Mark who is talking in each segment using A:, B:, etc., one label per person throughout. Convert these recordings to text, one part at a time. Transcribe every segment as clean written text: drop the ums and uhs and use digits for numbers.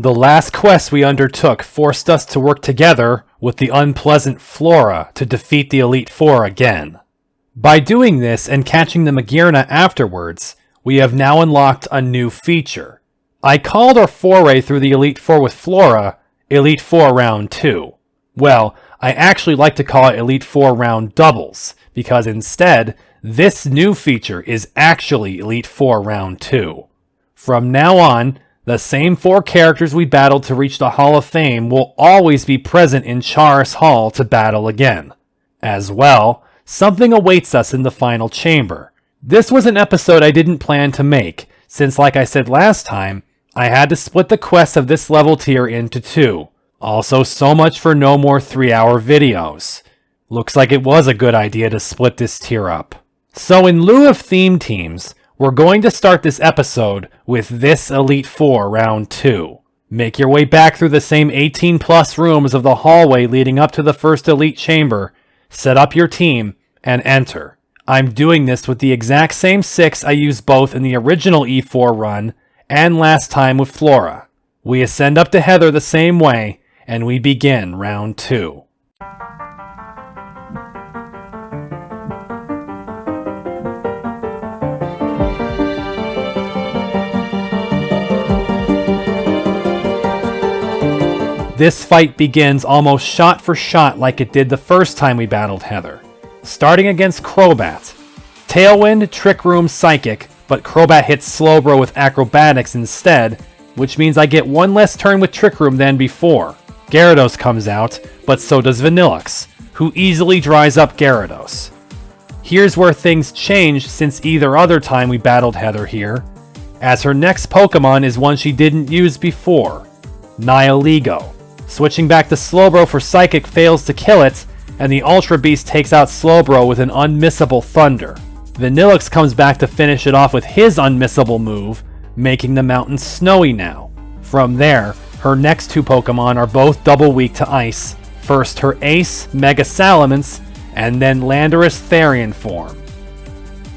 A: The last quest we undertook forced us to work together with the unpleasant Flora to defeat the Elite Four again. By doing this and catching the Magirna afterwards, we have now unlocked a new feature. I called our foray through the Elite Four with Flora Elite Four Round 2. Well, I actually like to call it Elite Four Round Doubles, because instead, this new feature is actually Elite Four Round 2. From now on, the same 4 characters we battled to reach the Hall of Fame will always be present in Charis Hall to battle again. As well, something awaits us in the final chamber. This was an episode I didn't plan to make, since like I said last time, I had to split the quests of this level tier into 2. Also, so much for no more 3-hour videos. Looks like it was a good idea to split this tier up. So in lieu of theme teams, we're going to start this episode with this Elite Four Round 2. Make your way back through the same 18 plus rooms of the hallway leading up to the first Elite Chamber, set up your team, and enter. I'm doing this with the exact same 6 I used both in the original E4 run and last time with Flora. We ascend up to Heather the same way, and we begin Round 2. This fight begins almost shot for shot like it did the first time we battled Heather. Starting against Crobat. Tailwind, Trick Room, Psychic, but Crobat hits Slowbro with Acrobatics instead, which means I get one less turn with Trick Room than before. Gyarados comes out, but so does Vanillux, who easily dries up Gyarados. Here's where things change since either other time we battled Heather here, as her next Pokemon is one she didn't use before, Nihilego. Switching back to Slowbro for Psychic fails to kill it, and the Ultra Beast takes out Slowbro with an unmissable Thunder. Vanillux comes back to finish it off with his unmissable move, making the mountains snowy now. From there, her next 2 Pokemon are both double weak to Ice. First her Ace, Mega Salamence, and then Landorus Therian form.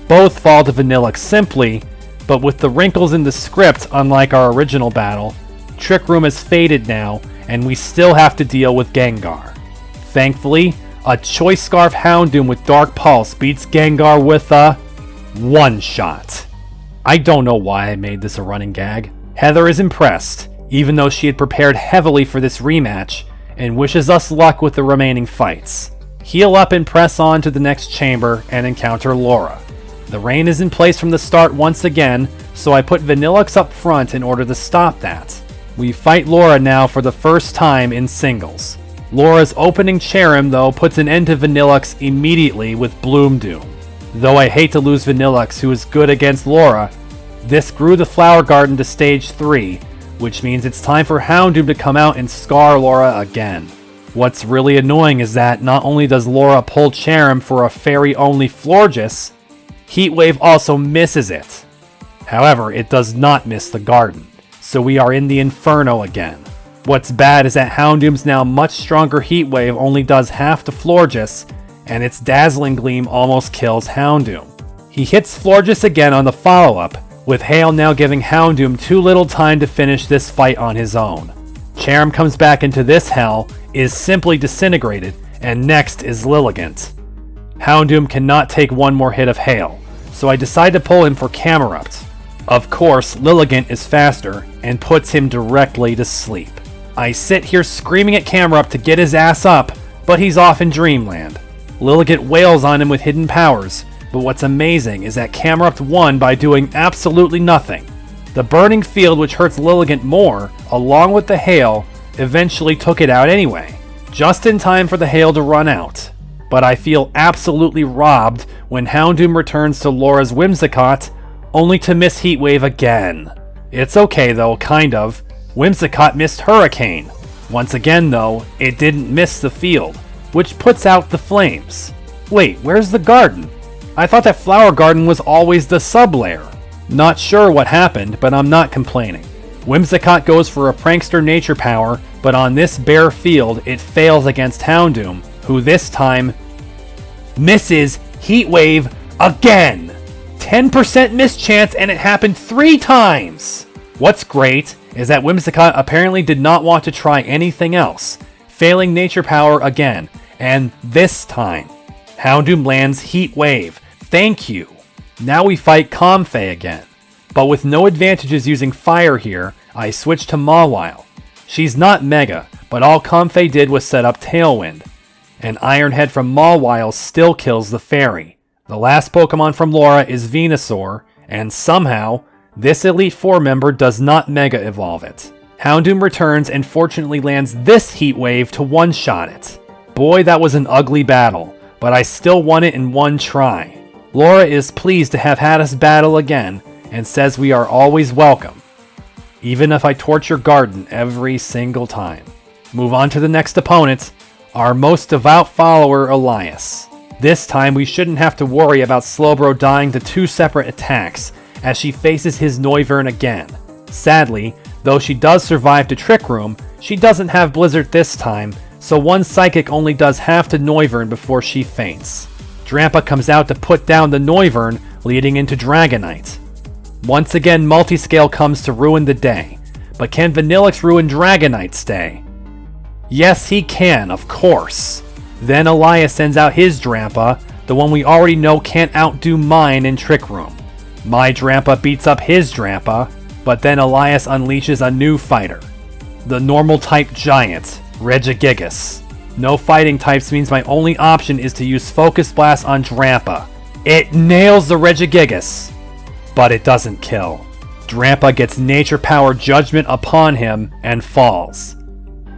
A: Both fall to Vanillux simply, but with the wrinkles in the script unlike our original battle, Trick Room has faded now, and we still have to deal with Gengar. Thankfully, a Choice Scarf Houndoom with Dark Pulse beats Gengar with a one-shot. I don't know why I made this a running gag. Heather is impressed, even though she had prepared heavily for this rematch, and wishes us luck with the remaining fights. Heal up and press on to the next chamber and encounter Laura. The rain is in place from the start once again, so I put Vanillux up front in order to stop that. We fight Laura now for the first time in singles. Laura's opening Cherrim, though, puts an end to Vanillux immediately with Bloom Doom. Though I hate to lose Vanillux, who is good against Laura, this grew the Flower Garden to Stage 3, which means it's time for Houndoom to come out and scar Laura again. What's really annoying is that not only does Laura pull Cherrim for a fairy-only Florges, Heat Wave also misses it. However, it does not miss the garden, so we are in the Inferno again. What's bad is that Houndoom's now much stronger Heat Wave only does half to Florges, and its Dazzling Gleam almost kills Houndoom. He hits Florges again on the follow-up, with Hail now giving Houndoom too little time to finish this fight on his own. Cherrim comes back into this hell, is simply disintegrated, and next is Lilligant. Houndoom cannot take one more hit of Hail, so I decide to pull him for Camerupt. Of course, Lilligant is faster, and puts him directly to sleep. I sit here screaming at Camerupt to get his ass up, but he's off in Dreamland. Lilligant wails on him with hidden powers, but what's amazing is that Camerupt won by doing absolutely nothing. The Burning Field, which hurts Lilligant more, along with the Hail, eventually took it out anyway, just in time for the Hail to run out. But I feel absolutely robbed when Houndoom returns to Laura's Whimsicott, only to miss Heat Wave again. It's okay though, kind of. Whimsicott missed Hurricane. Once again though, it didn't miss the field, which puts out the flames. Wait, where's the garden? I thought that Flower Garden was always the sub-lair. Not sure what happened, but I'm not complaining. Whimsicott goes for a Prankster Nature Power, but on this bare field, it fails against Houndoom, who this time misses Heat Wave again! 10% miss chance, and it happened 3 times! What's great is that Whimsicott apparently did not want to try anything else, failing Nature Power again, and this time, Houndoom lands Heat Wave. Thank you! Now we fight Comfey again, but with no advantages using Fire here, I switch to Mawile. She's not Mega, but all Comfey did was set up Tailwind. An Iron Head from Mawile still kills the Fairy. The last Pokemon from Laura is Venusaur, and somehow, this Elite Four member does not Mega Evolve it. Houndoom returns and fortunately lands this Heat Wave to one-shot it. Boy, that was an ugly battle, but I still won it in one try. Laura is pleased to have had us battle again, and says we are always welcome, even if I torture Garden every single time. Move on to the next opponent, our most devout follower, Elias. This time we shouldn't have to worry about Slowbro dying to two separate attacks, as she faces his Noivern again. Sadly, though she does survive to Trick Room, she doesn't have Blizzard this time, so one Psychic only does half to Noivern before she faints. Drampa comes out to put down the Noivern, leading into Dragonite. Once again, Multiscale comes to ruin the day, but can Vanillix ruin Dragonite's day? Yes, he can, of course. Then Elias sends out his Drampa, the one we already know can't outdo mine in Trick Room. My Drampa beats up his Drampa, but then Elias unleashes a new fighter. The Normal-type Giant, Regigigas. No fighting types means my only option is to use Focus Blast on Drampa. It nails the Regigigas, but it doesn't kill. Drampa gets Nature Power Judgment upon him and falls.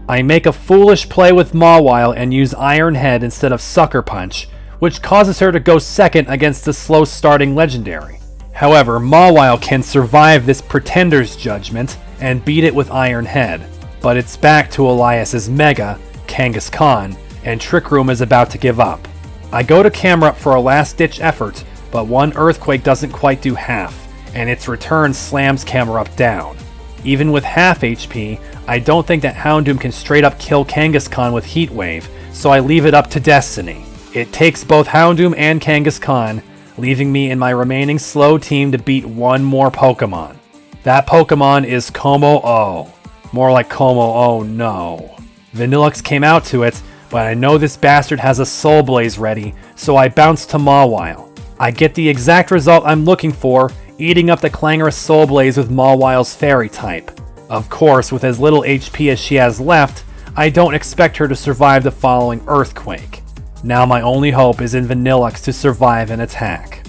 A: I make a foolish play with Mawile and use Iron Head instead of Sucker Punch, which causes her to go second against the slow starting legendary. However, Mawile can survive this Pretender's Judgment and beat it with Iron Head, but it's back to Elias's Mega, Kangaskhan, and Trick Room is about to give up. I go to Camerupt for a last-ditch effort, but one Earthquake doesn't quite do half, and its return slams Camerupt down. Even with half HP, I don't think that Houndoom can straight up kill Kangaskhan with Heat Wave, so I leave it up to Destiny. It takes both Houndoom and Kangaskhan, leaving me and my remaining slow team to beat one more Pokemon. That Pokemon is Como-O. More like Como-O no. Vanillix came out to it, but I know this bastard has a Soul Blaze ready, so I bounce to Mawile. I get the exact result I'm looking for, eating up the clangorous Soul Blaze with Mawile's Fairy type. Of course, with as little HP as she has left, I don't expect her to survive the following Earthquake. Now my only hope is in Vanillix to survive an attack.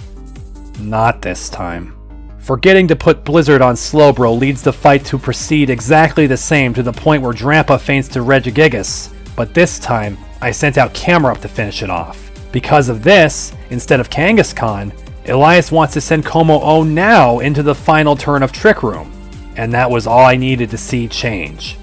A: Not this time. Forgetting to put Blizzard on Slowbro leads the fight to proceed exactly the same to the point where Drampa faints to Regigigas, but this time, I sent out Camerupt to finish it off. Because of this, instead of Kangaskhan, Elias wants to send Como-O now into the final turn of Trick Room, and that was all I needed to see change.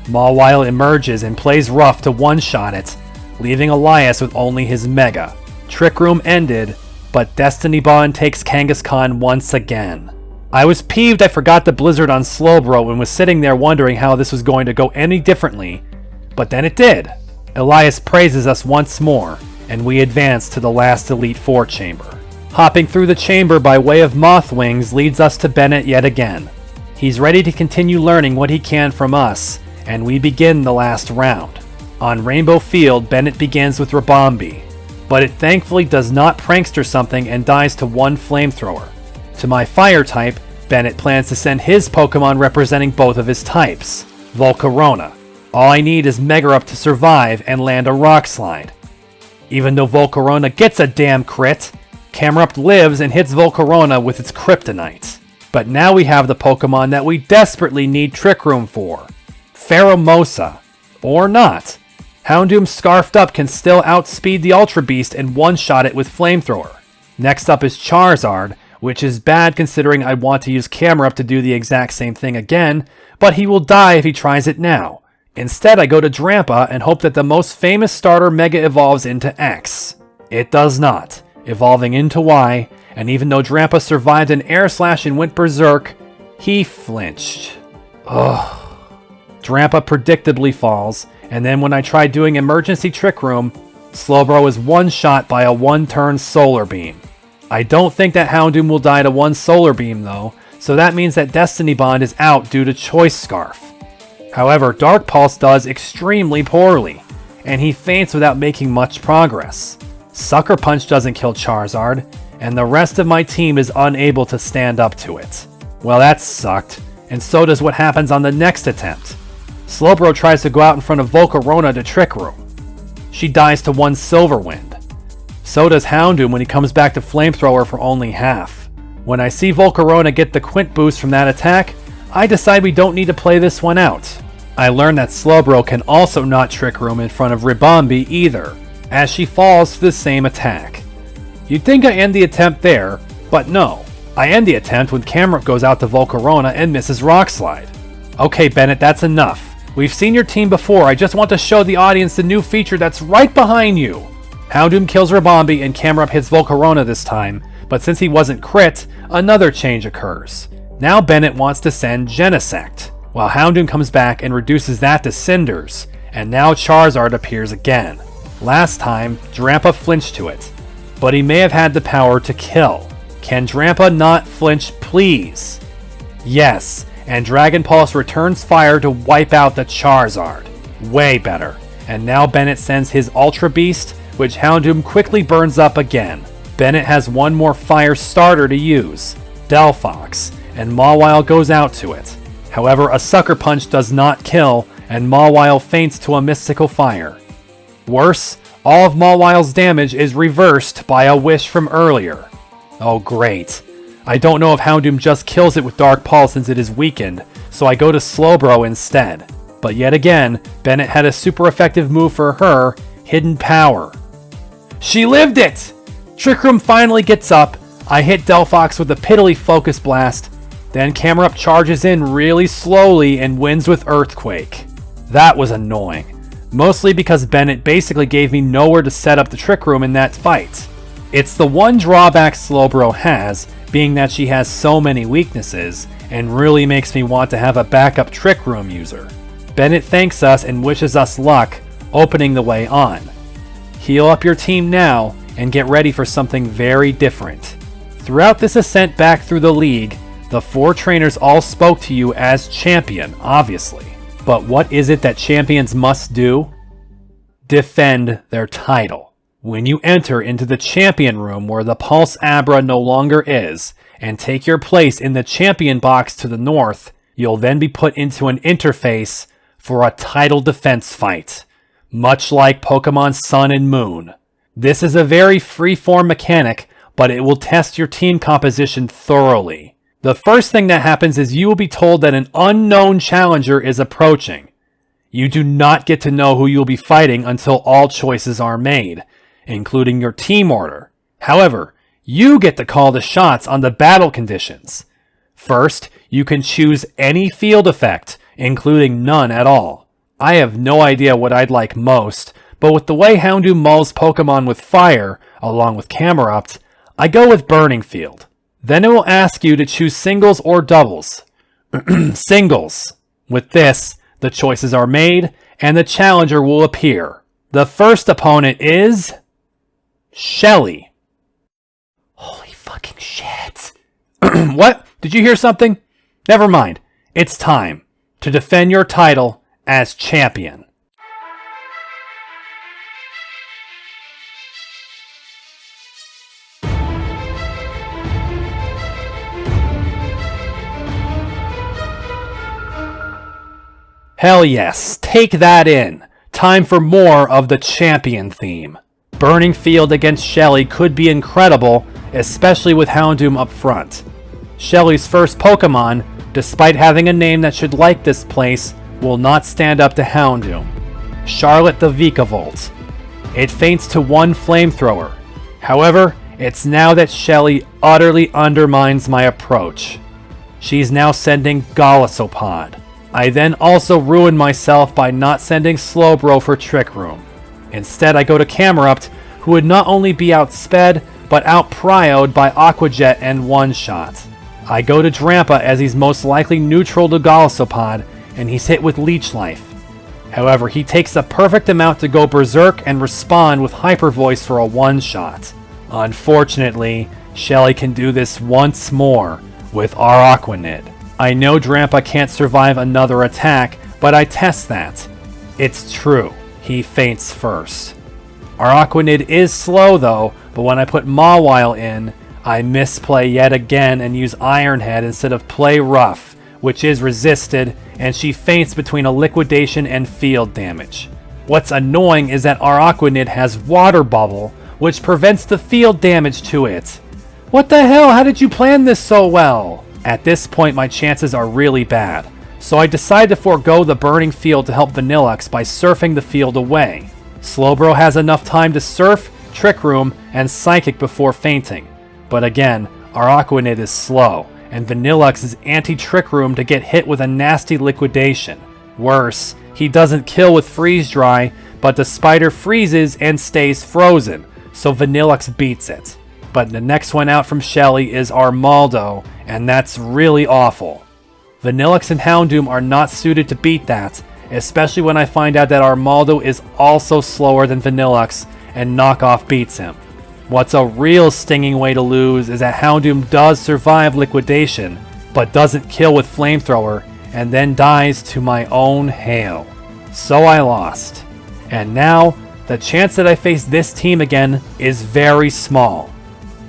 A: Mawile emerges and plays rough to one-shot it, leaving Elias with only his Mega. Trick Room ended, but Destiny Bond takes Kangaskhan once again. I was peeved I forgot the Blizzard on Slowbro and was sitting there wondering how this was going to go any differently, but then it did. Elias praises us once more, and we advance to the last Elite Four chamber. Hopping through the chamber by way of Moth Wings leads us to Bennett yet again. He's ready to continue learning what he can from us, and we begin the last round. On Rainbow Field, Bennett begins with Rabombi, but it thankfully does not prankster something and dies to one Flamethrower. To my Fire type, Bennett plans to send his Pokemon representing both of his types, Volcarona. All I need is Megarupt to survive and land a Rock Slide. Even though Volcarona gets a damn crit, Camerupt lives and hits Volcarona with its Kryptonite. But now we have the Pokemon that we desperately need Trick Room for. Pheromosa. Or not. Houndoom Scarfed Up can still outspeed the Ultra Beast and one-shot it with Flamethrower. Next up is Charizard, which is bad considering I want to use Camerupt to do the exact same thing again, but he will die if he tries it now. Instead, I go to Drampa and hope that the most famous starter Mega evolves into X. It does not, evolving into Y, and even though Drampa survived an Air Slash and went Berserk, he flinched. Ugh. Drampa predictably falls, and then when I try doing Emergency Trick Room, Slowbro is one-shot by a one-turn Solar Beam. I don't think that Houndoom will die to one Solar Beam though, so that means that Destiny Bond is out due to Choice Scarf. However, Dark Pulse does extremely poorly, and he faints without making much progress. Sucker Punch doesn't kill Charizard, and the rest of my team is unable to stand up to it. Well, that sucked, and so does what happens on the next attempt. Slowbro tries to go out in front of Volcarona to Trick Room. She dies to one Silver Wind. So does Houndoom when he comes back to Flamethrower for only half. When I see Volcarona get the Quint boost from that attack, I decide we don't need to play this one out. I learn that Slowbro can also not Trick Room in front of Ribombee either, as she falls to the same attack. You'd think I end the attempt there, but no. I end the attempt when Camerupt goes out to Volcarona and misses Rock Slide. Okay, Bennett, that's enough. We've seen your team before, I just want to show the audience the new feature that's right behind you. Houndoom kills Ribombee and Camerupt hits Volcarona this time, but since he wasn't crit, another change occurs. Now Bennett wants to send Genesect, while Houndoom comes back and reduces that to Cinders, and now Charizard appears again. Last time, Drampa flinched to it, but he may have had the power to kill. Can Drampa not flinch, please? Yes, and Dragon Pulse returns fire to wipe out the Charizard. Way better. And now Bennett sends his Ultra Beast, which Houndoom quickly burns up again. Bennett has one more fire starter to use, Delphox, and Mawile goes out to it. However, a Sucker Punch does not kill, and Mawile faints to a Mystical Fire. Worse, all of Mawile's damage is reversed by a wish from earlier. Oh great. I don't know if Houndoom just kills it with Dark Pulse since it is weakened, so I go to Slowbro instead. But yet again, Bennett had a super effective move for her, Hidden Power. She lived it! Trick Room finally gets up, I hit Delphox with a piddly Focus Blast, then Camerupt charges in really slowly and wins with Earthquake. That was annoying, mostly because Bennett basically gave me nowhere to set up the Trick Room in that fight. It's the one drawback Slowbro has, being that she has so many weaknesses, and really makes me want to have a backup Trick Room user. Bennett thanks us and wishes us luck, opening the way on. Heal up your team now, and get ready for something very different. Throughout this ascent back through the league, the 4 trainers all spoke to you as champion, obviously. But what is it that champions must do? Defend their title. When you enter into the champion room where the Pulse Abra no longer is, and take your place in the champion box to the north, you'll then be put into an interface for a title defense fight, much like Pokemon Sun and Moon. This is a very free-form mechanic, but it will test your team composition thoroughly. The first thing that happens is you will be told that an unknown challenger is approaching. You do not get to know who you'll be fighting until all choices are made, including your team order. However, you get to call the shots on the battle conditions. First, you can choose any field effect, including none at all. I have no idea what I'd like most, but with the way Houndoom mauls Pokemon with fire, along with Camerupt, I go with Burning Field. Then it will ask you to choose singles or doubles. Singles. With this, the choices are made, and the challenger will appear. The first opponent is... Shelly. Holy fucking shit. What? Did you hear something? Never mind. It's time to defend your title as champion. Hell yes, take that in. Time for more of the champion theme. Burning Field against Shelly could be incredible, especially with Houndoom up front. Shelly's first Pokemon, despite having a name that should like this place, will not stand up to Houndoom. Charlotte the Vikavolt. It faints to one Flamethrower. However, it's now that Shelly utterly undermines my approach. She's now sending Golisopod. I then also ruin myself by not sending Slowbro for Trick Room. Instead, I go to Camerupt, who would not only be outsped, but out-prioed by Aqua Jet and One-Shot. I go to Drampa as he's most likely neutral to Golisopod, and he's hit with Leech Life. However, he takes the perfect amount to go Berserk and respond with Hyper Voice for a One-Shot. Unfortunately, Shelly can do this once more, with our Aquanid. I know Drampa can't survive another attack, but I test that. It's true, he faints first. Our Aquanid is slow though, but when I put Mawile in, I misplay yet again and use Iron Head instead of Play Rough, which is resisted, and she faints between a liquidation and field damage. What's annoying is that our Aquanid has Water Bubble, which prevents the field damage to it. What the hell, how did you plan this so well? At this point my chances are really bad, so I decide to forego the burning field to help Vanilluxe by surfing the field away. Slowbro has enough time to surf, Trick Room, and Psychic before fainting. But again, our Aquanid is slow, and Vanilluxe is anti-Trick Room to get hit with a nasty liquidation. Worse, he doesn't kill with Freeze Dry, but the spider freezes and stays frozen, so Vanilluxe beats it. But the next one out from Shelly is Armaldo, and that's really awful. Vanilluxe and Houndoom are not suited to beat that, especially when I find out that Armaldo is also slower than Vanilluxe, and Knockoff beats him. What's a real stinging way to lose is that Houndoom does survive liquidation, but doesn't kill with Flamethrower, and then dies to my own hail. So I lost. And now, the chance that I face this team again is very small.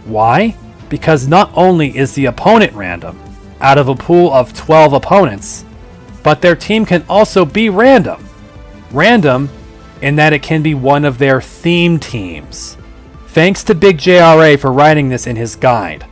A: Why? Because not only is the opponent random, out of a pool of 12 opponents, but their team can also be random. Random in that it can be one of their theme teams. Thanks to Big JRA for writing this in his guide.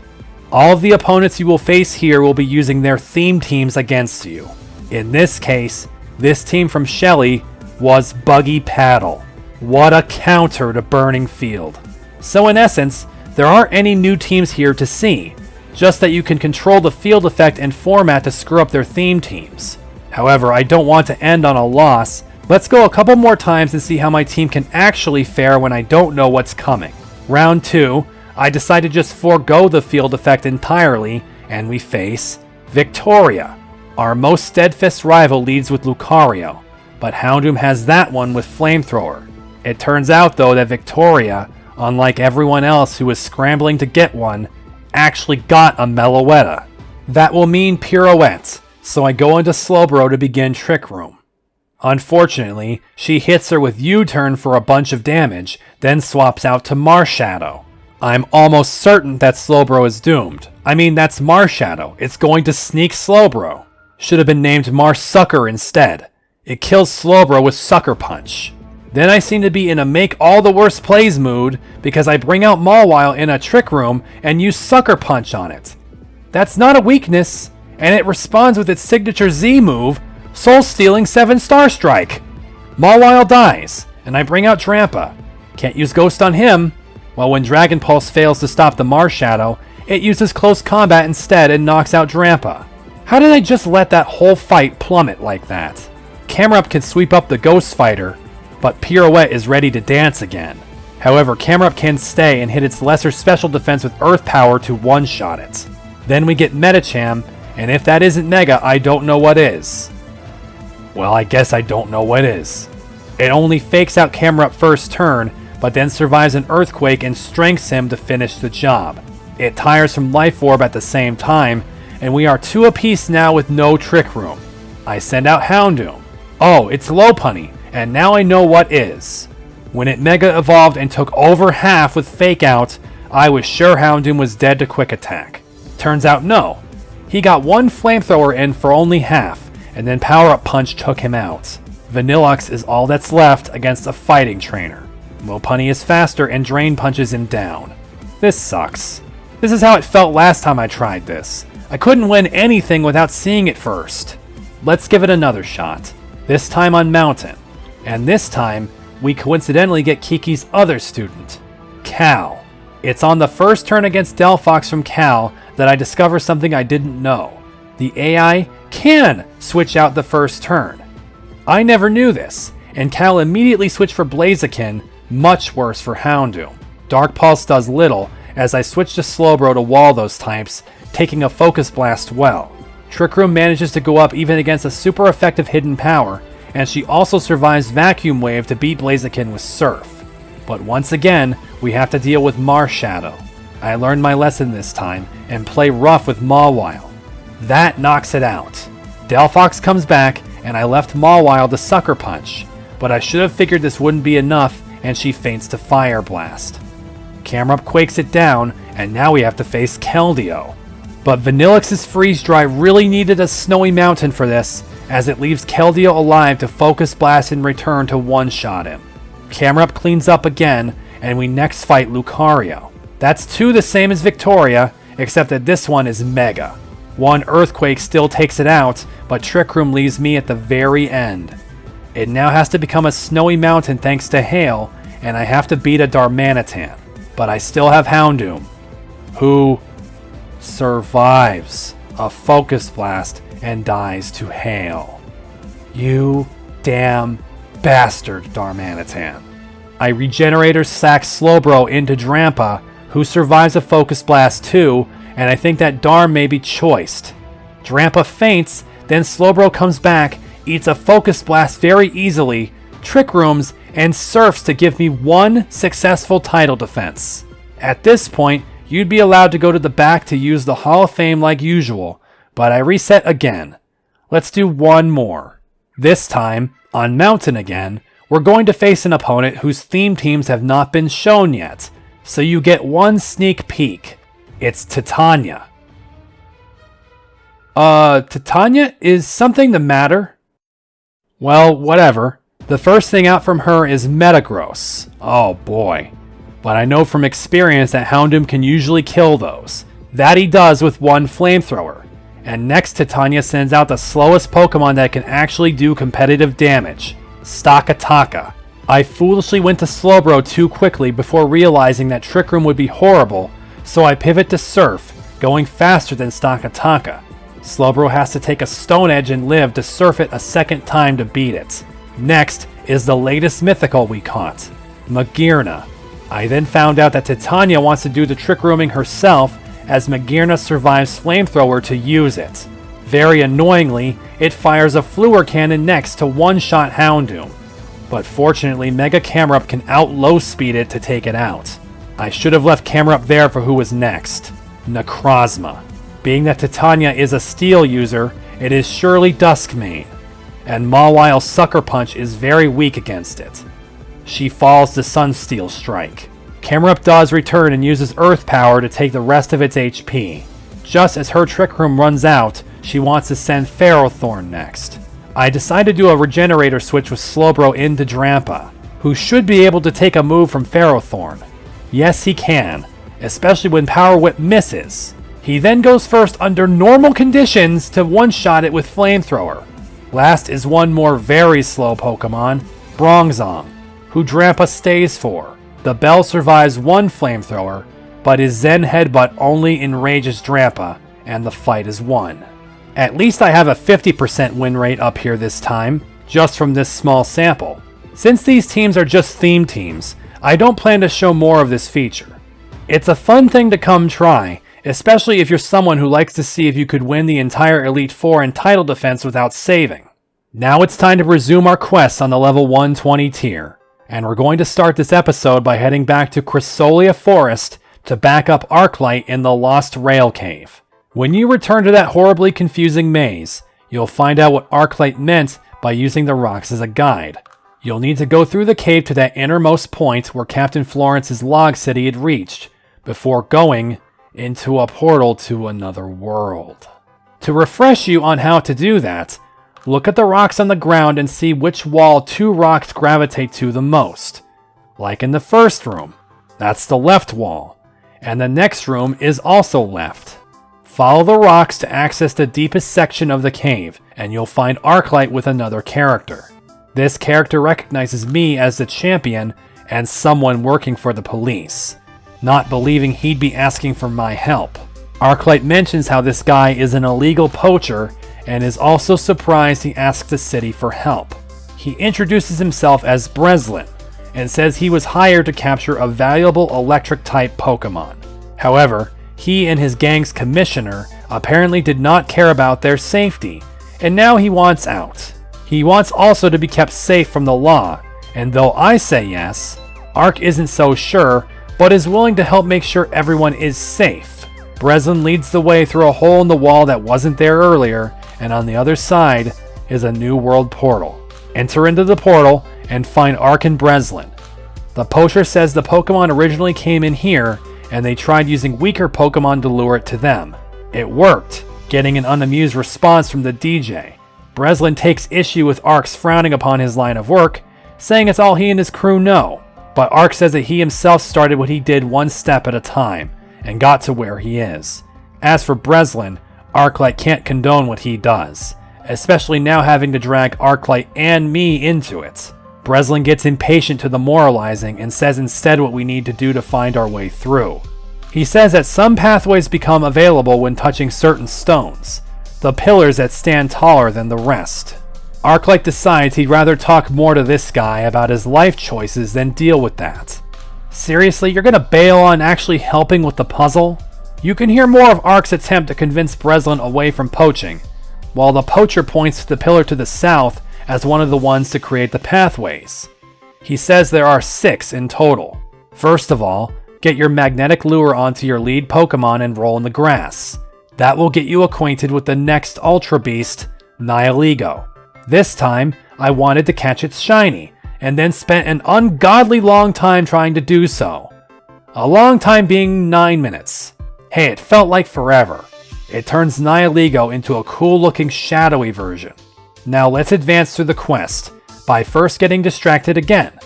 A: All of the opponents you will face here will be using their theme teams against you. In this case, this team from Shelly was Buggy Paddle. What a counter to Burning Field. So in essence, there aren't any new teams here to see, just that you can control the field effect and format to screw up their theme teams. However, I don't want to end on a loss. Let's go a couple more times and see how my team can actually fare when I don't know what's coming. Round 2, I decide to just forego the field effect entirely, and we face Victoria. Our most steadfast rival leads with Lucario, but Houndoom has that one with Flamethrower. It turns out though that Victoria, unlike everyone else who was scrambling to get one, actually got a Meloetta. That will mean Pirouette, so I go into Slowbro to begin Trick Room. Unfortunately, she hits her with U-turn for a bunch of damage, then swaps out to Marshadow. I'm almost certain that Slowbro is doomed. I mean, that's Marshadow. It's going to sneak Slowbro. Should have been named Marsucker instead. It kills Slowbro with Sucker Punch. Then I seem to be in a make all the worst plays mood because I bring out Mawile in a Trick Room and use Sucker Punch on it. That's not a weakness, and it responds with its signature Z move, Soul Stealing 7-Star Strike. Mawile dies, and I bring out Drampa. Can't use Ghost on him. Well, when Dragon Pulse fails to stop the Marshadow, it uses Close Combat instead and knocks out Drampa. How did I just let that whole fight plummet like that? Camerupt can sweep up the Ghost Fighter, but Pirouette is ready to dance again. However, Camerupt can stay and hit its lesser special defense with Earth Power to one-shot it. Then we get Medicham, and if that isn't Mega, I don't know what is. Well, I guess I don't know what is. It only fakes out Camerupt first turn, but then survives an Earthquake and strengths him to finish the job. It tires from Life Orb at the same time, and we are 2 apiece now with no Trick Room. I send out Houndoom. Oh, it's Lopunny, and now I know what is. When it Mega Evolved and took over half with Fake Out, I was sure Houndoom was dead to Quick Attack. Turns out no. He got one Flamethrower in for only half, and then Power Up Punch took him out. Vanilluxe is all that's left against a fighting trainer. Lopunny is faster and Drain punches him down. This sucks. This is how it felt last time I tried this. I couldn't win anything without seeing it first. Let's give it another shot. This time on Mountain. And this time, we coincidentally get Kiki's other student, Cal. It's on the first turn against Delphox from Cal that I discover something I didn't know. The AI can switch out the first turn. I never knew this, and Cal immediately switched for Blaziken, much worse for Houndoom. Dark Pulse does little, as I switch to Slowbro to wall those types, taking a Focus Blast well. Trick Room manages to go up even against a super effective hidden power, and she also survives Vacuum Wave to beat Blaziken with Surf. But once again, we have to deal with Marshadow. I learned my lesson this time and play rough with Mawile. That knocks it out. Delphox comes back and I left Mawile to Sucker Punch, but I should have figured this wouldn't be enough and she feints to Fire Blast. Camerupt quakes it down and now we have to face Keldeo. But Vanillix's Freeze Dry really needed a Snowy Mountain for this, as it leaves Keldeo alive to Focus Blast in return to one-shot him. Camerupt cleans up again, and we next fight Lucario. That's 2 the same as Victoria, except that this one is Mega. 1 Earthquake still takes it out, but Trick Room leaves me at the very end. It now has to become a Snowy Mountain thanks to Hail, and I have to beat a Darmanitan. But I still have Houndoom, who survives a Focus Blast and dies to Hail. You damn bastard, Darmanitan. I Regenerator sack Slowbro into Drampa, who survives a Focus Blast too, and I think that Darm may be choiced. Drampa faints, then Slowbro comes back, eats a Focus Blast very easily, Trick Rooms, and surfs to give me 1 successful title defense. At this point, you'd be allowed to go to the back to use the Hall of Fame like usual, but I reset again. Let's do 1 more. This time, on Mountain again, we're going to face an opponent whose theme teams have not been shown yet, so you get 1 sneak peek. It's Titania. Titania, is something the matter? Well, whatever. The first thing out from her is Metagross. Oh boy. But I know from experience that Houndoom can usually kill those. That he does with 1 Flamethrower. And next Titania sends out the slowest Pokemon that can actually do competitive damage, Stakataka. I foolishly went to Slowbro too quickly before realizing that Trick Room would be horrible, so I pivot to Surf, going faster than Stakataka. Slowbro has to take a Stone Edge and live to Surf it a second time to beat it. Next is the latest mythical we caught, Magearna. I then found out that Titania wants to do the Trick Rooming herself, as Magearna survives Flamethrower to use it. Very annoyingly, it fires a Fluor Cannon next to one-shot Houndoom. But fortunately, Mega Camerupt can out-low speed it to take it out. I should have left Camerupt there for who was next, Necrozma. Being that Titania is a Steel user, it is surely Duskmane, and Mawile's Sucker Punch is very weak against it. She falls to Sunsteel Strike. Camerupt does return and uses Earth Power to take the rest of its HP. Just as her Trick Room runs out, she wants to send Ferrothorn next. I decide to do a Regenerator switch with Slowbro into Drampa, who should be able to take a move from Ferrothorn. Yes, he can, especially when Power Whip misses. He then goes first under normal conditions to one-shot it with Flamethrower. Last is 1 more very slow Pokemon, Bronzong, who Drampa stays for. The Bell survives 1 Flamethrower, but his Zen Headbutt only enrages Drampa, and the fight is won. At least I have a 50% win rate up here this time, just from this small sample. Since these teams are just theme teams, I don't plan to show more of this feature. It's a fun thing to come try, especially if you're someone who likes to see if you could win the entire Elite Four in title defense without saving. Now it's time to resume our quests on the level 120 tier. And we're going to start this episode by heading back to Chrysolia Forest to back up Arclight in the Lost Rail Cave. When you return to that horribly confusing maze, you'll find out what Arclight meant by using the rocks as a guide. You'll need to go through the cave to that innermost point where Captain Florence's log city had reached, before going into a portal to another world. To refresh you on how to do that, look at the rocks on the ground and see which wall 2 rocks gravitate to the most. Like in the first room, that's the left wall, and the next room is also left. Follow the rocks to access the deepest section of the cave, and you'll find Arclight with another character. This character recognizes me as the champion and someone working for the police, not believing he'd be asking for my help. Arclight mentions how this guy is an illegal poacher and is also surprised he asks the city for help. He introduces himself as Breslin and says he was hired to capture a valuable electric-type Pokemon. However, he and his gang's commissioner apparently did not care about their safety, and now he wants out. He wants also to be kept safe from the law, and though I say yes, Arc isn't so sure, but is willing to help make sure everyone is safe. Breslin leads the way through a hole in the wall that wasn't there earlier, and on the other side is a new world portal. Enter into the portal and find Ark and Breslin. The poacher says the Pokemon originally came in here, and they tried using weaker Pokemon to lure it to them. It worked, getting an unamused response from the DJ. Breslin takes issue with Ark's frowning upon his line of work, saying it's all he and his crew know, but Ark says that he himself started what he did one step at a time, and got to where he is. As for Breslin, Arclight can't condone what he does, especially now having to drag Arclight and me into it. Breslin gets impatient to the moralizing and says instead what we need to do to find our way through. He says that some pathways become available when touching certain stones, the pillars that stand taller than the rest. Arclight decides he'd rather talk more to this guy about his life choices than deal with that. Seriously, you're gonna bail on actually helping with the puzzle? You can hear more of Ark's attempt to convince Breslin away from poaching, while the poacher points to the pillar to the south as one of the ones to create the pathways. He says there are 6 in total. First of all, get your magnetic lure onto your lead Pokemon and roll in the grass. That will get you acquainted with the next Ultra Beast, Nihilego. This time, I wanted to catch its shiny, and then spent an ungodly long time trying to do so. A long time being 9 minutes. Hey, it felt like forever. It turns Nihilego into a cool looking shadowy version. Now let's advance through the quest, by first getting distracted again.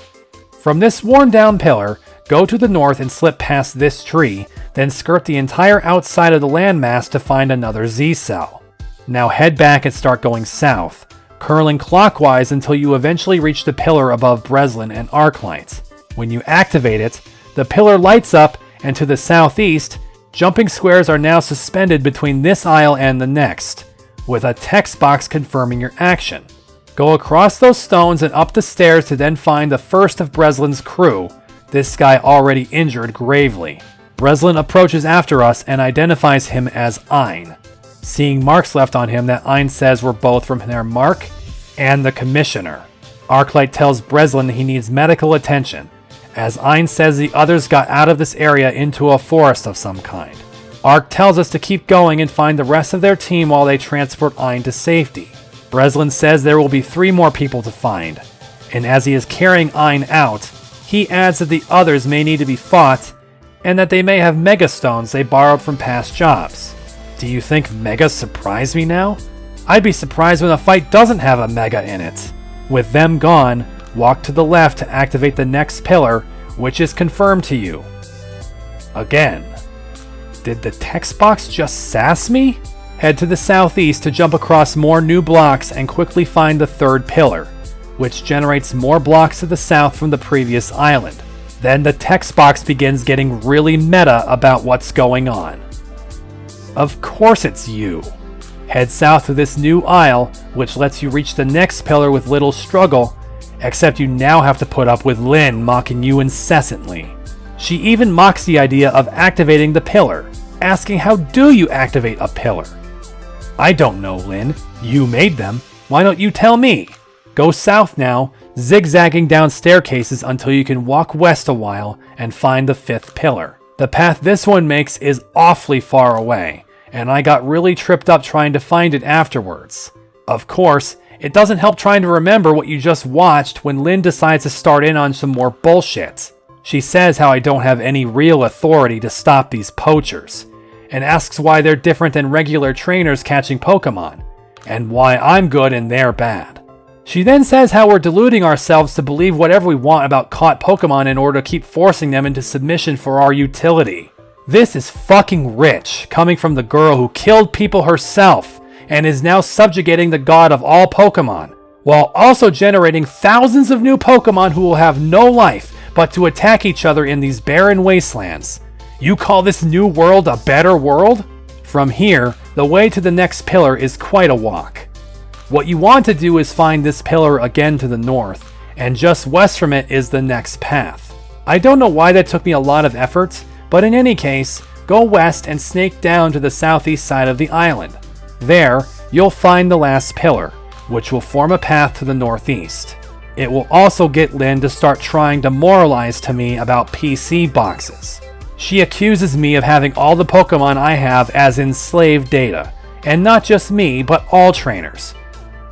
A: From this worn down pillar, go to the north and slip past this tree, then skirt the entire outside of the landmass to find another Z-cell. Now head back and start going south, curling clockwise until you eventually reach the pillar above Breslin and Arclight. When you activate it, the pillar lights up, and to the southeast, jumping squares are now suspended between this aisle and the next, with a text box confirming your action. Go across those stones and up the stairs to then find the first of Breslin's crew, this guy already injured gravely. Breslin approaches after us and identifies him as Ein. Seeing marks left on him that Ein says were both from their mark and the Commissioner. Arclight tells Breslin he needs medical attention, as Ein says the others got out of this area into a forest of some kind. Ark tells us to keep going and find the rest of their team while they transport Ein to safety. Breslin says there will be 3 more people to find, and as he is carrying Ein out, he adds that the others may need to be fought, and that they may have Mega Stones they borrowed from past jobs. Do you think Megas surprise me now? I'd be surprised when a fight doesn't have a Mega in it. With them gone, walk to the left to activate the next pillar, which is confirmed to you. Again. Did the text box just sass me? Head to the southeast to jump across more new blocks and quickly find the 3rd pillar, which generates more blocks to the south from the previous island. Then the text box begins getting really meta about what's going on. Of course it's you. Head south to this new aisle, which lets you reach the next pillar with little struggle, except you now have to put up with Lynn mocking you incessantly. She even mocks the idea of activating the pillar, asking how do you activate a pillar? I don't know, Lynn. You made them. Why don't you tell me? Go south now, zigzagging down staircases until you can walk west a while and find the 5th pillar. The path this one makes is awfully far away, and I got really tripped up trying to find it afterwards. Of course, it doesn't help trying to remember what you just watched when Lynn decides to start in on some more bullshit. She says how I don't have any real authority to stop these poachers, and asks why they're different than regular trainers catching Pokemon, and why I'm good and they're bad. She then says how we're deluding ourselves to believe whatever we want about caught Pokemon in order to keep forcing them into submission for our utility. This is fucking rich, coming from the girl who killed people herself and is now subjugating the god of all Pokemon, while also generating thousands of new Pokemon who will have no life but to attack each other in these barren wastelands. You call this new world a better world? From here, the way to the next pillar is quite a walk. What you want to do is find this pillar again to the north, and just west from it is the next path. I don't know why that took me a lot of effort, but in any case, go west and snake down to the southeast side of the island. There, you'll find the last pillar, which will form a path to the northeast. It will also get Lynn to start trying to moralize to me about PC boxes. She accuses me of having all the Pokemon I have as enslaved data, and not just me, but all trainers,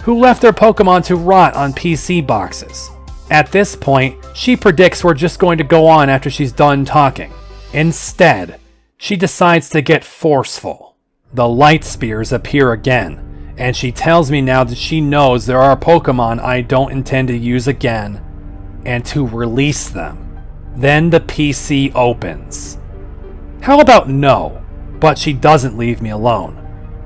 A: who left their Pokemon to rot on PC boxes. At this point, she predicts we're just going to go on after she's done talking. Instead, she decides to get forceful. The light spears appear again, and she tells me now that she knows there are Pokemon I don't intend to use again, and to release them. Then the PC opens. How about no? But she doesn't leave me alone.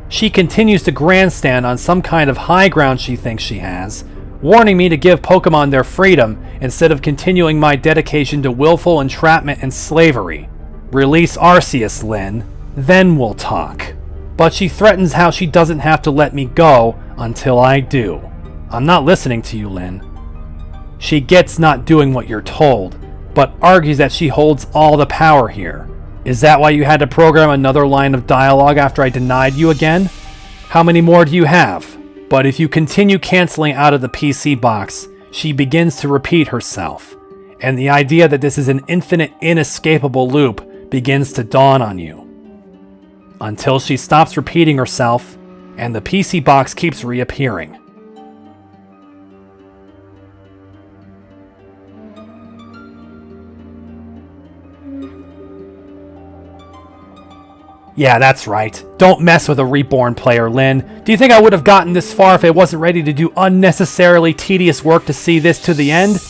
A: She continues to grandstand on some kind of high ground she thinks she has, warning me to give Pokemon their freedom instead of continuing my dedication to willful entrapment and slavery. Release Arceus, Lynn, then we'll talk. But she threatens how she doesn't have to let me go until I do. I'm not listening to you, Lynn. She gets not doing what you're told, but argues that she holds all the power here. Is that why you had to program another line of dialogue after I denied you again? How many more do you have? But if you continue canceling out of the PC box, she begins to repeat herself, and the idea that this is an infinite, inescapable loop begins to dawn on you. Until she stops repeating herself, and the PC box keeps reappearing. Yeah, that's right. Don't mess with a Reborn player, Lynn. Do you think I would have gotten this far if I wasn't ready to do unnecessarily tedious work to see this to the end?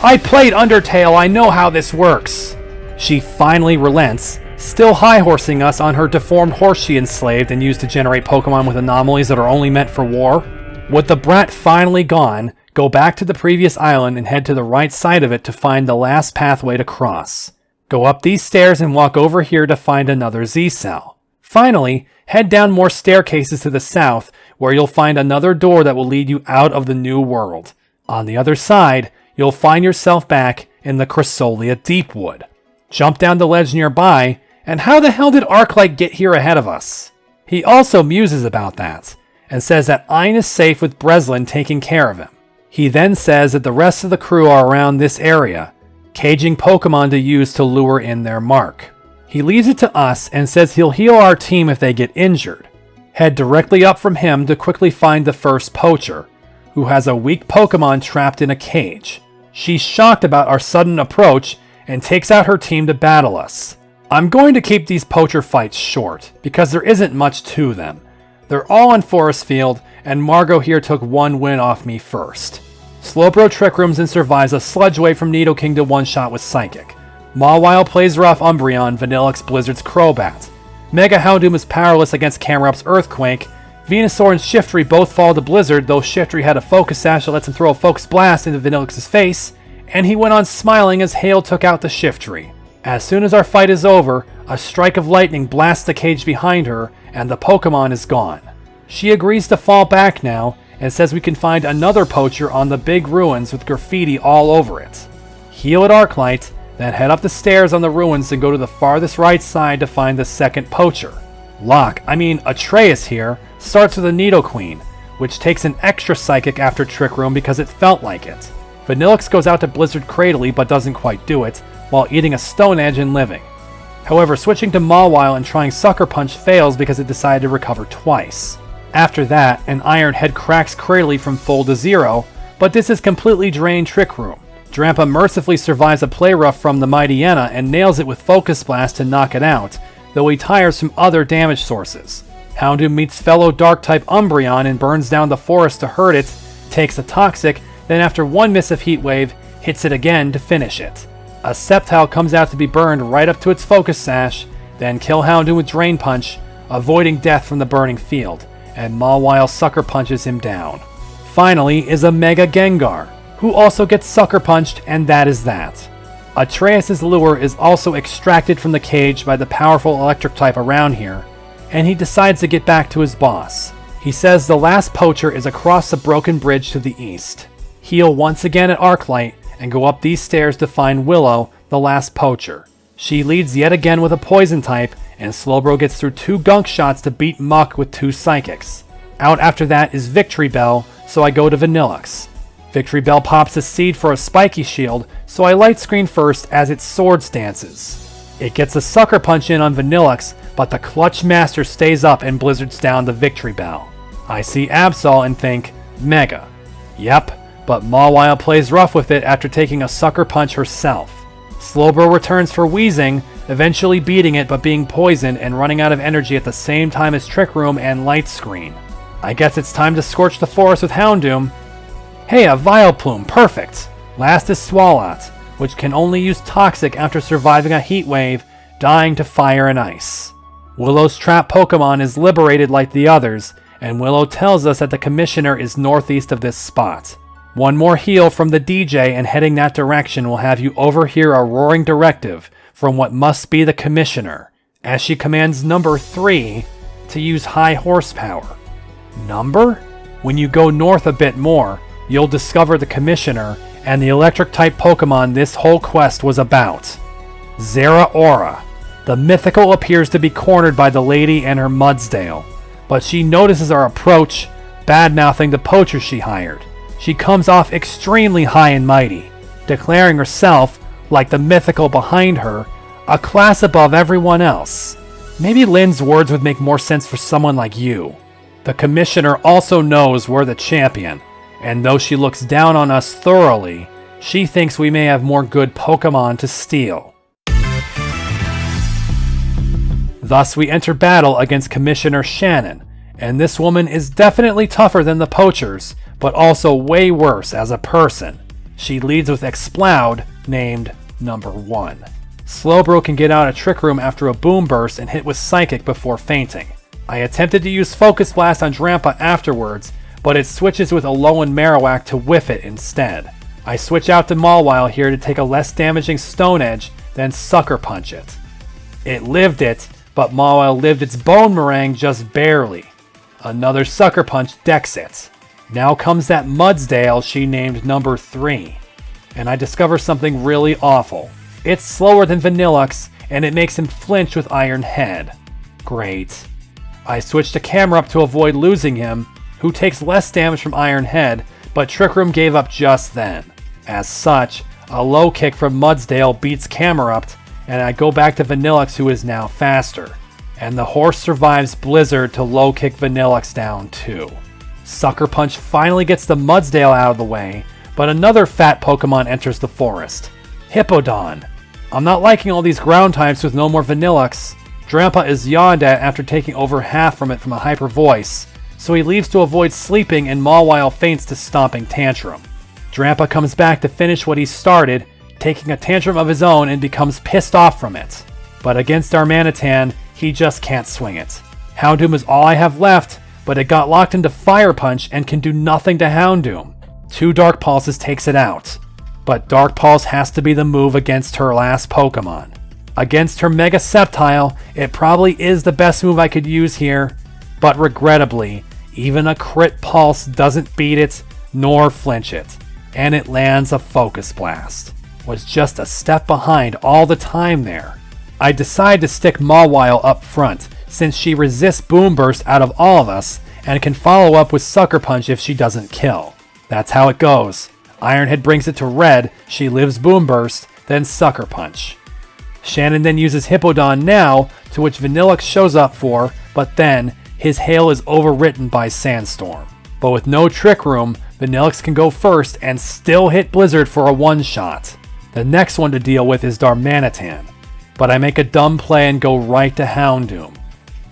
A: I played Undertale, I know how this works. She finally relents, still high-horsing us on her deformed horse she enslaved and used to generate Pokemon with anomalies that are only meant for war. With the brat finally gone, go back to the previous island and head to the right side of it to find the last pathway to cross. Go up these stairs and walk over here to find another Z-cell. Finally, head down more staircases to the south, where you'll find another door that will lead you out of the new world. On the other side, you'll find yourself back in the Chrysolia Deepwood. Jump down the ledge nearby, and how the hell did Arclight get here ahead of us? He also muses about that, and says that Ein is safe with Breslin taking care of him. He then says that the rest of the crew are around this area, caging Pokemon to use to lure in their mark. He leaves it to us and says he'll heal our team if they get injured. Head directly up from him to quickly find the first poacher, who has a weak Pokemon trapped in a cage. She's shocked about our sudden approach and takes out her team to battle us. I'm going to keep these poacher fights short, because there isn't much to them. They're all in Forest Field, and Margot here took one win off me first. Slowbro Trick Rooms and survives a sludge wave from Nidoking to one-shot with Psychic. Mawile plays rough Umbreon, Vanillix Blizzard's Crobat. Mega Houndoom is powerless against Camerup's Earthquake. Venusaur and Shiftry both fall to Blizzard, though Shiftry had a Focus Sash that lets him throw a Focus Blast into Vanillix's face, and he went on smiling as Hail took out the Shiftry. As soon as our fight is over, a strike of lightning blasts the cage behind her, and the Pokemon is gone. She agrees to fall back now, and says we can find another poacher on the big ruins with graffiti all over it. Heal at Arclight, then head up the stairs on the ruins and go to the farthest right side to find the second poacher. Atreus here, starts with a Nidoqueen, which takes an extra Psychic after Trick Room because it felt like it. Vanillix goes out to Blizzard Cradily but doesn't quite do it, while eating a Stone Edge and living. However, switching to Mawile and trying Sucker Punch fails because it decided to recover twice. After that, an Iron Head cracks Cradily from full to zero, but this is completely drained Trick Room. Drampa mercifully survives a Play Rough from the Mightyena and nails it with Focus Blast to knock it out, though he tires from other damage sources. Houndoom meets fellow Dark-type Umbreon and burns down the forest to hurt it, takes a Toxic, then after one miss of Heat Wave, hits it again to finish it. A Sceptile comes out to be burned right up to its Focus Sash, then kill Houndoom with Drain Punch, avoiding death from the burning field, and Mawile Sucker Punches him down. Finally is a Mega Gengar, who also gets Sucker Punched, and that is that. Atreus' lure is also extracted from the cage by the powerful electric type around here, and he decides to get back to his boss. He says the last poacher is across the broken bridge to the east. Heal once again at Arclight, and go up these stairs to find Willow, the last poacher. She leads yet again with a poison type, and Slowbro gets through 2 gunk shots to beat Muck with 2 Psychics. Out after that is Victory Bell, so I go to Vanillix. Victory Bell pops a seed for a spiky shield, so I light screen first as its sword stances. It gets a sucker punch in on Vanillux, but the Clutch Master stays up and blizzards down the Victory Bell. I see Absol and think, Mega. Yep, but Mawile plays rough with it after taking a sucker punch herself. Slowbro returns for Wheezing, eventually beating it but being poisoned and running out of energy at the same time as Trick Room and Light Screen. I guess it's time to scorch the forest with Houndoom. Hey, a Vileplume, perfect! Last is Swalot, which can only use Toxic after surviving a heat wave, dying to fire and ice. Willow's trap Pokemon is liberated like the others, and Willow tells us that the Commissioner is northeast of this spot. One more heal from the DJ and heading that direction will have you overhear a roaring directive from what must be the Commissioner, as she commands number 3 to use high horsepower. Number? When you go north a bit more, you'll discover the Commissioner and the electric-type Pokemon this whole quest was about. Zeraora. The mythical appears to be cornered by the lady and her Mudsdale, but she notices our approach, bad-mouthing the poacher she hired. She comes off extremely high and mighty, declaring herself, like the mythical behind her, a class above everyone else. Maybe Lynn's words would make more sense for someone like you. The Commissioner also knows we're the champion, and though she looks down on us thoroughly, she thinks we may have more good Pokemon to steal. Thus we enter battle against Commissioner Shannon, and this woman is definitely tougher than the poachers, but also way worse as a person. She leads with Exploud, named number 1. Slowbro can get out of Trick Room after a Boom Burst and hit with Psychic before fainting. I attempted to use Focus Blast on Drampa afterwards, but it switches with Alolan Marowak to whiff it instead. I switch out to Mawile here to take a less damaging Stone Edge, then Sucker Punch it. It lived it, but Mawile lived its Bone Meringue just barely. Another Sucker Punch decks it. Now comes that Mudsdale she named number 3. And I discover something really awful. It's slower than Vanillux, and it makes him flinch with Iron Head. Great. I switch to Camerupt to avoid losing him, who takes less damage from Iron Head, but Trick Room gave up just then. As such, a low kick from Mudsdale beats Camerupt, and I go back to Vanillux, who is now faster. And the horse survives Blizzard to low kick Vanillux down too. Sucker Punch finally gets the Mudsdale out of the way, but another fat Pokemon enters the forest. Hippowdon. I'm not liking all these ground types with no more Vanillux. Drampa is yawned at after taking over half from it from a hyper voice, so he leaves to avoid sleeping and Mawile faints to Stomping Tantrum. Drampa comes back to finish what he started, taking a tantrum of his own and becomes pissed off from it. But against Darmanitan, he just can't swing it. Houndoom is all I have left, but it got locked into Fire Punch and can do nothing to Houndoom. 2 Dark Pulses takes it out. But Dark Pulse has to be the move against her last Pokemon. Against her Mega Sceptile, it probably is the best move I could use here, but regrettably, even a crit pulse doesn't beat it, nor flinch it, and it lands a Focus Blast. Was just a step behind all the time there. I decide to stick Mawile up front, since she resists Boom Burst out of all of us, and can follow up with Sucker Punch if she doesn't kill. That's how it goes. Ironhead brings it to red, she lives Boom Burst, then Sucker Punch. Shannon then uses Hippowdon now, to which Vanillux shows up for, but then, his hail is overwritten by Sandstorm. But with no Trick Room, Vanillux can go first and still hit Blizzard for a one-shot. The next one to deal with is Darmanitan, but I make a dumb play and go right to Houndoom.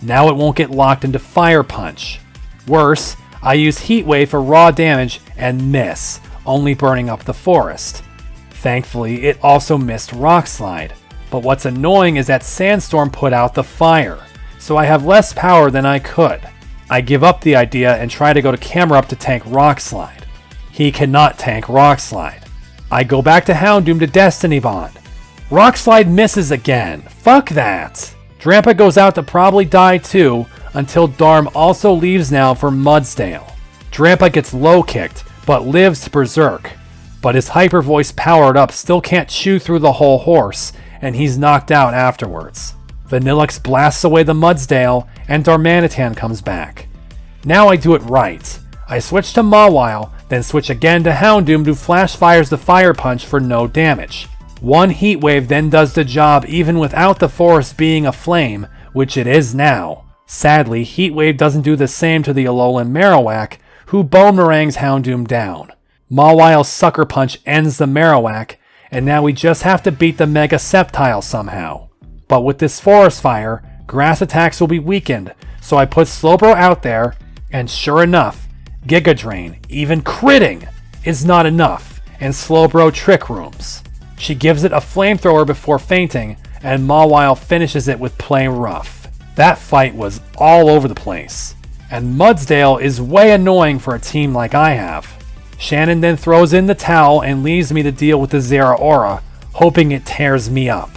A: Now it won't get locked into Fire Punch. Worse, I use Heat Wave for raw damage and miss, only burning up the forest. Thankfully, it also missed Rock Slide, but what's annoying is that Sandstorm put out the fire, so I have less power than I could. I give up the idea and try to go to Camerupt to tank Rock Slide. He cannot tank Rock Slide. I go back to Houndoom to Destiny Bond. Rock Slide misses again. Fuck that. Drampa goes out to probably die too, until Darm also leaves now for Mudsdale. Drampa gets low kicked, but lives to Berserk. But his Hyper Voice powered up still can't chew through the whole horse, and he's knocked out afterwards. Vanillux blasts away the Mudsdale, and Darmanitan comes back. Now I do it right. I switch to Mawile, then switch again to Houndoom who flash fires the Fire Punch for no damage. One Heat Wave then does the job even without the forest being aflame, which it is now. Sadly, Heat Wave doesn't do the same to the Alolan Marowak, who Bonemerangs Houndoom down. Mawile's Sucker Punch ends the Marowak, and now we just have to beat the Mega Sceptile somehow. But with this Forest Fire, grass attacks will be weakened, so I put Slowbro out there, and sure enough, Giga Drain, even critting, is not enough, and Slowbro Trick Rooms. She gives it a flamethrower before fainting, and Mawile finishes it with Play Rough. That fight was all over the place, and Mudsdale is way annoying for a team like I have. Shannon then throws in the towel and leaves me to deal with the Zeraora, hoping it tears me up.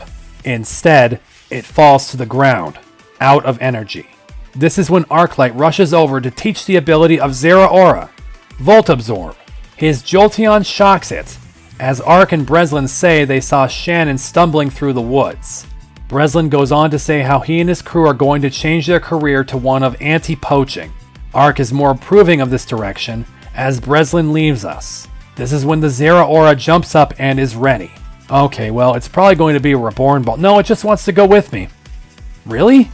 A: Instead, it falls to the ground, out of energy. This is when Arclight rushes over to teach the ability of Zeraora, Volt Absorb. His Jolteon shocks it, as Ark and Breslin say they saw Shannon stumbling through the woods. Breslin goes on to say how he and his crew are going to change their career to one of anti-poaching. Ark is more approving of this direction, as Breslin leaves us. This is when the Zeraora jumps up and is ready. Okay, well, it's probably going to be a Reborn Ball. No, it just wants to go with me. Really?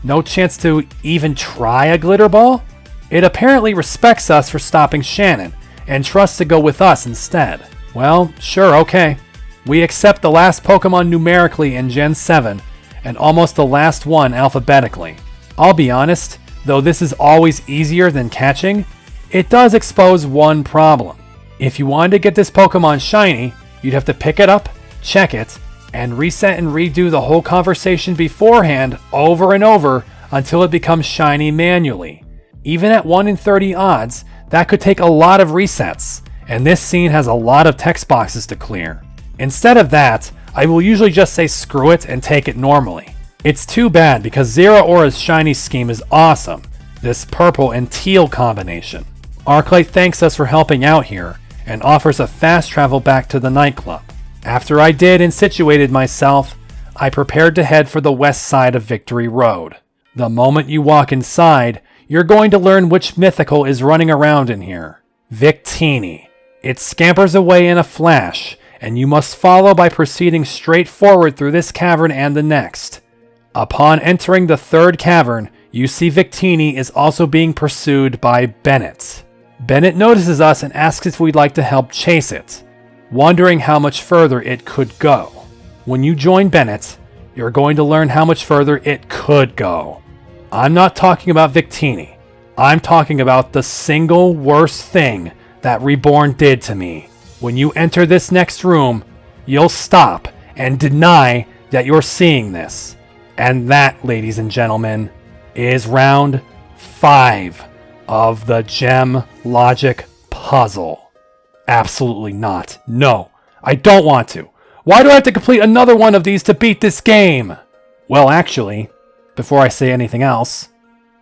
A: No chance to even try a Glitter Ball? It apparently respects us for stopping Shannon, and trusts to go with us instead. Well, sure, okay. We accept the last Pokemon numerically in Gen 7, and almost the last one alphabetically. I'll be honest, though this is always easier than catching, it does expose one problem. If you wanted to get this Pokemon shiny, you'd have to pick it up, check it, and reset and redo the whole conversation beforehand over and over until it becomes shiny manually. Even at 1 in 30 odds, that could take a lot of resets, and this scene has a lot of text boxes to clear. Instead of that, I will usually just say screw it and take it normally. It's too bad because Zeraora's shiny scheme is awesome, this purple and teal combination. Arclight thanks us for helping out here, and offers a fast travel back to the nightclub. After I did and situated myself, I prepared to head for the west side of Victory Road. The moment you walk inside, you're going to learn which mythical is running around in here. Victini. It scampers away in a flash, and you must follow by proceeding straight forward through this cavern and the next. Upon entering the third cavern, you see Victini is also being pursued by Bennett. Bennett notices us and asks if we'd like to help chase it, wondering how much further it could go. When you join Bennett, you're going to learn how much further it could go. I'm not talking about Victini. I'm talking about the single worst thing that Reborn did to me. When you enter this next room, you'll stop and deny that you're seeing this. And that, ladies and gentlemen, is round 5 of the Gem Logic Puzzle. Absolutely not. No, I don't want to. Why do I have to complete another one of these to beat this game? Well, actually, before I say anything else,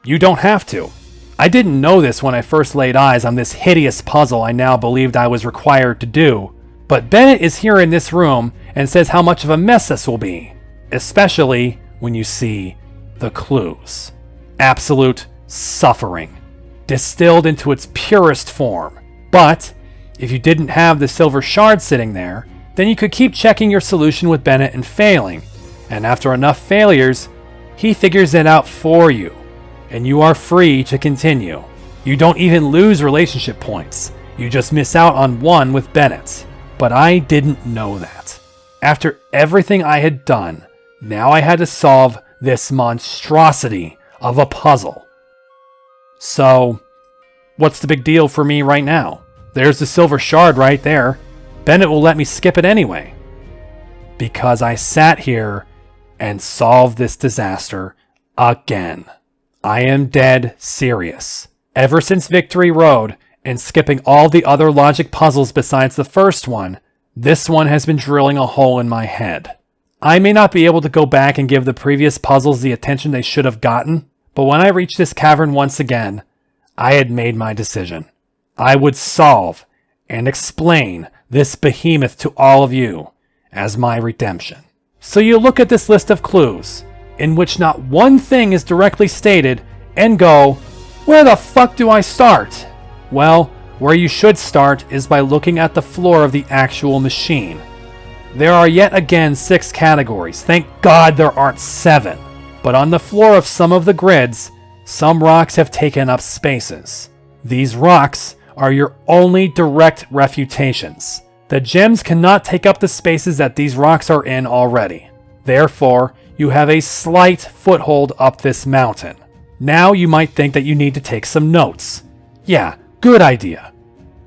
A: you don't have to. I didn't know this when I first laid eyes on this hideous puzzle I now believed I was required to do, but Bennett is here in this room and says how much of a mess this will be, especially when you see the clues. Absolute suffering, distilled into its purest form. But if you didn't have the silver shard sitting there, then you could keep checking your solution with Bennett and failing, and after enough failures, he figures it out for you, and you are free to continue. You don't even lose relationship points, you just miss out on one with Bennett. But I didn't know that. After everything I had done, now I had to solve this monstrosity of a puzzle. So, what's the big deal for me right now? There's the silver shard right there. Bennett will let me skip it anyway. Because I sat here and solved this disaster again. I am dead serious. Ever since Victory Road, and skipping all the other logic puzzles besides the first one, this one has been drilling a hole in my head. I may not be able to go back and give the previous puzzles the attention they should have gotten, but when I reached this cavern once again, I had made my decision. I would solve and explain this behemoth to all of you as my redemption. So you look at this list of clues, in which not one thing is directly stated, and go, where the fuck do I start? Well, Where you should start is by looking at the floor of the actual machine. There are yet again 6 categories. Thank God there aren't 7. But on the floor of some of the grids, some rocks have taken up spaces. These rocks are your only direct refutations. The gems cannot take up the spaces that these rocks are in already. Therefore, you have a slight foothold up this mountain. Now you might think that you need to take some notes. Yeah, good idea.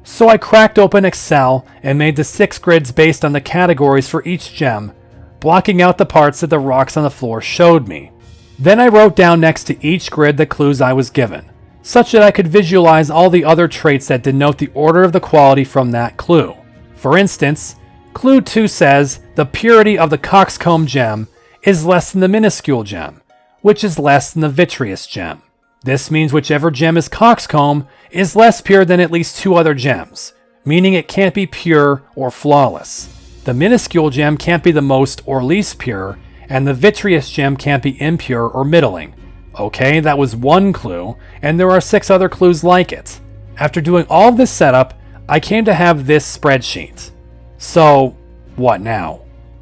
A: So I cracked open Excel and made the 6 grids based on the categories for each gem, blocking out the parts that the rocks on the floor showed me. Then I wrote down next to each grid the clues I was given, such that I could visualize all the other traits that denote the order of the quality from that clue. For instance, clue 2 says the purity of the coxcomb gem is less than the minuscule gem, which is less than the vitreous gem. This means whichever gem is coxcomb is less pure than at least 2 other gems, meaning it can't be pure or flawless. The minuscule gem can't be the most or least pure, and the vitreous gem can't be impure or middling. Okay, that was 1 clue, and there are 6 other clues like it. After doing all of this setup, I came to have this spreadsheet. So, what now?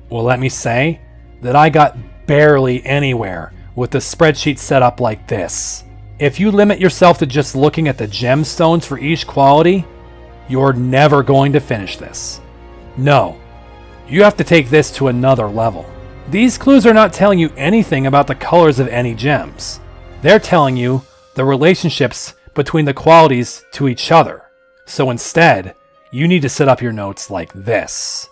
A: Well, let me say that I got barely anywhere with the spreadsheet set up like this. If you limit yourself to just looking at the gemstones for each quality, you're never going to finish this. No, you have to take this to another level. These clues are not telling you anything about the colors of any gems. They're telling you the relationships between the qualities to each other. So instead, you need to set up your notes like this.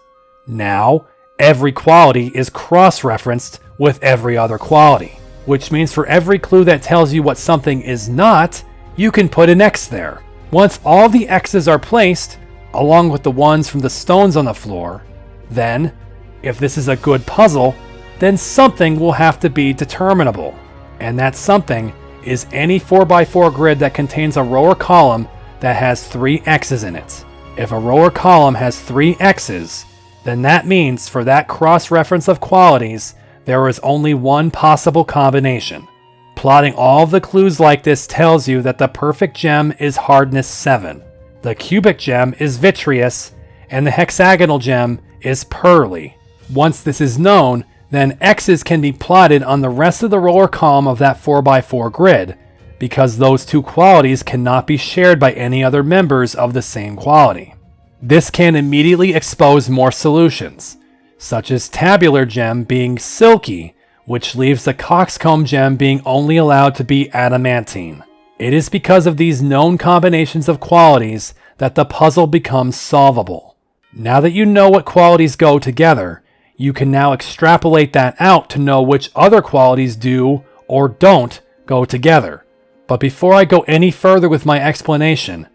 A: Now, every quality is cross-referenced with every other quality, which means for every clue that tells you what something is not, you can put an X there. Once all the X's are placed, along with the ones from the stones on the floor, then, if this is a good puzzle, then something will have to be determinable. And that something is any 4x4 grid that contains a row or column that has 3 X's in it. If a row or column has 3 X's, then that means for that cross-reference of qualities, there is only one possible combination. Plotting all of the clues like this tells you that the perfect gem is hardness 7, the cubic gem is vitreous, and the hexagonal gem is pearly. Once this is known, then X's can be plotted on the rest of the row or column of that 4x4 grid, because those 2 qualities cannot be shared by any other members of the same quality. This can immediately expose more solutions, such as tabular gem being silky, which leaves the coxcomb gem being only allowed to be adamantine. It is because of these known combinations of qualities that the puzzle becomes solvable. Now that you know what qualities go together, you can now extrapolate that out to know which other qualities do or don't go together. But before I go any further with my explanation,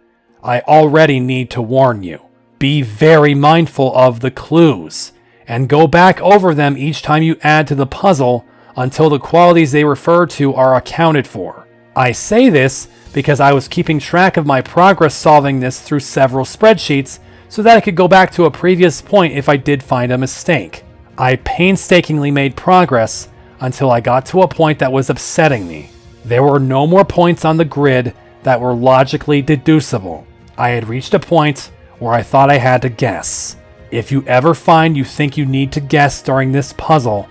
A: I already need to warn you. Be very mindful of the clues, and go back over them each time you add to the puzzle until the qualities they refer to are accounted for. I say this because I was keeping track of my progress solving this through several spreadsheets so that I could go back to a previous point if I did find a mistake. I painstakingly made progress until I got to a point that was upsetting me. There were no more points on the grid that were logically deducible. I had reached a point where I thought I had to guess. If you ever find you think you need to guess during this puzzle,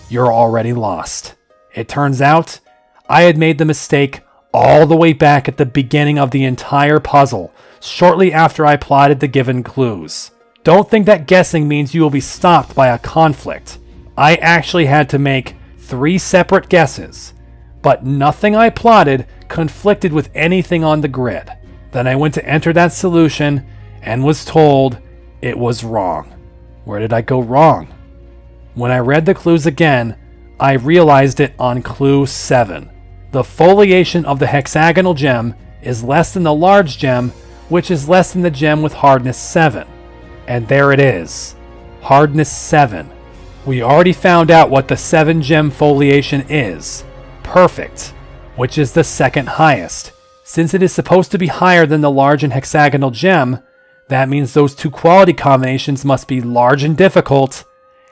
A: you're already lost. It turns out, I had made the mistake all the way back at the beginning of the entire puzzle, shortly after I plotted the given clues. Don't think that guessing means you will be stopped by a conflict. I actually had to make 3 separate guesses, but nothing I plotted conflicted with anything on the grid. Then I went to enter that solution and was told it was wrong. Where did I go wrong? When I read the clues again, I realized it on clue 7. The foliation of the hexagonal gem is less than the large gem, which is less than the gem with hardness 7. And there it is. Hardness 7. We already found out what the 7 gem foliation is. Perfect, which is the second highest. Since it is supposed to be higher than the large and hexagonal gem, that means those 2 quality combinations must be large and difficult,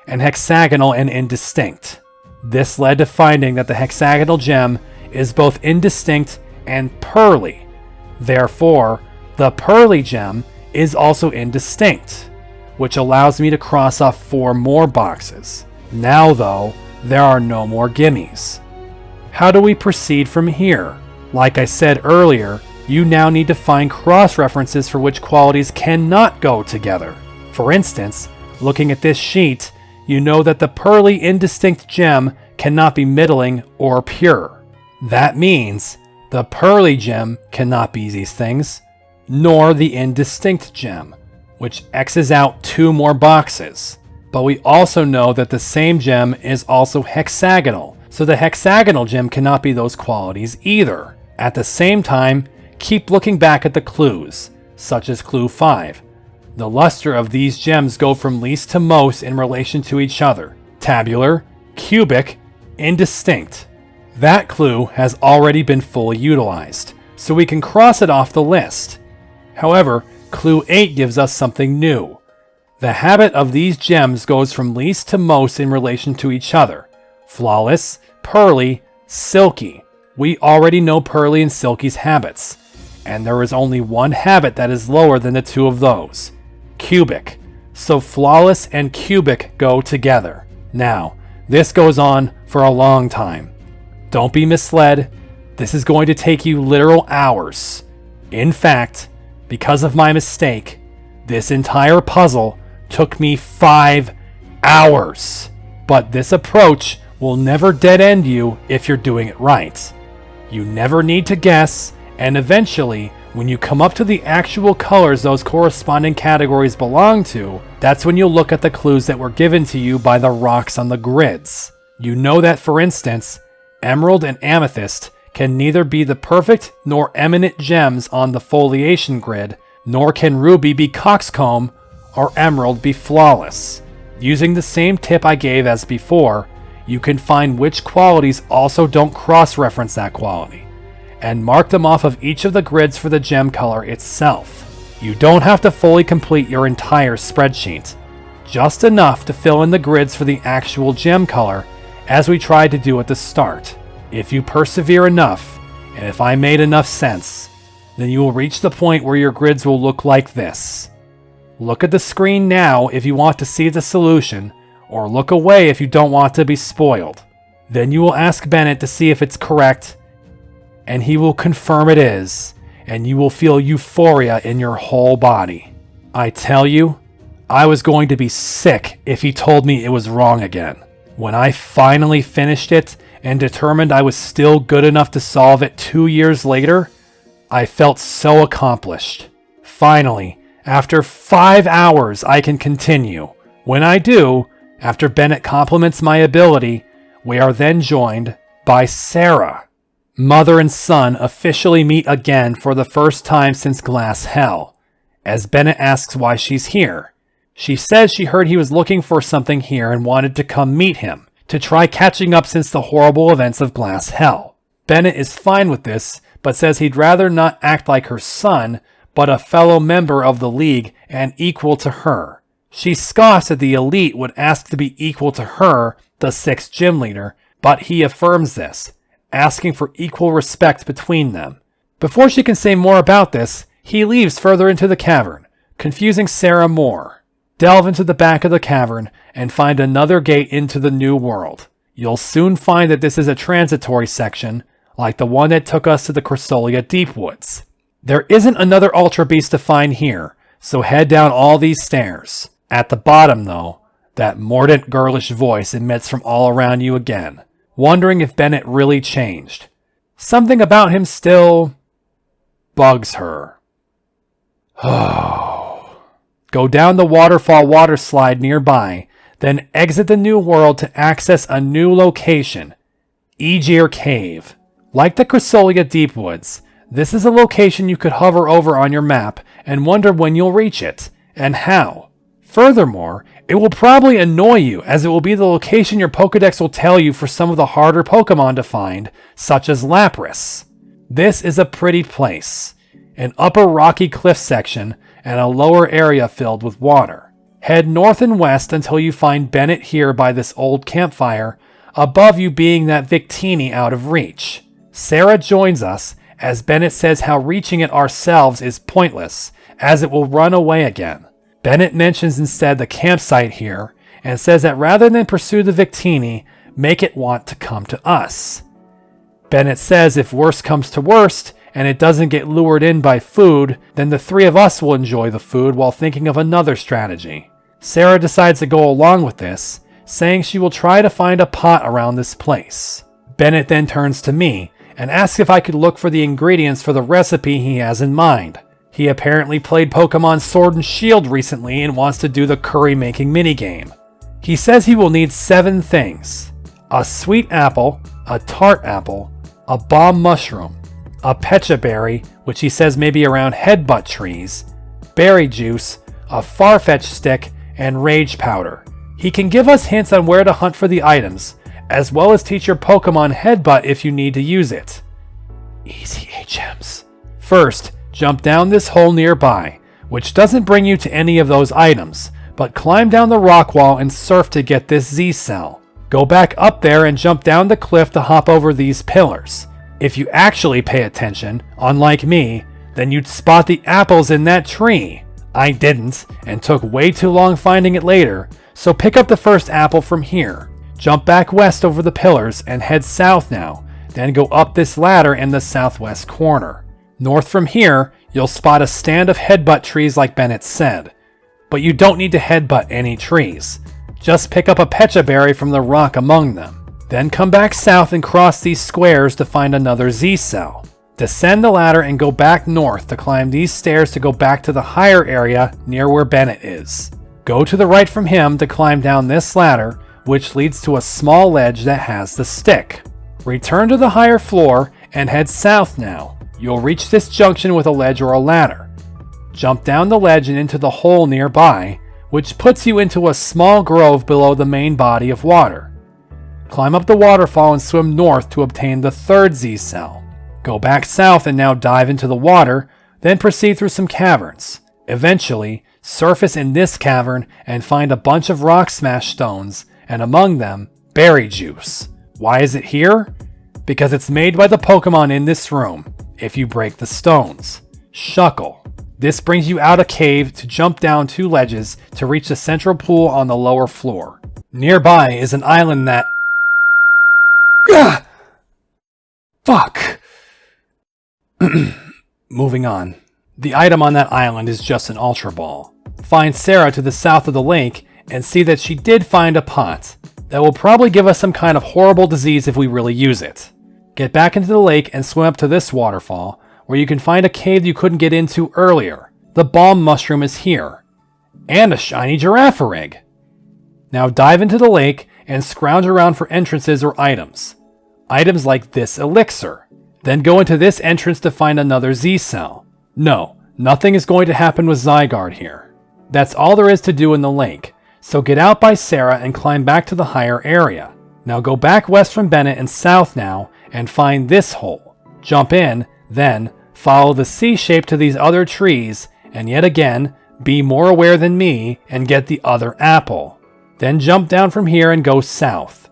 A: and hexagonal and indistinct. This led to finding that the hexagonal gem is both indistinct and pearly. Therefore, The pearly gem is also indistinct, which allows me to cross off 4 more boxes. Now though, there are no more gimmies. How do we proceed from here? Like I said earlier, you now need to find cross-references for which qualities cannot go together. For instance, looking at this sheet, you know that the pearly indistinct gem cannot be middling or pure. That means the pearly gem cannot be these things, nor the indistinct gem, which X's out 2 more boxes. But we also know that the same gem is also hexagonal, so the hexagonal gem cannot be those qualities either. At the same time, keep looking back at the clues, such as clue 5. The luster of these gems go from least to most in relation to each other. Tabular, cubic, indistinct. That clue has already been fully utilized, so we can cross it off the list. However, clue 8 gives us something new. The habit of these gems goes from least to most in relation to each other. Flawless, pearly, silky. We already know pearly and silky's habits, and there is only one habit that is lower than the 2 of those. Cubic. So flawless and cubic go together. Now, this goes on for a long time. Don't be misled. This is going to take you literal hours. In fact, because of my mistake, this entire puzzle took me 5 hours. But this approach will never dead end you if you're doing it right. You never need to guess, and eventually, when you come up to the actual colors those corresponding categories belong to, that's when you'll look at the clues that were given to you by the rocks on the grids. You know that, for instance, emerald and amethyst can neither be the perfect nor eminent gems on the foliation grid, nor can ruby be coxcomb or emerald be flawless. Using the same tip I gave as before, you can find which qualities also don't cross-reference that quality, and mark them off of each of the grids for the gem color itself. You don't have to fully complete your entire spreadsheet, just enough to fill in the grids for the actual gem color, as we tried to do at the start. If you persevere enough, and if I made enough sense, then you will reach the point where your grids will look like this. Look at the screen now if you want to see the solution, or look away if you don't want to be spoiled. Then you will ask Bennett to see if it's correct, and he will confirm it is, and you will feel euphoria in your whole body. I tell you, I was going to be sick if he told me it was wrong again. When I finally finished it and determined I was still good enough to solve it 2 years later, I felt so accomplished. Finally, after 5 hours, I can continue. When I do, after Bennett compliments my ability, we are then joined by Sarah. Mother and son officially meet again for the first time since Glass Hell, as Bennett asks why she's here. She says she heard he was looking for something here and wanted to come meet him, to try catching up since the horrible events of Glass Hell. Bennett is fine with this, but says he'd rather not act like her son, but a fellow member of the League and equal to her. She scoffs that the elite would ask to be equal to her, the 6th gym leader, but he affirms this, asking for equal respect between them. Before she can say more about this, he leaves further into the cavern, confusing Sarah more. Delve into the back of the cavern and find another gate into the new world. You'll soon find that this is a transitory section, like the one that took us to the Chrysolia Deep Woods. There isn't another Ultra Beast to find here, so head down all these stairs. At the bottom, though, that mordant girlish voice emits from all around you again, wondering if Bennett really changed. Something about him still bugs her. Go down the waterfall water slide nearby, then exit the new world to access a new location, Aegir Cave. Like the Chrysolia Deep Woods, this is a location you could hover over on your map and wonder when you'll reach it, and how. Furthermore, it will probably annoy you, as it will be the location your Pokedex will tell you for some of the harder Pokemon to find, such as Lapras. This is a pretty place, an upper rocky cliff section and a lower area filled with water. Head north and west until you find Bennett here by this old campfire, above you being that Victini out of reach. Sarah joins us, as Bennett says how reaching it ourselves is pointless, as it will run away again. Bennett mentions instead the campsite here, and says that rather than pursue the Victini, make it want to come to us. Bennett says if worst comes to worst, and it doesn't get lured in by food, then the three of us will enjoy the food while thinking of another strategy. Sarah decides to go along with this, saying she will try to find a pot around this place. Bennett then turns to me and asks if I could look for the ingredients for the recipe he has in mind. He apparently played Pokemon Sword and Shield recently and wants to do the curry making minigame. He says he will need 7 things: a sweet apple, a tart apple, a bomb mushroom, a pecha berry, which he says may be around headbutt trees, berry juice, a Farfetch stick, and rage powder. He can give us hints on where to hunt for the items, as well as teach your Pokemon headbutt if you need to use it. Easy HMs. First, jump down this hole nearby, which doesn't bring you to any of those items, but climb down the rock wall and surf to get this Z-cell. Go back up there and jump down the cliff to hop over these pillars. If you actually pay attention, unlike me, then you'd spot the apples in that tree. I didn't, and took way too long finding it later, so pick up the first apple from here. Jump back west over the pillars and head south now, then go up this ladder in the southwest corner. North from here, you'll spot a stand of headbutt trees like Bennett said. But you don't need to headbutt any trees. Just pick up a pecha berry from the rock among them. Then come back south and cross these squares to find another Z-cell. Descend the ladder and go back north to climb these stairs to go back to the higher area near where Bennett is. Go to the right from him to climb down this ladder, which leads to a small ledge that has the stick. Return to the higher floor and head south now. You'll reach this junction with a ledge or a ladder. Jump down the ledge and into the hole nearby, which puts you into a small grove below the main body of water. Climb up the waterfall and swim north to obtain the third Z-cell. Go back south and now dive into the water, then proceed through some caverns. Eventually, surface in this cavern and find a bunch of rock smash stones, and among them, berry juice. Why is it here? Because it's made by the Pokemon in this room, if you break the stones. Shuckle. This brings you out a cave to jump down 2 ledges to reach the central pool on the lower floor. Nearby is an island that... Fuck! Moving on. The item on that island is just an Ultra Ball. Find Sarah to the south of the lake and see that she did find a pot that will probably give us some kind of horrible disease if we really use it. Get back into the lake and swim up to this waterfall, where you can find a cave you couldn't get into earlier. The bomb mushroom is here. And a shiny giraffe egg. Now dive into the lake and scrounge around for entrances or items. Items like this elixir. Then go into this entrance to find another Z-cell. No, nothing is going to happen with Zygarde here. That's all there is to do in the lake, so get out by Sarah and climb back to the higher area. Now go back west from Bennett and south now and find this hole. Jump in, then follow the C shape to these other trees, and yet again, be more aware than me and get the other apple. Then jump down from here and go south.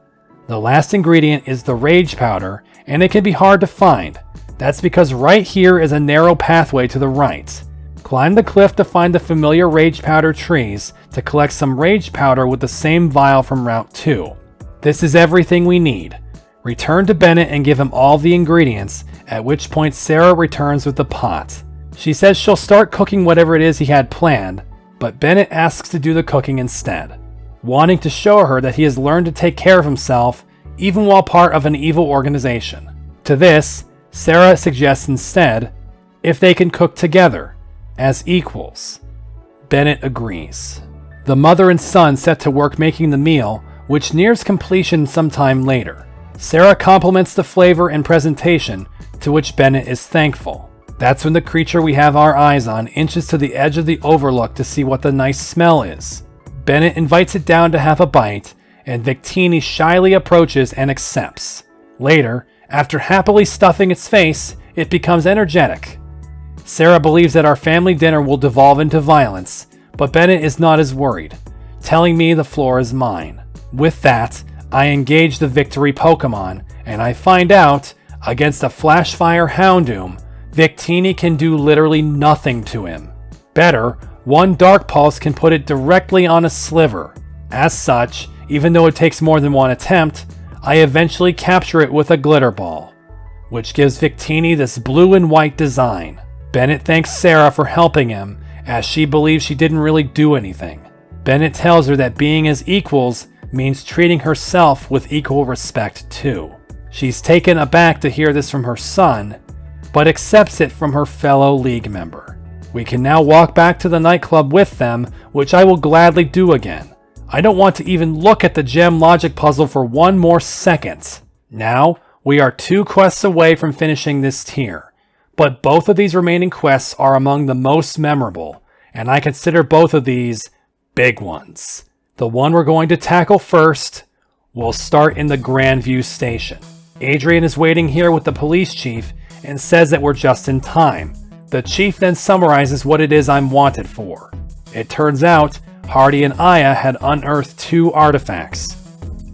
A: The last ingredient is the rage powder, and it can be hard to find. That's because right here is a narrow pathway to the right. Climb the cliff to find the familiar rage powder trees to collect some rage powder with the same vial from Route 2. This is everything we need. Return to Bennett and give him all the ingredients, at which point Sarah returns with the pot. She says she'll start cooking whatever it is he had planned, but Bennett asks to do the cooking instead, wanting to show her that he has learned to take care of himself even while part of an evil organization. To this, Sarah suggests instead, if they can cook together, as equals. Bennett agrees. The mother and son set to work making the meal, which nears completion sometime later. Sarah compliments the flavor and presentation, to which Bennett is thankful. That's when the creature we have our eyes on inches to the edge of the overlook to see what the nice smell is. Bennett invites it down to have a bite, and Victini shyly approaches and accepts. Later, after happily stuffing its face, it becomes energetic. Sarah believes that our family dinner will devolve into violence, but Bennett is not as worried, telling me the floor is mine. With that, I engage the victory Pokemon, and I find out Against a Flashfire Houndoom, Victini can do literally nothing to him. Better, one Dark Pulse can put it directly on a sliver. As such, even though it takes more than one attempt, I eventually capture it with a Glitter Ball, which gives Victini this blue and white design. Bennett thanks Sarah for helping him, as she believes she didn't really do anything. Bennett tells her that being as equals means treating herself with equal respect too. She's taken aback to hear this from her son, but accepts it from her fellow League member. We can now walk back to the nightclub with them, which I will gladly do again. I don't want to even look at the gem logic puzzle for one more second. Now, we are 2 quests away from finishing this tier, but both of these remaining quests are among the most memorable, and I consider both of these big ones. The one we're going to tackle first will start in the Grandview station. Adrian is waiting here with the police chief and says that we're just in time. The chief then summarizes what it is I'm wanted for. It turns out Hardy and Aya had unearthed 2 artifacts.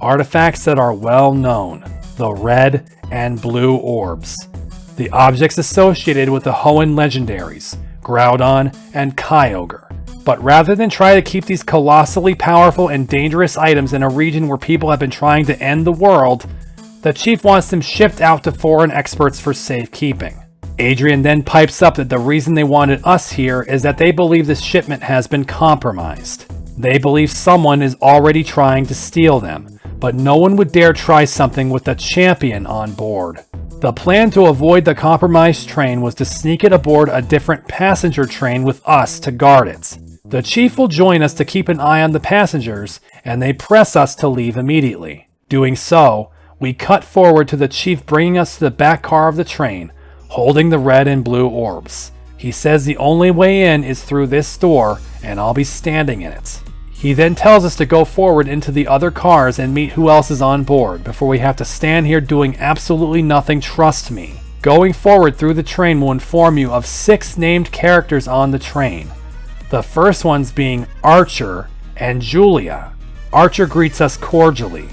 A: Artifacts that are well known, the red and blue orbs. The objects associated with the Hoenn legendaries, Groudon and Kyogre. But rather than try to keep these colossally powerful and dangerous items in a region where people have been trying to end the world, the chief wants them shipped out to foreign experts for safekeeping. Adrian then pipes up that the reason they wanted us here is that they believe this shipment has been compromised. They believe someone is already trying to steal them, but no one would dare try something with a champion on board. The plan to avoid the compromised train was to sneak it aboard a different passenger train with us to guard it. The chief will join us to keep an eye on the passengers, and they press us to leave immediately. Doing so, we cut forward to the chief bringing us to the back car of the train, holding the red and blue orbs. He says the only way in is through this door, and I'll be standing in it. He then tells us to go forward into the other cars and meet who else is on board before we have to stand here doing absolutely nothing, trust me. Going forward through the train will inform you of 6 named characters on the train. The first ones being Archer and Julia. Archer greets us cordially,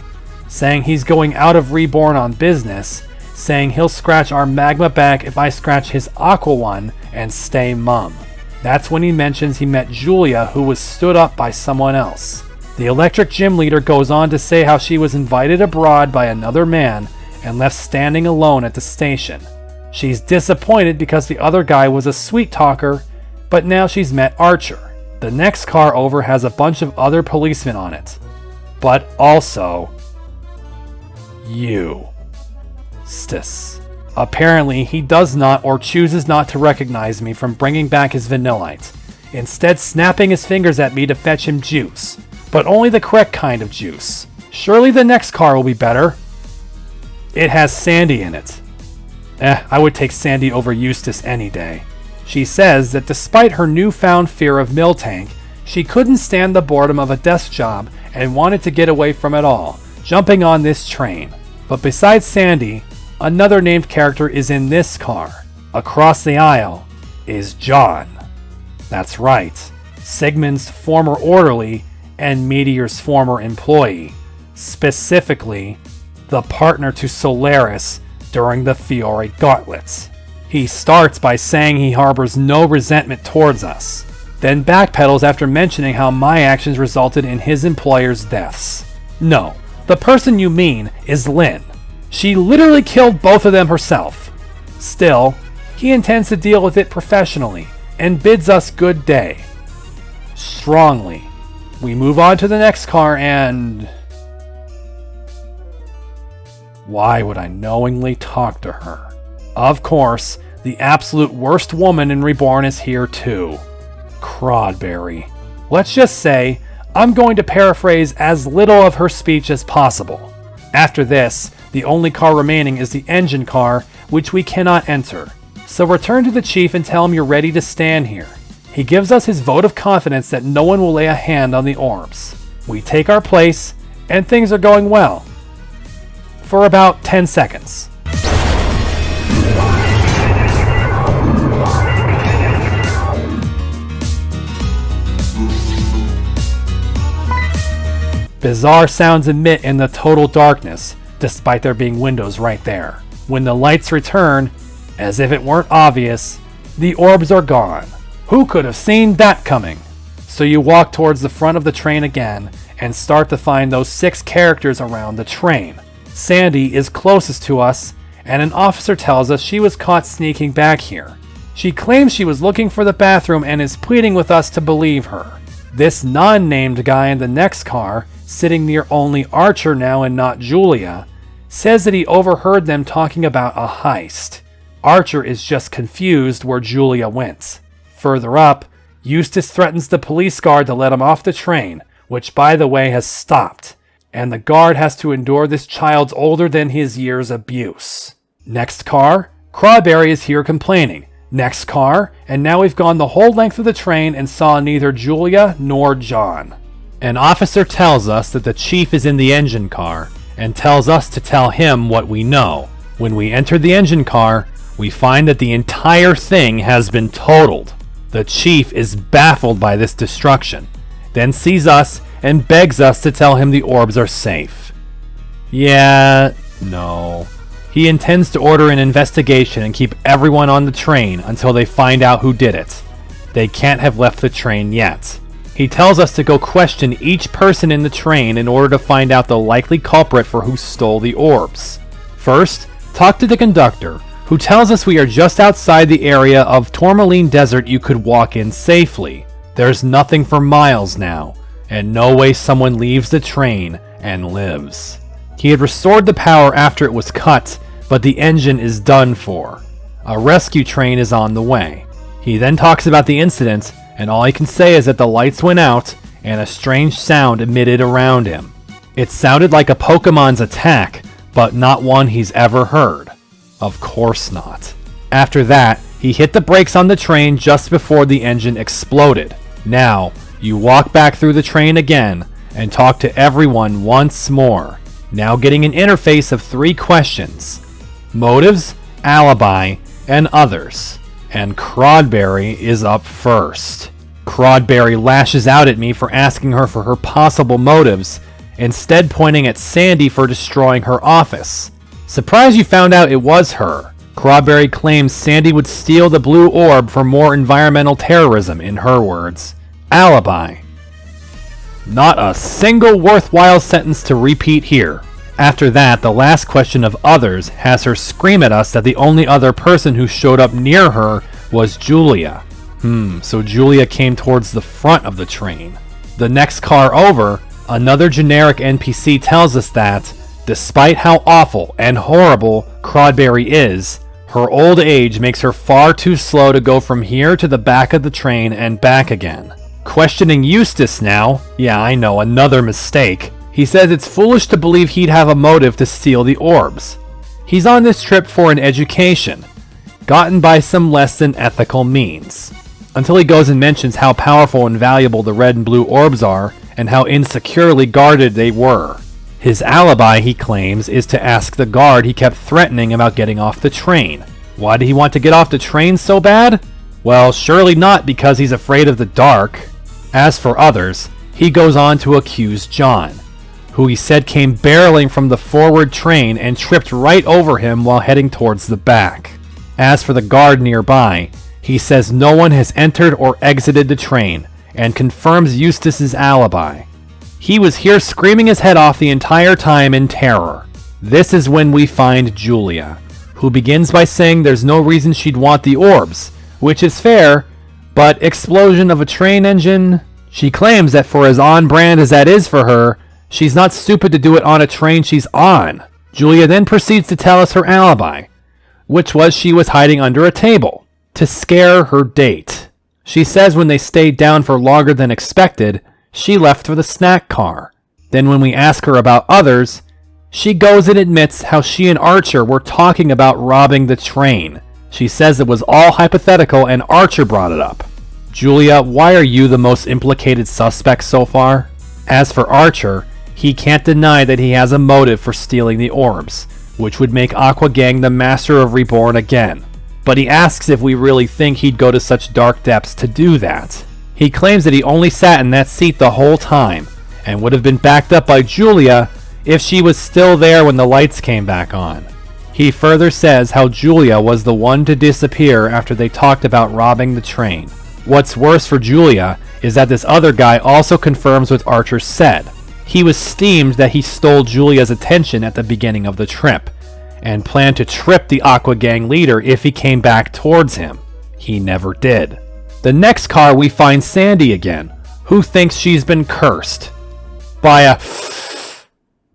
A: saying he's going out of Reborn on business, saying he'll scratch our magma back if I scratch his aqua one and stay mum. That's when he mentions he met Julia, who was stood up by someone else. The electric gym leader goes on to say how she was invited abroad by another man and left standing alone at the station. She's disappointed because the other guy was a sweet talker, but now she's met Archer. The next car over has a bunch of other policemen on it, but also Eustace. Apparently, he does not or chooses not to recognize me from bringing back his Vanillite, instead snapping his fingers at me to fetch him juice, but only the correct kind of juice. Surely the next car will be better. It has Sandy in it. I would take Sandy over Eustace any day. She says that despite her newfound fear of Miltank, she couldn't stand the boredom of a desk job and wanted to get away from it all, jumping on this train. But besides Sandy, another named character is in this car. Across the aisle is John. That's right, Sigmund's former orderly and Meteor's former employee, specifically the partner to Solaris during the Fiore Gauntlets. He starts by saying he harbors no resentment towards us, then backpedals after mentioning how my actions resulted in his employer's deaths. No, the person you mean is Lynn. She literally killed both of them herself. Still, he intends to deal with it professionally and bids us good day. Strongly. We move on to the next car and... Why would I knowingly talk to her? Of course, the absolute worst woman in Reborn is here too. Crodberry. Let's just say, I'm going to paraphrase as little of her speech as possible. After this, the only car remaining is the engine car, which we cannot enter. So return to the chief and tell him you're ready to stand here. He gives us his vote of confidence that no one will lay a hand on the orbs. We take our place, and things are going well. For about 10 seconds. Bizarre sounds emit in the total darkness, despite there being windows right there. When the lights return, as if it weren't obvious, the orbs are gone. Who could have seen that coming? So you walk towards the front of the train again and start to find those 6 characters around the train. Sandy is closest to us, and an officer tells us she was caught sneaking back here. She claims she was looking for the bathroom and is pleading with us to believe her. This non-named guy in the next car, sitting near only Archer now and not Julia, says that he overheard them talking about a heist. Archer is just confused where Julia went. Further up, Eustace threatens the police guard to let him off the train, which by the way has stopped, and the guard has to endure this child's older than his years abuse. Next car, Crawberry is here complaining. Next car, and now we've gone the whole length of the train and saw neither Julia nor John. An officer tells us that the chief is in the engine car, and tells us to tell him what we know. When we enter the engine car, we find that the entire thing has been totaled. The chief is baffled by this destruction, then sees us and begs us to tell him the orbs are safe. No. He intends to order an investigation and keep everyone on the train until they find out who did it. They can't have left the train yet. He tells us to go question each person in the train in order to find out the likely culprit for who stole the orbs. First, talk to the conductor, who tells us we are just outside the area of Tourmaline Desert you could walk in safely. There's nothing for miles now, and no way someone leaves the train and lives. He had restored the power after it was cut, but the engine is done for. A rescue train is on the way. He then talks about the incident, and all he can say is that the lights went out and a strange sound emitted around him. It sounded like a Pokemon's attack, but not one he's ever heard. Of course not. After that, he hit the brakes on the train just before the engine exploded. Now, you walk back through the train again and talk to everyone once more, now getting an interface of 3 questions: motives, alibi, and others. And Crawberry is up first. Crawberry lashes out at me for asking her for her possible motives, instead pointing at Sandy for destroying her office. Surprised you found out it was her. Crawberry claims Sandy would steal the blue orb for more environmental terrorism, in her words. Alibi. Not a single worthwhile sentence to repeat here. After that, the last question of others has her scream at us that the only other person who showed up near her was Julia. So Julia came towards the front of the train. The next car over, another generic NPC tells us that, despite how awful and horrible Crawberry is, her old age makes her far too slow to go from here to the back of the train and back again. Questioning Eustace now, yeah, I know, another mistake. He says it's foolish to believe he'd have a motive to steal the orbs. He's on this trip for an education, gotten by some less than ethical means. Until he goes and mentions how powerful and valuable the red and blue orbs are, and how insecurely guarded they were. His alibi, he claims, is to ask the guard he kept threatening about getting off the train. Why did he want to get off the train so bad? Well, surely not because he's afraid of the dark. As for others, he goes on to accuse John, who he said came barreling from the forward train and tripped right over him while heading towards the back. As for the guard nearby, he says no one has entered or exited the train, and confirms Eustace's alibi. He was here screaming his head off the entire time in terror. This is when we find Julia, who begins by saying there's no reason she'd want the orbs, which is fair, but explosion of a train engine? She claims that for as on-brand as that is for her, she's not stupid to do it on a train she's on. Julia then proceeds to tell us her alibi, which was she was hiding under a table to scare her date. She says when they stayed down for longer than expected, she left for the snack car. Then when we ask her about others, she goes and admits how she and Archer were talking about robbing the train. She says it was all hypothetical and Archer brought it up. Julia, why are you the most implicated suspect so far? As for Archer, he can't deny that he has a motive for stealing the orbs, which would make Aqua Gang the master of Reborn again. But he asks if we really think he'd go to such dark depths to do that. He claims that he only sat in that seat the whole time, and would have been backed up by Julia if she was still there when the lights came back on. He further says how Julia was the one to disappear after they talked about robbing the train. What's worse for Julia is that this other guy also confirms what Archer said. He was steamed that he stole Julia's attention at the beginning of the trip, and planned to trip the Aqua Gang leader if he came back towards him. He never did. The next car we find Sandy again, who thinks she's been cursed by a...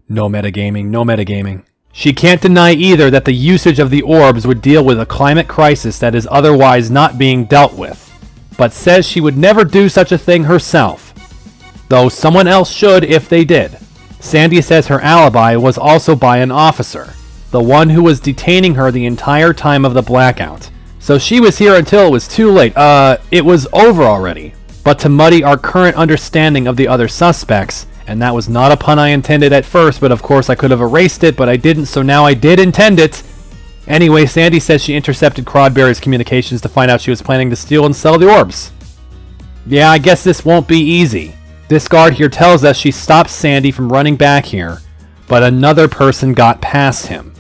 A: No metagaming. She can't deny either that the usage of the orbs would deal with a climate crisis that is otherwise not being dealt with, but says she would never do such a thing herself, though someone else should if they did. Sandy says her alibi was also by an officer, the one who was detaining her the entire time of the blackout. So she was here until it was too late. It was over already. But to muddy our current understanding of the other suspects, and that was not a pun I intended at first, but of course I could have erased it, but I didn't, so now I did intend it. Anyway, Sandy says she intercepted Crodberry's communications to find out she was planning to steal and sell the orbs. Yeah, I guess this won't be easy. This guard here tells us she stopped Sandy from running back here, but another person got past him.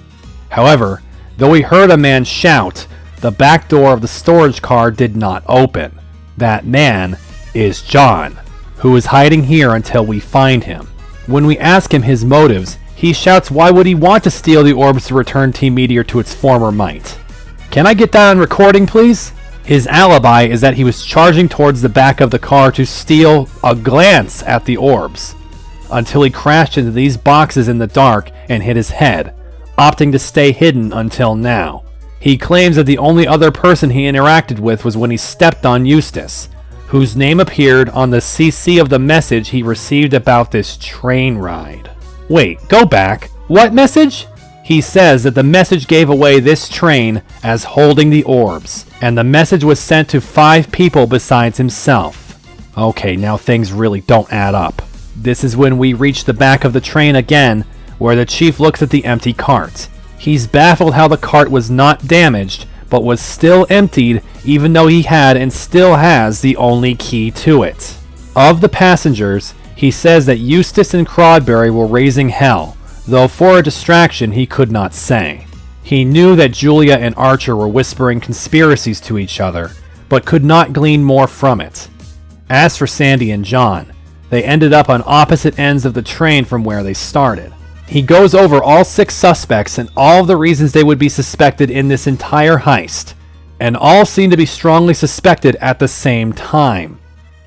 A: However, though we heard a man shout, the back door of the storage car did not open. That man is John, who is hiding here until we find him. When we ask him his motives, he shouts why would he want to steal the orbs to return Team Meteor to its former might. Can I get that on recording, please? His alibi is that he was charging towards the back of the car to steal a glance at the orbs, until he crashed into these boxes in the dark and hit his head, opting to stay hidden until now. He claims that the only other person he interacted with was when he stepped on Eustace, whose name appeared on the CC of the message he received about this train ride. Wait, go back. What message? He says that the message gave away this train as holding the orbs, and the message was sent to 5 people besides himself. Okay, now things really don't add up. This is when we reach the back of the train again, where the chief looks at the empty cart. He's baffled how the cart was not damaged, but was still emptied even though he had and still has the only key to it. Of the passengers, he says that Eustace and Crodberry were raising hell, though for a distraction he could not say. He knew that Julia and Archer were whispering conspiracies to each other, but could not glean more from it. As for Sandy and John, they ended up on opposite ends of the train from where they started. He goes over all 6 suspects and all of the reasons they would be suspected in this entire heist, and all seem to be strongly suspected at the same time.